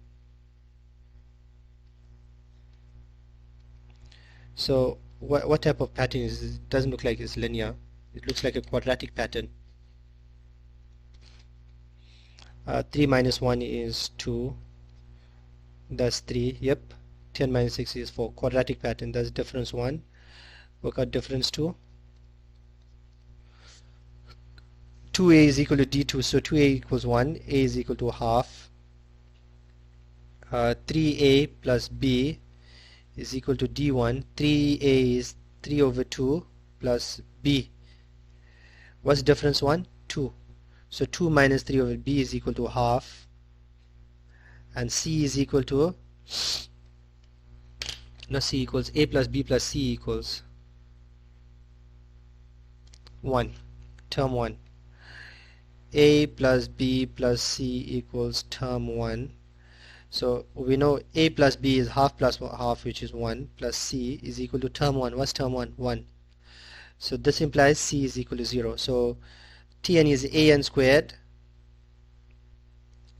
So what type of pattern is this? It doesn't look like it's linear. It looks like a quadratic pattern. 3 minus 1 is 2. That's 3. Yep. 10 minus 6 is 4. Quadratic pattern. That's difference 1. Work out difference 2. 2a is equal to d2. So 2a equals 1. A is equal to half. 3a plus b is equal to d1. 3a is 3 over 2 plus b. What's difference 1? 2. So 2 minus 3 over b is equal to half. And c is equal to, no, c equals a plus b plus c equals 1. Term 1. A plus b plus c equals term 1. So we know a plus b is half plus half, which is 1, plus c is equal to term 1. What's term 1? 1. So this implies c is equal to 0. So Tn is an squared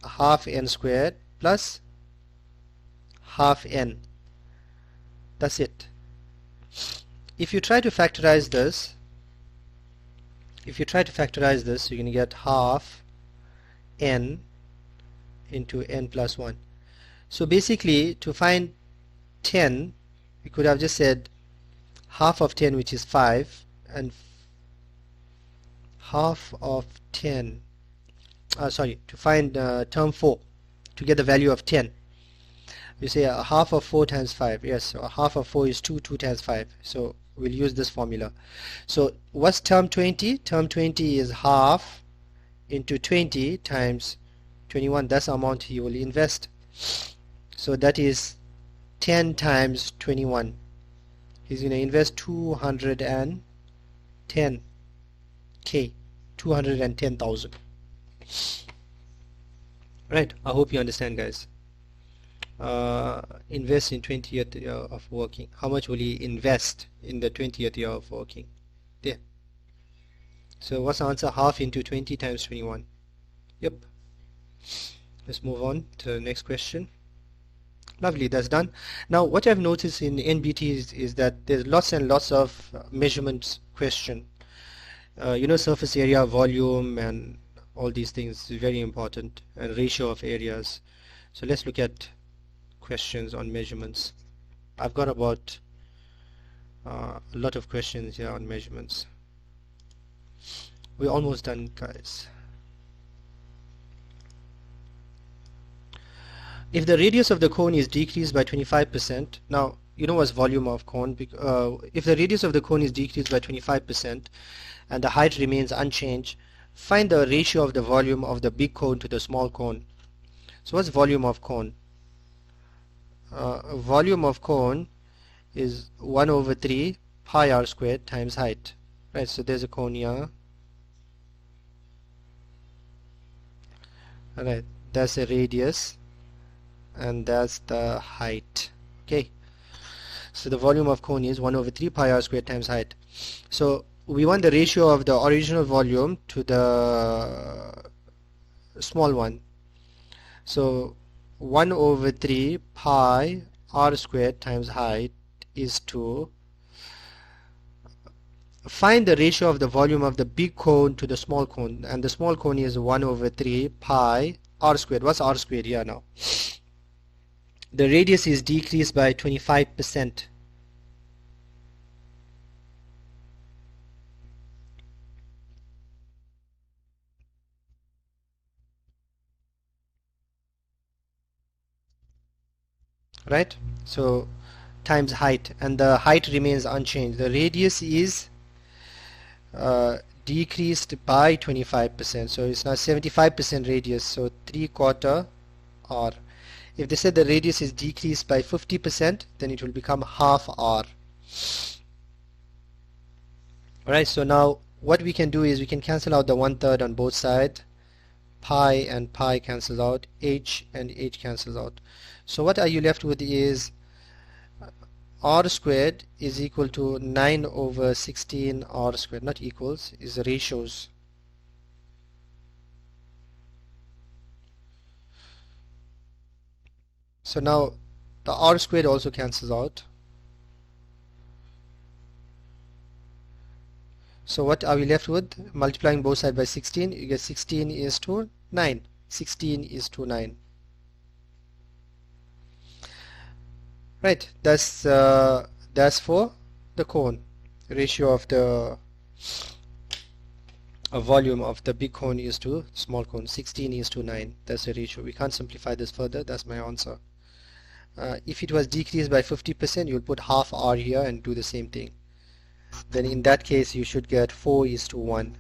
half n squared plus half n. That's it. If you try to factorize this, you're going to get half n into n plus 1. So basically, to find 10, we could have just said half of 10, which is 5, and half of 10 to find term 4 to get the value of 10. You say a half of 4 times 5. Yes, so a half of 4 is 2 times 5. So we'll use this formula. So what's term 20? Term 20 is half into 20 times 21. That's the amount he will invest. So that is 10 times 21. He's going to invest 210K, 210,000. Right, I hope you understand, guys. Invest in 20th year of working. How much will he invest in the 20th year of working? There. So what's the answer? Half into 20 times 21. Yep. Let's move on to the next question. Lovely, that's done. Now what I've noticed in NBT is that there's lots and lots of measurements question. You know, surface area, volume, and all these things is very important, and ratio of areas. So let's look at questions on measurements. I've got about a lot of questions here on measurements. We're almost done, guys. If the radius of the cone is decreased by 25%, now you know what's volume of cone. If the radius of the cone is decreased by 25% and the height remains unchanged, find the ratio of the volume of the big cone to the small cone. So what's volume of cone? Volume of cone is 1 over 3 pi r squared times height. Right, so there's a cone here. Alright, that's the radius and that's the height. Okay, so the volume of cone is 1 over 3 pi r squared times height. So we want the ratio of the original volume to the small one. So 1 over 3 pi r squared times height is to find the ratio of the volume of the big cone to the small cone, and the small cone is 1 over 3 pi r squared. What's r squared here now? The radius is decreased by 25%. Right? So times height, and the height remains unchanged. The radius is decreased by 25%. So it's now 75% radius, so 3/4 r. If they said the radius is decreased by 50%, then it will become half r. Alright, so now what we can do is we can cancel out the 1/3 on both sides. Pi and pi cancels out, h and h cancels out. So what are you left with is r squared is equal to 9 over 16 r squared, not equals, is the ratios. So now the r squared also cancels out. So what are we left with? Multiplying both sides by 16, you get 16 is to 9. 16 is to 9. Right, that's for the cone. Ratio of the volume of the big cone is to small cone. 16 is to 9. That's the ratio. We can't simplify this further. That's my answer. If it was decreased by 50%, you'll put half r here and do the same thing. Then in that case, you should get 4 is to 1.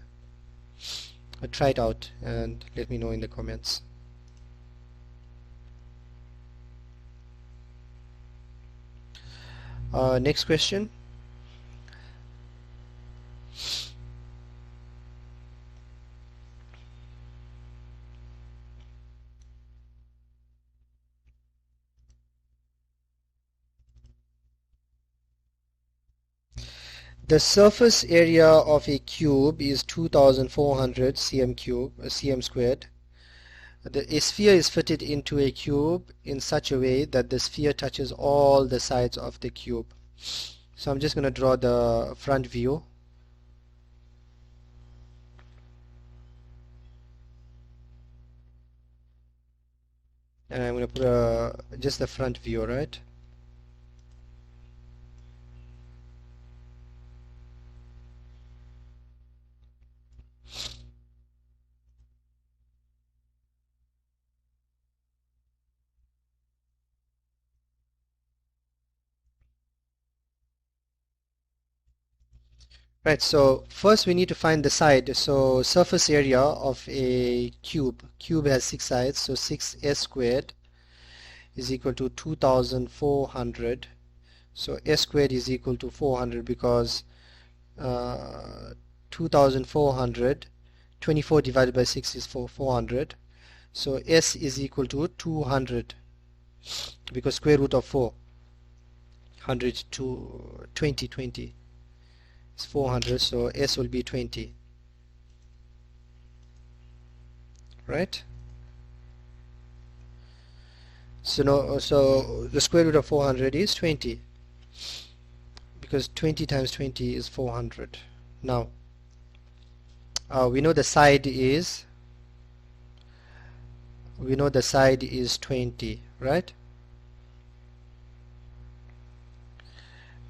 Try it out and let me know in the comments. Next question. The surface area of a cube is 2400 cm squared. A sphere is fitted into a cube in such a way that the sphere touches all the sides of the cube. So I'm just going to draw the front view. And I'm going to put just the front view, right? Right, so first we need to find the side. So surface area of a cube. Cube has 6 sides, so 6s squared is equal to 2400. So s squared is equal to 400 because 2400, 24 divided by 6 is 400. So s is equal to 200 because square root of 400 to 20 is 400, so s will be 20, right? So the square root of 400 is 20 because 20 times 20 is 400. Now we know the side is 20, right?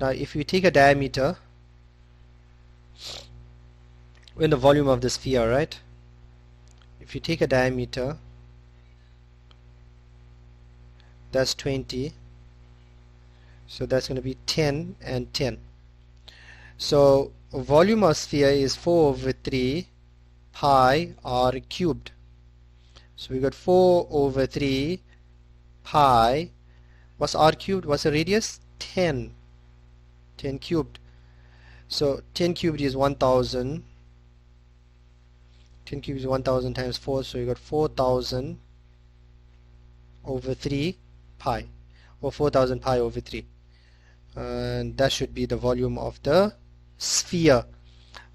Now if we take a diameter in the volume of the sphere, right? If you take a diameter, that's 20, so that's going to be 10 and 10. So volume of sphere is 4 over 3 pi r cubed. So we got 4 over 3 pi, what's r cubed, what's the radius? 10 cubed. So 10 cubed is 1000. 10 cubed is 1000 times 4, so you got 4000 over 3 pi, or 4000 pi over 3. And that should be the volume of the sphere.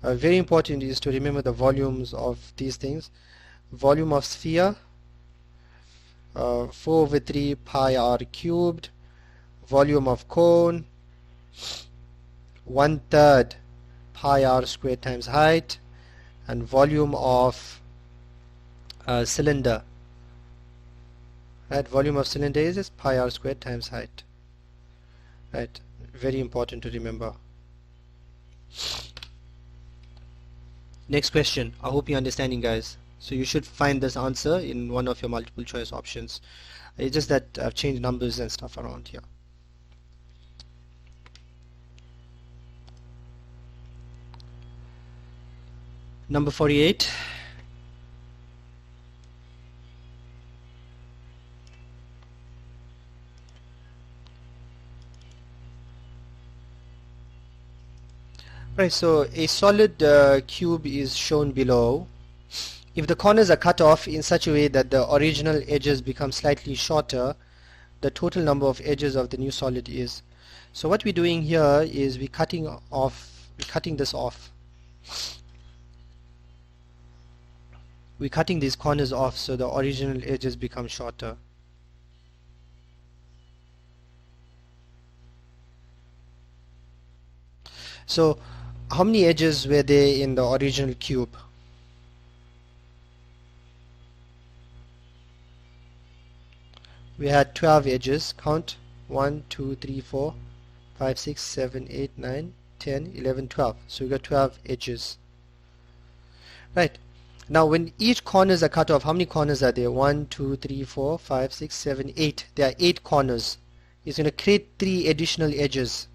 Very important is to remember the volumes of these things. Volume of sphere, 4 over 3 pi r cubed. Volume of cone, 1/3 pi r squared times height. And volume of cylinder, right? Volume of cylinder is pi r squared times height, right? Very important to remember. Next question. I hope you're understanding, guys. So you should find this answer in one of your multiple choice options. It's just that I've changed numbers and stuff around here. Number 48. Right, so a solid cube is shown below. If the corners are cut off in such a way that the original edges become slightly shorter, the total number of edges of the new solid is. So what we're doing here is we're cutting this off. We're cutting these corners off so the original edges become shorter. So how many edges were there in the original cube? We had 12 edges. Count 1, 2, 3, 4, 5, 6, 7, 8, 9, 10, 11, 12. So we got 12 edges. Right. Now when each corners are cut off, how many corners are there? 1, 2, 3, 4, 5, 6, 7, 8. There are 8 corners. It's going to create 3 additional edges.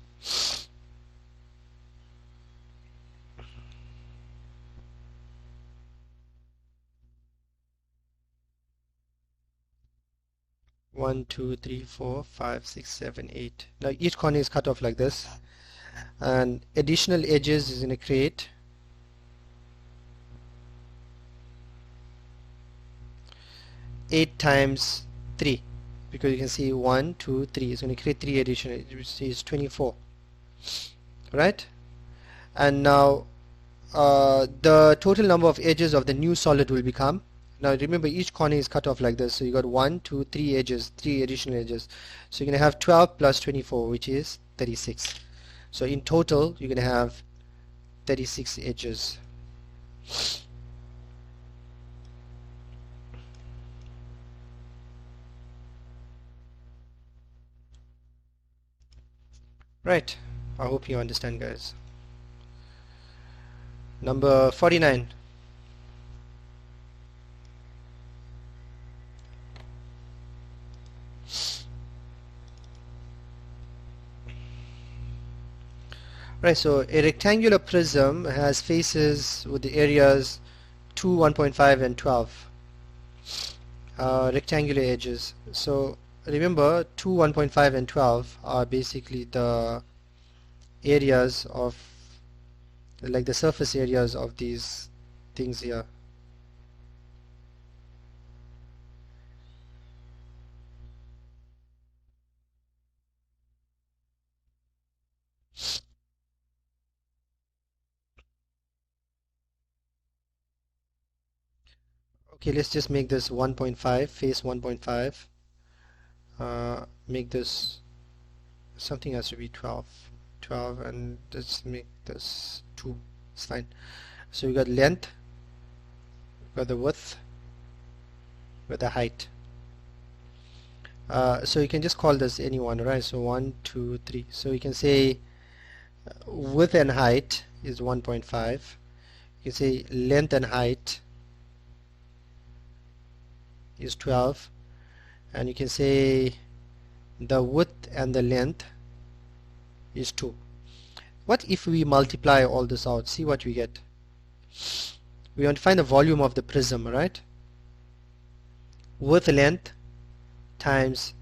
One, two, three, four, five, six, seven, 8. Now each corner is cut off like this, and additional edges is going to create 8 times 3, because you can see 1, 2, 3. It's going to create 3 additional edges, which is 24. Right? And now the total number of edges of the new solid will become, now remember each corner is cut off like this, so you got 1, 2, 3 edges, 3 additional edges. So you're going to have 12 plus 24, which is 36. So in total you're going to have 36 edges. Right, I hope you understand, guys. Number 49. Right, so a rectangular prism has faces with the areas 2, 1.5 and 12. Rectangular edges. So remember 2, 1.5 and 12 are basically the areas of, like, the surface areas of these things here. Okay, let's just make this 1.5, face 1.5. Make this, something has to be 12. 12, and let's make this 2. It's fine. So we got length, we got the width, with the height. So you can just call this anyone, right? So 1, 2, 3. So you can say width and height is 1.5. You can say length and height is 12, and you can say the width and the length is 2. What if we multiply all this out? See what we get. We want to find the volume of the prism, right? Width length times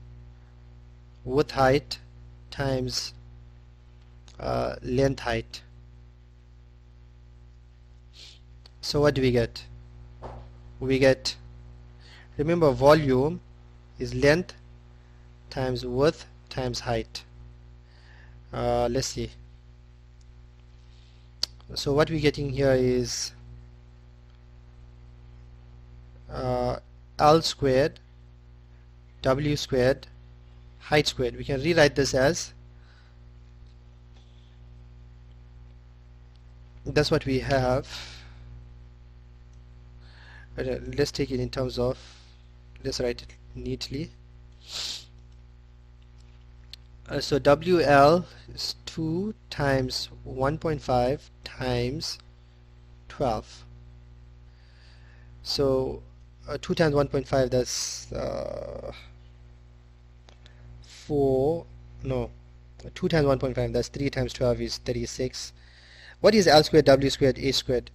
width height times length height. So what do we get? We get, remember, volume is length times width times height. Let's see. So what we're getting here is L squared, W squared, height squared. We can rewrite this as, that's what we have. Let's take it in terms of, let's write it neatly. So WL is 2 times 1.5 times 12. So 2 times 1.5, that's 4, no, 2 times 1.5, that's 3 times 12 is 36. What is L squared, W squared, H squared?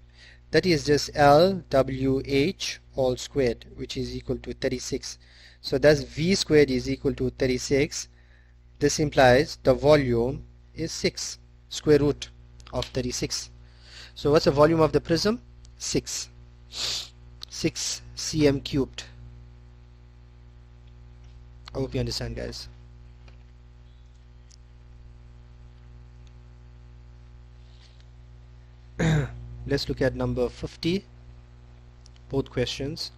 That is just L, W, H all squared, which is equal to 36. So that's V squared is equal to 36. This implies the volume is 6, square root of 36. So what's the volume of the prism? 6. 6 cm cubed. I hope you understand, guys. Let's look at number 50, both questions.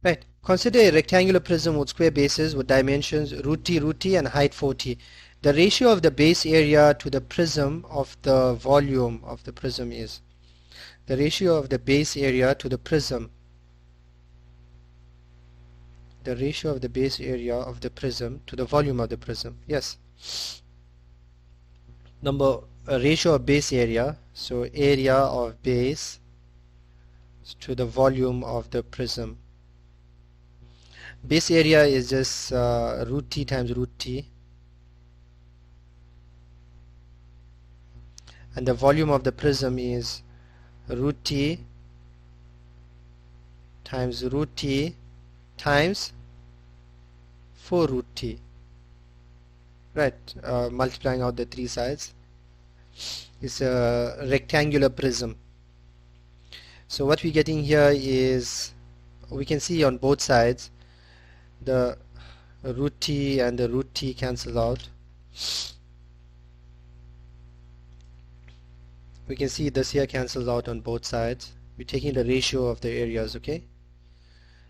Right. Consider a rectangular prism with square bases with dimensions root t, and height 4t. The ratio of the base area to the prism of the volume of the prism is, the ratio of the base area to the prism, the ratio of the base area of the prism to the volume of the prism. Yes. Number, ratio of base area, so area of base to the volume of the prism. Base area is just root t times root t, and the volume of the prism is root t times root t times 4 root t. Right, multiplying out the three sides. It's a rectangular prism. So what we're getting here is, we can see on both sides the root t and the root t cancel out. We can see this here cancels out on both sides. We're taking the ratio of the areas, okay?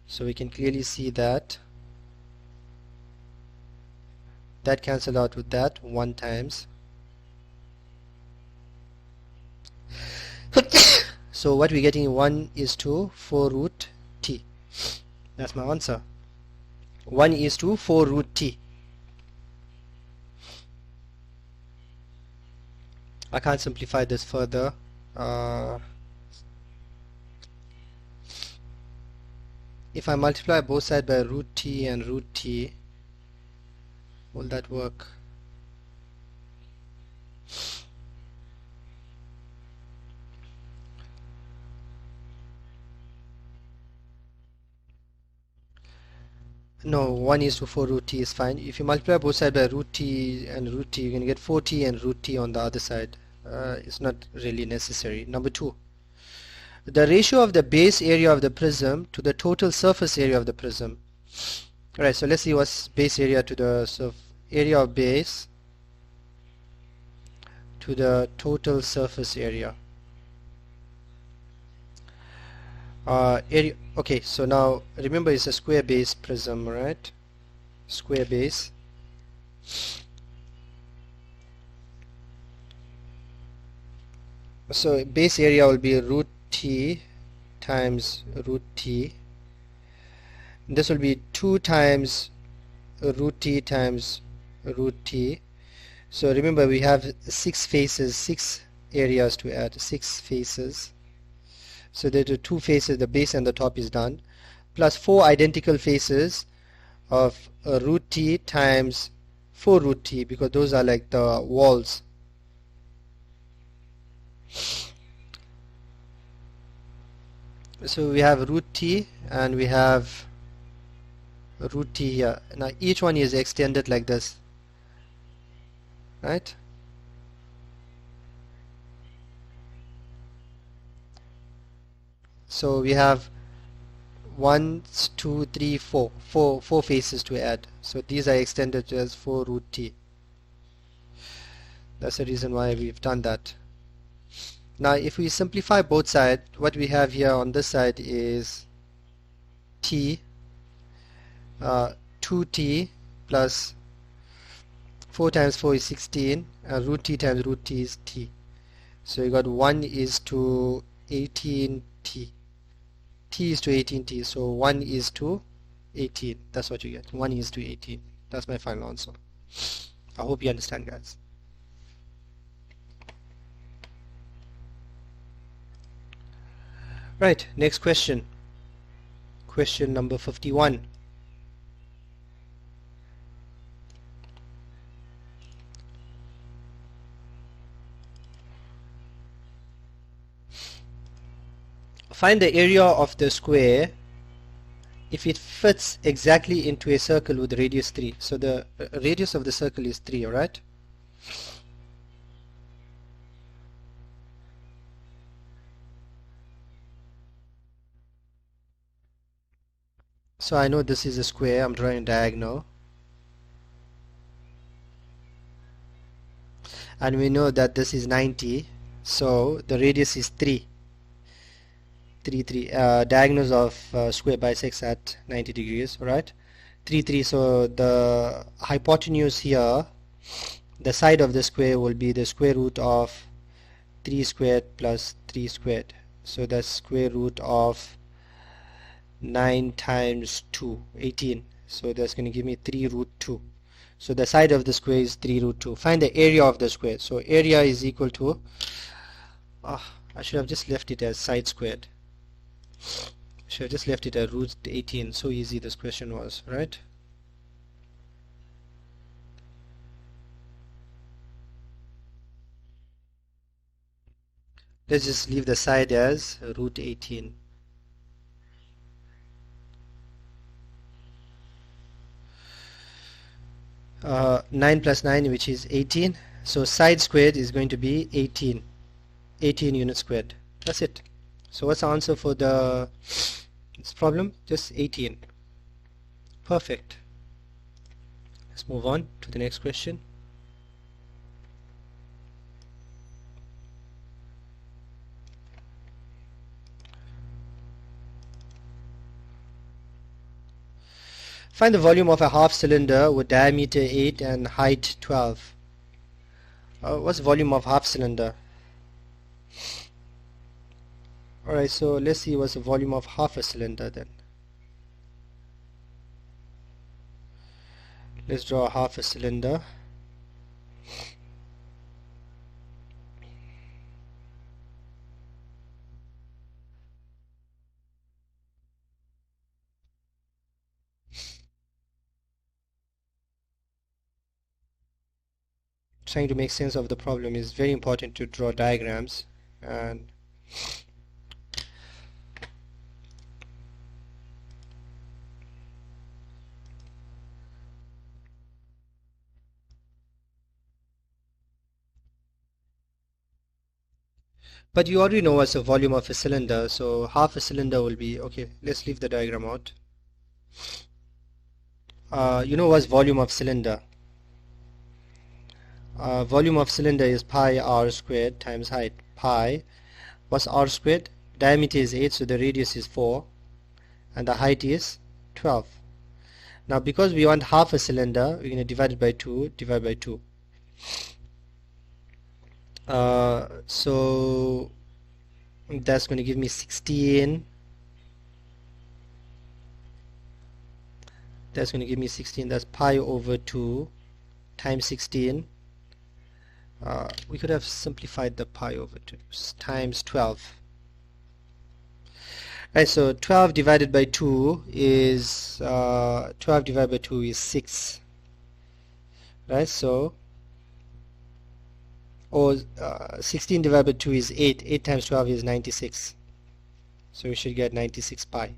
So we can clearly see that that cancel out with that 1 times. So what we're getting, 1 is to 4 root t. That's my answer. 1 is to 4 root t. I can't simplify this further. uh, if I multiply both sides by root t and root t, will that work? No, 1:4 root t is fine. If you multiply both sides by root t and root t, you're going to get 4t and root t on the other side. It's not really necessary. Number 2. The ratio of the base area of the prism to the total surface area of the prism. Alright, so let's see what's base area to the area of base to the total surface area. Okay, so now remember it's a square base prism, right? Square base. So base area will be root t times root t. This will be 2 times root t times root t. So remember we have 6 faces, 6 areas to add, 6 faces. So there are 2 faces, the base and the top is done, plus 4 identical faces of root t times 4 root t, because those are like the walls. So we have root t and we have root t here. Now each one is extended like this, right? So we have 1, 2, 3, 4, 4 faces to add. So these are extended as 4 root t. That's the reason why we've done that. Now if we simplify both sides, what we have here on this side is t, 2t plus 4 times 4 is 16, and root t times root t is t. So you got 1:18t. T is to 18t, so 1:18. That's what you get, 1:18. That's my final answer. I hope you understand, guys. Right, next question. Question number 51. Find the area of the square if it fits exactly into a circle with radius 3. So the radius of the circle is 3, alright? So I know this is a square, I'm drawing a diagonal. And we know that this is 90, so the radius is 3. 3, 3. Diagonals of square bisects at 90 degrees, alright? 3, 3, so the hypotenuse here, the side of the square will be the square root of 3 squared plus 3 squared. So that's square root of 9 times 2, 18. So that's going to give me 3 root 2. So the side of the square is 3 root 2. Find the area of the square. So area is equal to, I should have just left it as side squared. Should have just left it at root 18. So easy this question was, right? Let's just leave the side as root 18. Uh, 9 plus 9, which is 18. So side squared is going to be 18. 18 units squared. That's it. So what's the answer for this problem? Just 18. Perfect. Let's move on to the next question. Find the volume of a half cylinder with diameter 8 and height 12. What's the volume of half cylinder? Alright, so let's see what's the volume of half a cylinder then. Let's draw half a cylinder. trying to make sense of the problem, is very important to draw diagrams. And but you already know what's the volume of a cylinder, so half a cylinder will be, okay, let's leave the diagram out. You know what's volume of cylinder? Volume of cylinder is pi r squared times height. Pi, what's r squared? Diameter is 8, so the radius is 4, and the height is 12. Now because we want half a cylinder, we're going to divide it by 2, divide by 2. So that's going to give me 16. That's going to give me 16. That's pi over 2 times 16. We could have simplified the pi over 2 times 12. Right, so 12 divided by 2 is 12 divided by 2 is 6. Right, so 16 divided by 2 is 8. 8 times 12 is 96. So we should get 96 pi.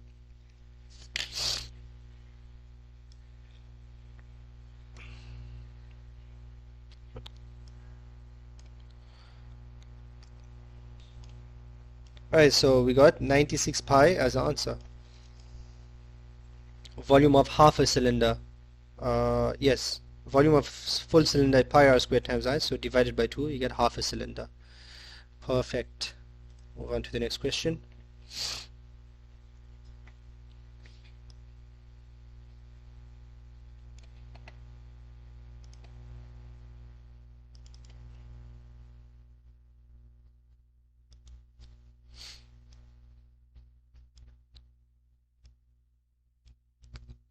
Alright, so we got 96 pi as the answer. Volume of half a cylinder. Yes, volume of full cylinder pi r squared times I, so divided by 2 you get half a cylinder. Perfect. Move on to the next question.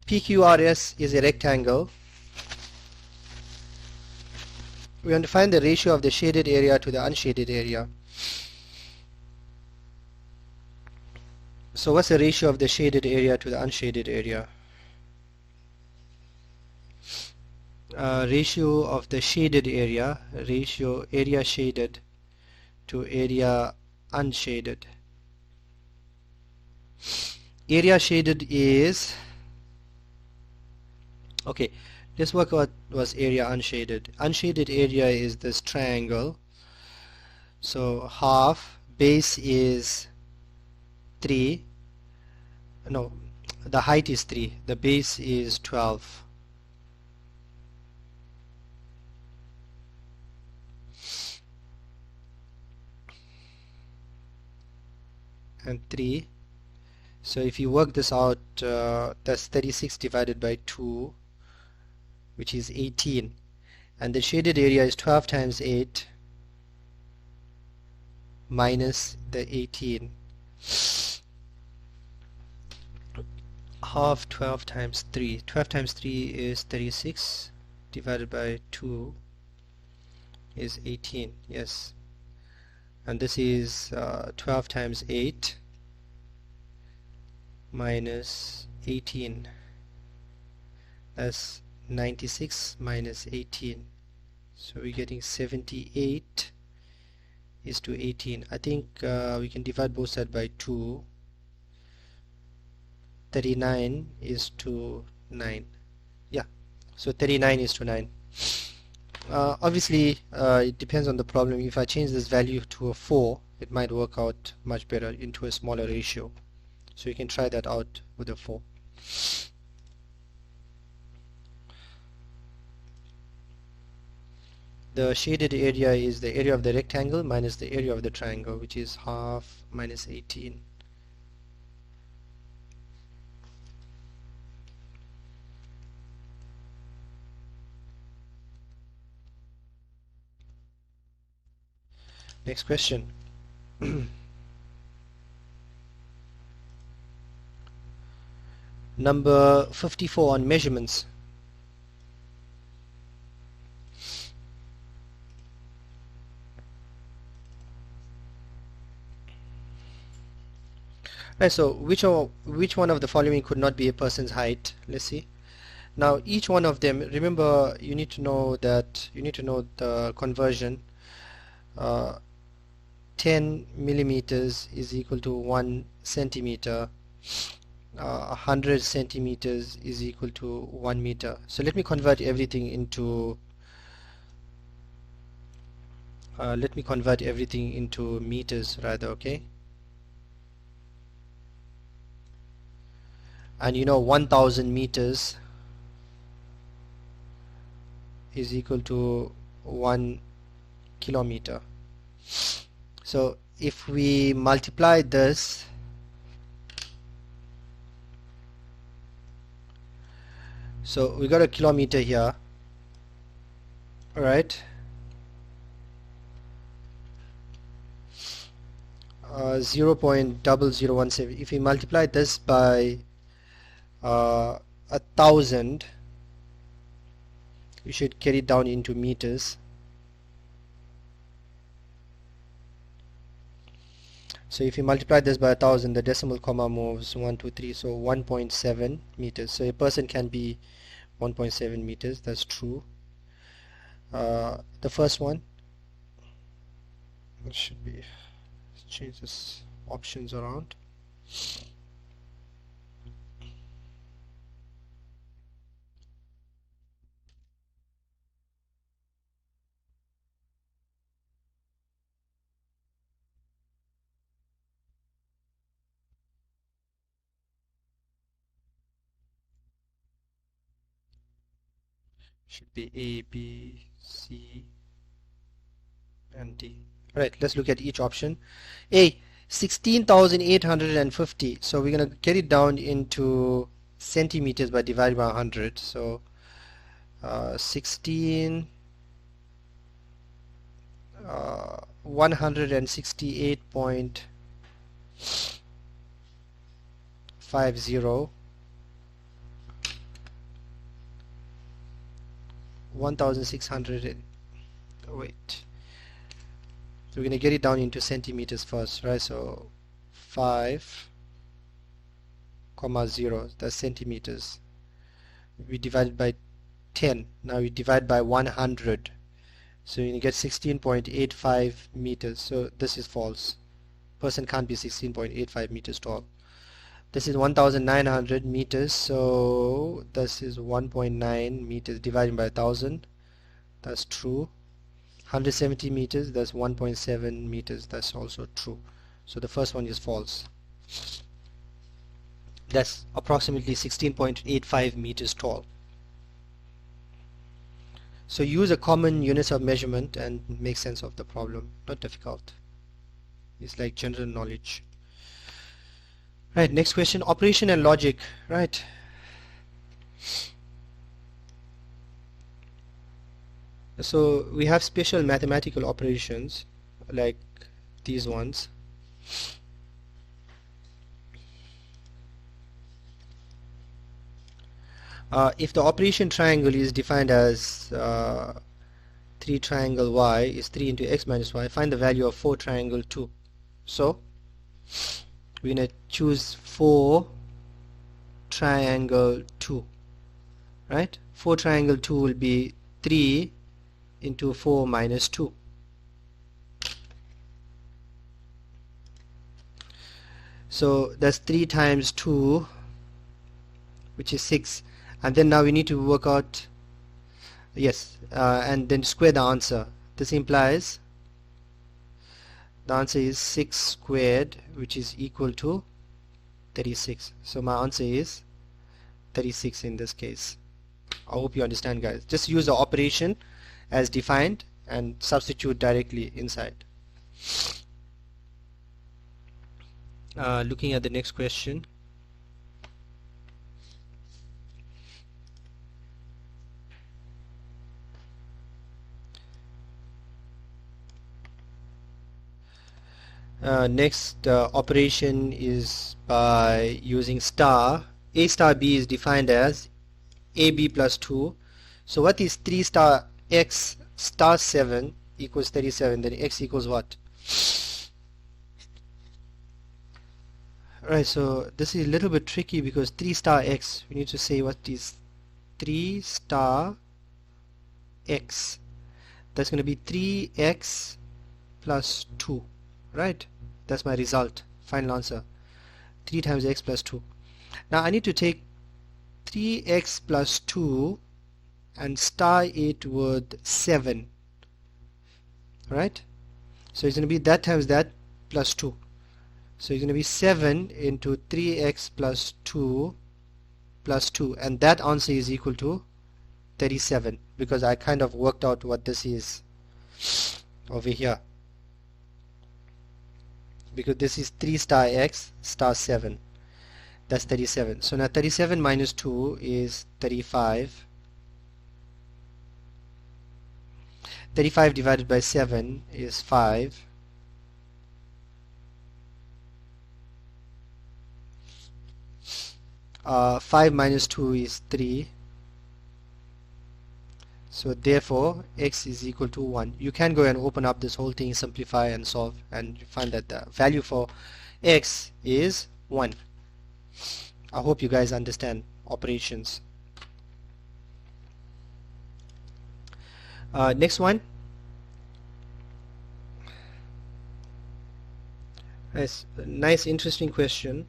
PQRS is a rectangle. We want to find the ratio of the shaded area to the unshaded area. So what's the ratio of the shaded area to the unshaded area? Ratio of the shaded area, ratio area shaded to area unshaded. Area shaded is, okay, let's work out what's area unshaded. Unshaded area is this triangle. So half, base is 3, no, the height is 3, the base is 12. And 3. So if you work this out, that's 36 divided by 2, which is 18. And the shaded area is 12 times 8 minus the 18. Half 12 times 3. 12 times 3 is 36 divided by 2 is 18. Yes. And this is 12 times 8 minus 18. That's 96 minus 18. So we're getting 78 is to 18. I think we can divide both sides by 2. 39 is to 9. Yeah, so 39 is to 9. Obviously it depends on the problem. If I change this value to a 4, it might work out much better into a smaller ratio. So you can try that out with a 4. The shaded area is the area of the rectangle minus the area of the triangle, which is half minus 18. Next question. Number 54 on measurements. Right, so which one of the following could not be a person's height? Let's see. Now each one of them, remember, you need to know the conversion. uh, 10 millimeters is equal to 1 centimeter. 100 centimeters is equal to 1 meter. So let me convert everything into meters rather, okay? And 1000 meters is equal to 1 kilometer. So if we multiply this, so we got a kilometer here, alright? 0.0017. If we multiply this by 1000, we should get it down into meters. So if you multiply this by 1000, the decimal comma moves 1, 2, 3, so 1.7 meters. So a person can be 1.7 meters. That's true. The first one, it should be, let's change this options around. Should be A, B, C, and D. Right, let's look at each option. A, 16,850. So we're going to get it down into centimeters by dividing by 100. So 16 168.50 1600 wait, so we're going to get it down into centimeters first, right? So 5,0, that's centimeters. We divided by 10. Now we divide by 100, so you get 16.85 meters. So this is false. Person can't be 16.85 meters tall. This is 1900 meters, so this is 1.9 meters divided by 1000. That's true. 170 meters, that's 1.7 meters. That's also true. So the first one is false. That's approximately 16.85 meters tall. So use a common units of measurement and make sense of the problem. Not difficult. It's like general knowledge. Right, next question, operation and logic, right? So we have special mathematical operations like these ones. If the operation triangle is defined as 3 triangle y is 3 into x minus y, find the value of 4 triangle 2. So we're going to choose 4 triangle 2, right? 4 triangle 2 will be 3 into 4 minus 2. So that's 3 times 2, which is 6. And then now we need to work out, yes, and then square the answer. This implies the answer is 6 squared, which is equal to 36. So my answer is 36 in this case. I hope you understand, guys. Just use the operation as defined and substitute directly inside. Looking at the next question. Next operation is by using star. A star B is defined as AB plus 2. So what is 3 star x star 7 equals 37? Then x equals what? Right, so this is a little bit tricky because 3 star x, we need to say what is 3 star x. That's going to be 3x plus 2, right? That's my result, final answer. 3 times x plus 2. Now I need to take 3x plus 2 and star it with 7, right? So it's going to be that times that plus 2. So it's going to be 7 into 3x plus 2 plus 2, and that answer is equal to 37, because I kind of worked out what this is over here, because this is 3 star x star 7. That's 37. So now 37 minus 2 is 35. 35 divided by 7 is 5. Five minus 2 is 3. So therefore x is equal to 1. You can go and open up this whole thing, simplify and solve, and you find that the value for x is 1. I hope you guys understand operations. Next one. Nice interesting question.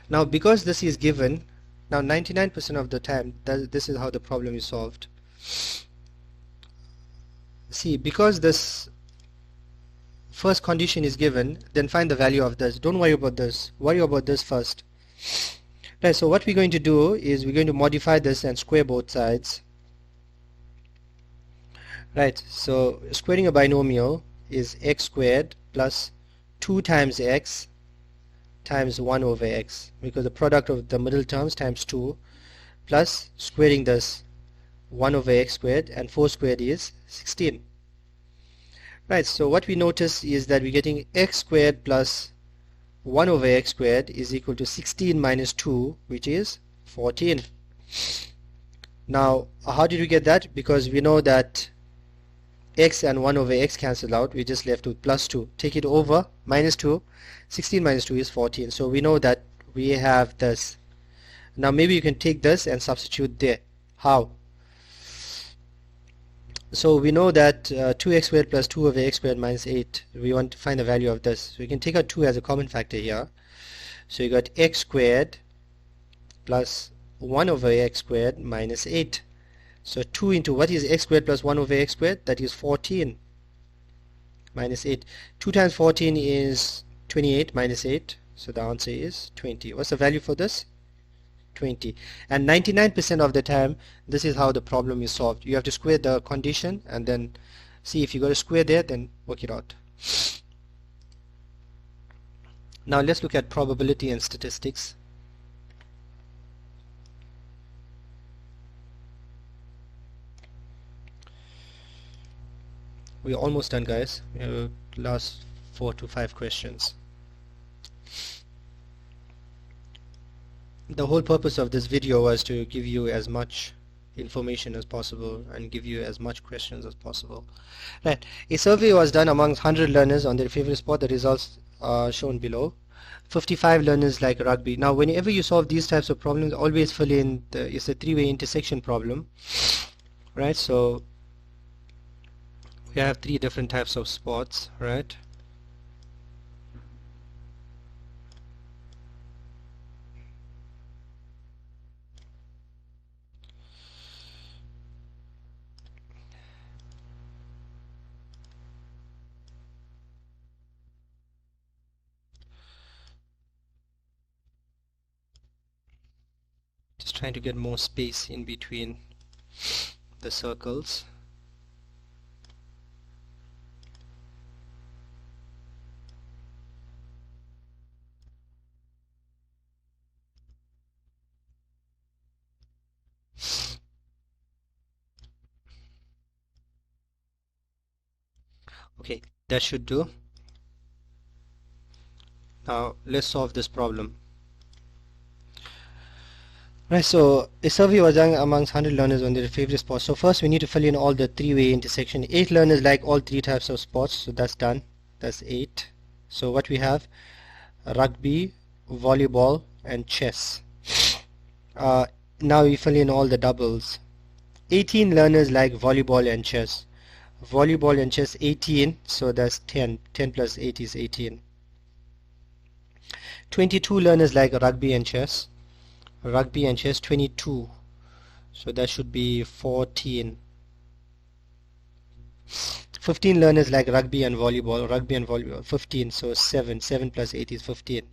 Now because this is given, now 99% of the time this is how the problem is solved. See, because this first condition is given, then find the value of this. Don't worry about this. Worry about this first. Right, so what we're going to do is we're going to modify this and square both sides. Right, so squaring a binomial is x squared plus 2 times x times 1 over x, because the product of the middle terms times 2, plus squaring this 1 over x squared, and 4 squared is 16. Right, so what we notice is that we're getting x squared plus 1 over x squared is equal to 16 minus 2, which is 14. Now how did we get that? Because we know that x and 1 over x cancel out, we just left with plus 2. Take it over, minus 2, 16 minus 2 is 14. So we know that we have this. Now maybe you can take this and substitute there. How? So we know that 2x squared plus 2 over x squared minus 8, we want to find the value of this. So we can take out 2 as a common factor here. So you got x squared plus 1 over x squared minus 8. So 2 into what is x squared plus 1 over x squared? That is 14 minus 8. 2 times 14 is 28 minus 8. So the answer is 20. What's the value for this? 20. And 99% of the time, this is how the problem is solved. You have to square the condition and then see if you got a square there, then work it out. Now let's look at probability and statistics. We're almost done, guys. We have last 4 to 5 questions. The whole purpose of this video was to give you as much information as possible and give you as much questions as possible. Right. A survey was done amongst 100 learners on their favorite sport. The results are shown below. 55 learners like rugby. Now whenever you solve these types of problems, always fill in it's a three-way intersection problem, right? So we have 3 different types of sports, right? Just trying to get more space in between the circles. Okay, that should do. Now let's solve this problem. Right, so a survey was done amongst 100 learners on their favorite sports. So first we need to fill in all the three-way intersection. 8 learners like all 3 types of sports, so that's done. That's 8. So what we have, rugby, volleyball and chess. Now we fill in all the doubles. 18 learners like volleyball and chess. Volleyball and chess 18, so that's 10. 10 plus 8 is 18. 22 learners like rugby and chess. Rugby and chess 22, so that should be 14. 15 learners like rugby and volleyball 15, so 7. 7 plus 8 is 15.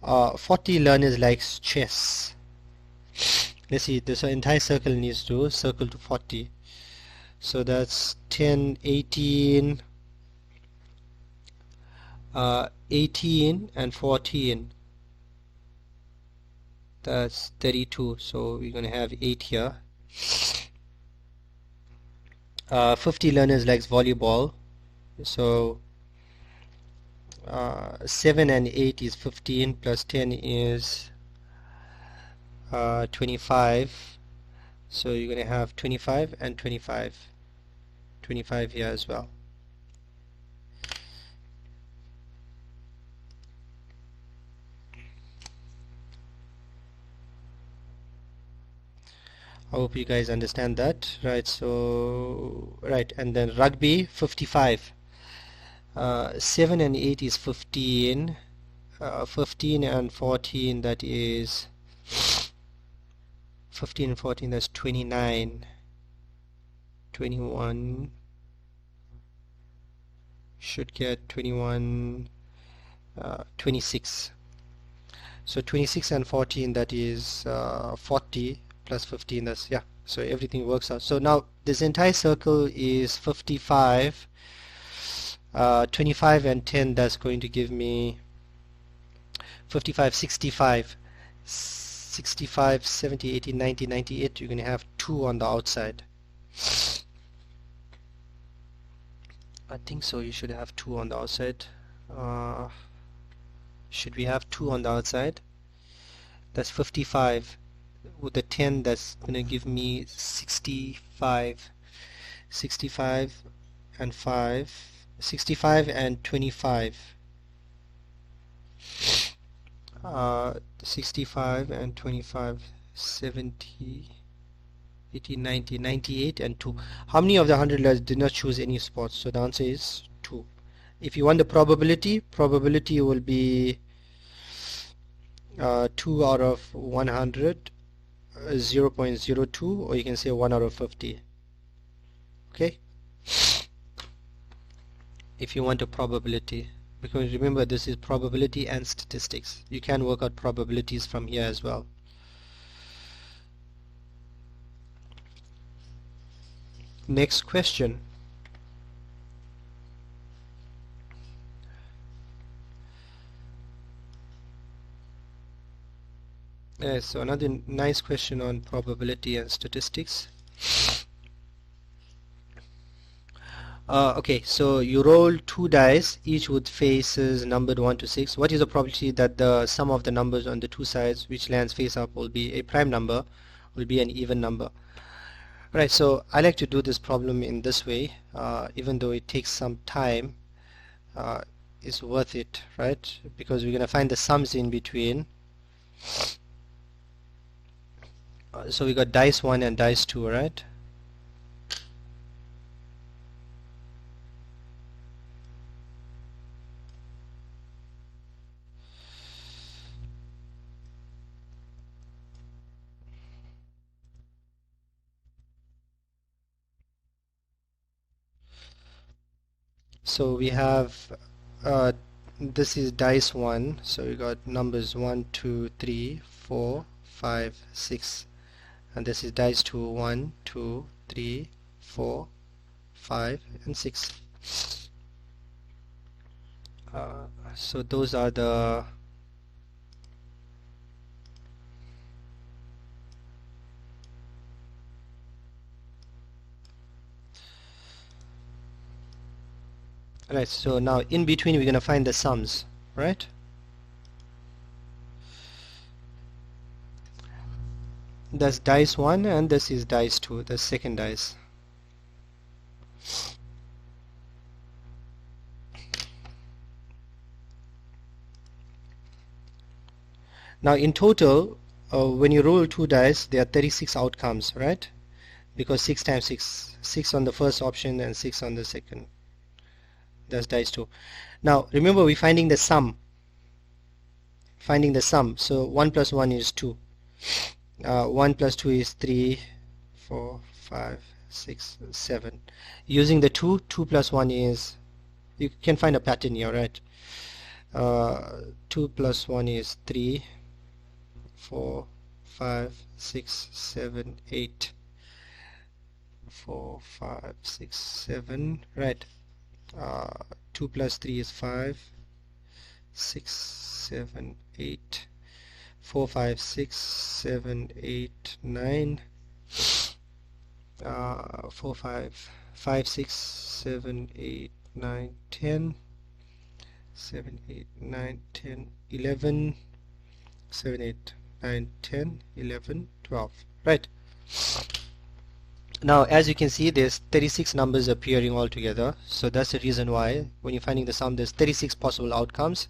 40 learners like chess. Let's see, this entire circle needs to circle to 40. So that's 10, 18, 18 and 14. That's 32. So we're going to have 8 here. 50 learners likes volleyball. So 7 and 8 is 15 plus 10 is 25. So you're going to have 25 and 25. 25 here as well. I hope you guys understand that, right? So, right, and then rugby 55. 7 and 8 is 15. 15 and 14, that is 15 and 14, that's 29. 21 should get 21, 26. So 26 and 14, that is 40 plus 15, that's, yeah, so everything works out. So now this entire circle is 55. 25 and 10, that's going to give me 55, 65, 65, 70, 80, 90, 98. You're going to have 2 on the outside. I think so, you should have 2 on the outside. Should we have 2 on the outside? That's 55. With the 10, that's going to give me 65. 65 and 5. 65 and 25. 65 and 25. 70, 80, 90, 98 and 2. How many of the 100 letters did not choose any spots? So the answer is 2. If you want the probability will be 2 out of 100, 0.02, or you can say 1 out of 50. Okay? If you want a probability, because remember this is probability and statistics. You can work out probabilities from here as well. Next question. So another nice question on probability and statistics. Okay, so you roll 2 dice, each with faces numbered 1 to 6. What is the probability that the sum of the numbers on the 2 sides which lands face up will be a prime number, will be an even number? Right, so I like to do this problem in this way, even though it takes some time, it's worth it, right? Because we're going to find the sums in between. So we got dice 1 and dice 2, right? So we have this is dice 1, so we got numbers 1, 2, 3, 4, 5, 6, and this is dice 2, 1, 2, 3, 4, 5 and 6. So those are the right, so now in between we're going to find the sums, right? That's dice 1 and this is dice 2, the second dice. Now in total when you roll 2 dice, there are 36 outcomes, right? Because 6 times 6, 6 on the first option and 6 on the second. That's dice 2. Now remember, we're finding the sum. So 1 plus 1 is 2. 1 plus 2 is 3, 4, 5, 6, 7. Using the 2 plus 1 is, you can find a pattern here, right? 2 plus 1 is 3, 4, 5, 6, 7, 8. 4, 5, 6, 7, right. 2 plus 3 is 5, 6, 7, 8, 4, 5, 6, 7, 8, 9, 4, 5, 6, 7, 8, 9, 10, 7, 8, 9, 10, 11, 7, 8, 9, 10, 11, 12, right. Now as you can see, there's 36 numbers appearing all together, so that's the reason why when you're finding the sum there's 36 possible outcomes.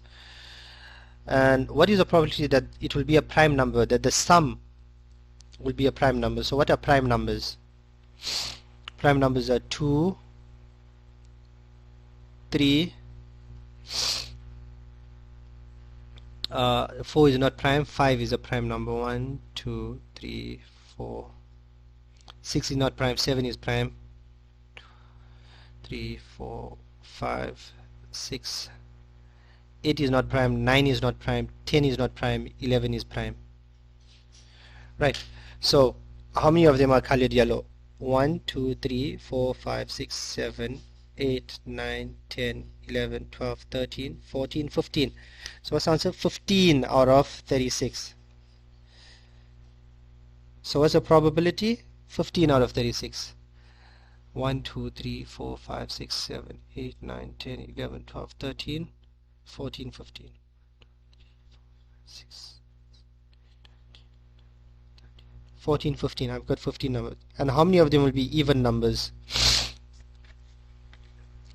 And what is the probability that it will be a prime number, that the sum will be a prime number? So what are prime numbers? Prime numbers are 2, 3, 4 is not prime, 5 is a prime number, 1, 2, 3, 4, 6 is not prime, 7 is prime, 3, 4, 5, 6, 8 is not prime, 9 is not prime, 10 is not prime, 11 is prime, right. So how many of them are colored yellow? 1, 2, 3, 4, 5, 6, 7, 8, 9, 10, 11, 12, 13, 14, 15. So what's the answer? 15 out of 36. So what's the probability? 15 out of 36. 1, 2, 3, 4, 5, 6, 7, 8, 9, 10, 11, 12, 13, 14, 15. 6, 14, 15. I've got 15 numbers. And how many of them will be even numbers?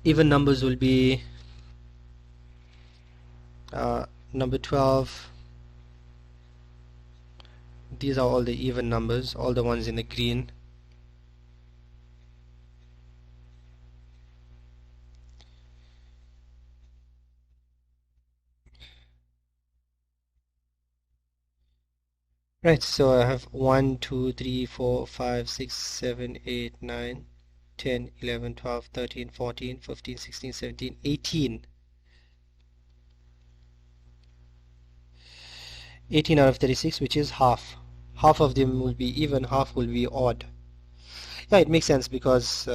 Even numbers will be number 12. These are all the even numbers, all the ones in the green. Right, so I have 1, 2, 3, 4, 5, 6, 7, 8, 9, 10, 11, 12, 13, 14, 15, 16, 17, 18. 18 out of 36, which is half. Half of them will be even, half will be odd. Yeah, it makes sense because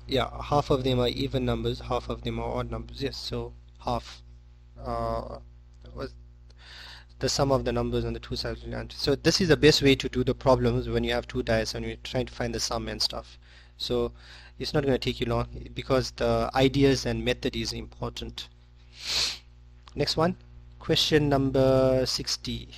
yeah, half of them are even numbers, half of them are odd numbers. Yes, so half was the sum of the numbers on the two sides of the answer. So this is the best way to do the problems when you have two dice and you're trying to find the sum and stuff. So it's not going to take you long because the ideas and method is important. Next one, question number 60.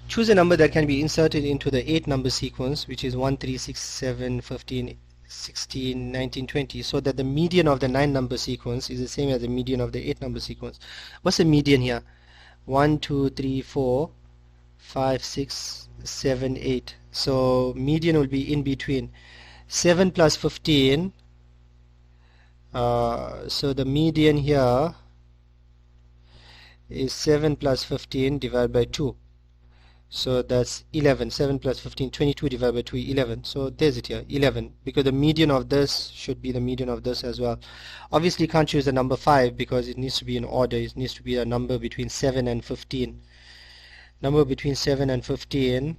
Choose a number that can be inserted into the 8 number sequence, which is 1, 3, 6, 7, 15, 16, 19, 20, so that the median of the 9 number sequence is the same as the median of the 8 number sequence. What's the median here? 1, 2, 3, 4, 5, 6, 7, 8. So median will be in between. 7 plus 15. So the median here is 7 plus 15 divided by 2. So that's 11. 7 plus 15, 22 divided by 2, 11. So there's it here, 11. Because the median of this should be the median of this as well. Obviously you can't choose the number 5 because it needs to be in order. It needs to be a number between 7 and 15. Number between 7 and 15.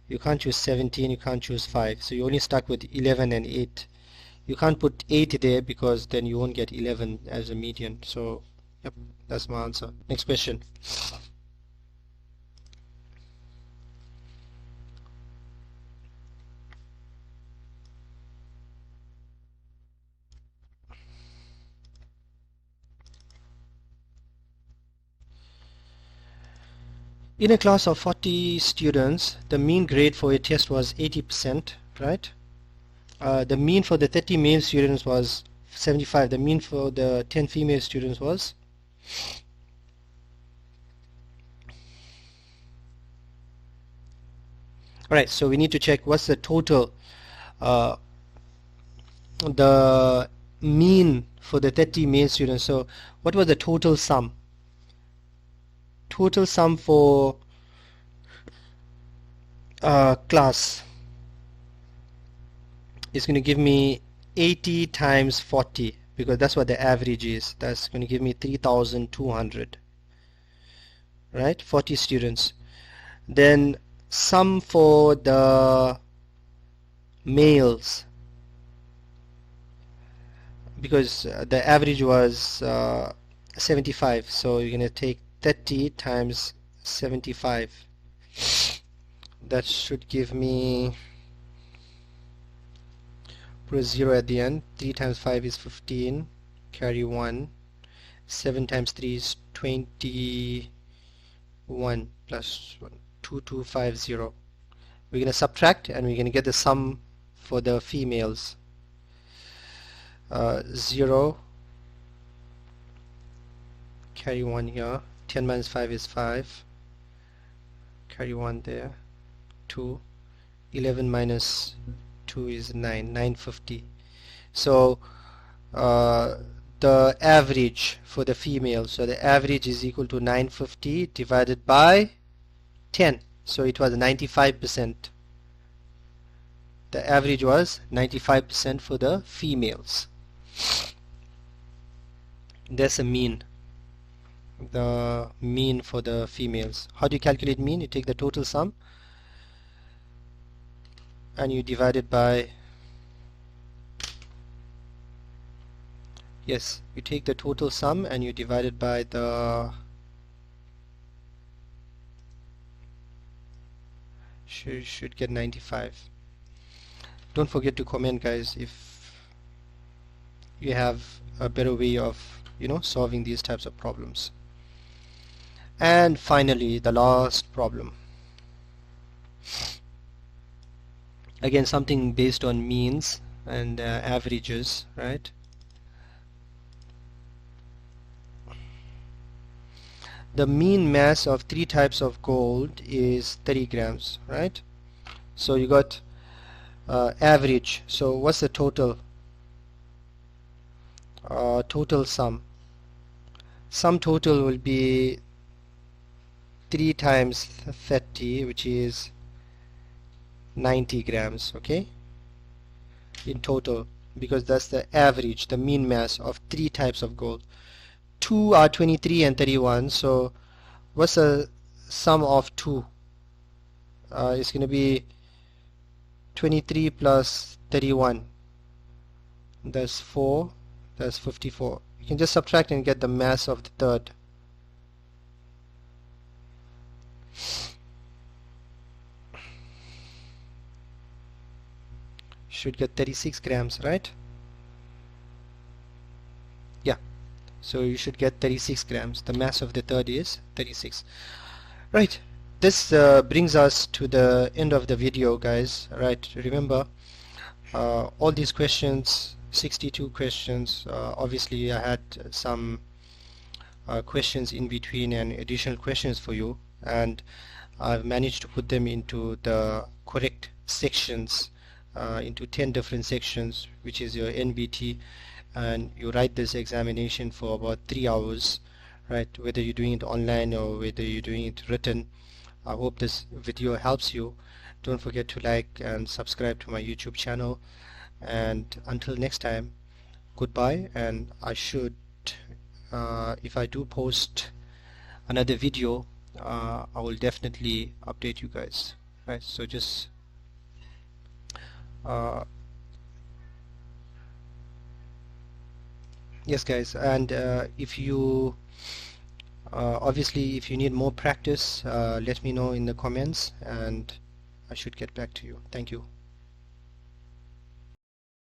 You can't choose 17, you can't choose 5. So you're only stuck with 11 and 8. You can't put 8 there because then you won't get 11 as a median. So, yep, that's my answer. Next question. In a class of 40 students, the mean grade for a test was 80%, right? The mean for the 30 male students was 75. The mean for the 10 female students was alright, so we need to check what's the total, the mean for the 30 male students. So what was the total sum? Total sum for class is going to give me 80 times 40, because that's what the average is. That's going to give me 3,200, right? 40 students. Then sum for the males, because the average was 75, so you're going to take 30 times 75. That should give me, put a 0 at the end. 3 times 5 is 15, carry 1. 7 times 3 is 21 plus 1, 2250. We're going to subtract and we're going to get the sum for the females. 0, carry 1 here. 10 minus 5 is 5, carry 1 there. 2, 11 minus 2 is 9, 950. So the average for the female, so the average is equal to 950 divided by 10, so it was 95%. The average was 95% for the females. That's a mean, the mean for the females. How do you calculate mean? You take the total sum and you divide it by, yes, you take the total sum and you divide it by the, should get 95. Don't forget to comment, guys, if you have a better way of, you know, solving these types of problems. And finally, the last problem. Again, something based on means and averages, right? The mean mass of 3 types of gold is 30 grams, right? So you got average. So what's the total? Total sum. Sum total will be 3 times 30, which is 90 grams, okay, in total, because that's the average, the mean mass of 3 types of gold. 2 are 23 and 31, so what's the sum of 2? It's going to be 23 plus 31, that's 4, that's 54. You can just subtract and get the mass of the third. Should get 36 grams, right? Yeah, so you should get 36 grams. The mass of the third is 36. Right, this brings us to the end of the video, guys. Right, remember all these questions, 62 questions. Obviously I had some questions in between and additional questions for you, and I've managed to put them into the correct sections, into 10 different sections, which is your NBT, and you write this examination for about 3 hours, right? Whether you're doing it online or whether you're doing it written. I hope this video helps you. Don't forget to like and subscribe to my YouTube channel, and until next time, goodbye. And I should, if I do post another video, I will definitely update you guys, right? So just yes, guys, and if you obviously if you need more practice, let me know in the comments and I should get back to you. Thank you.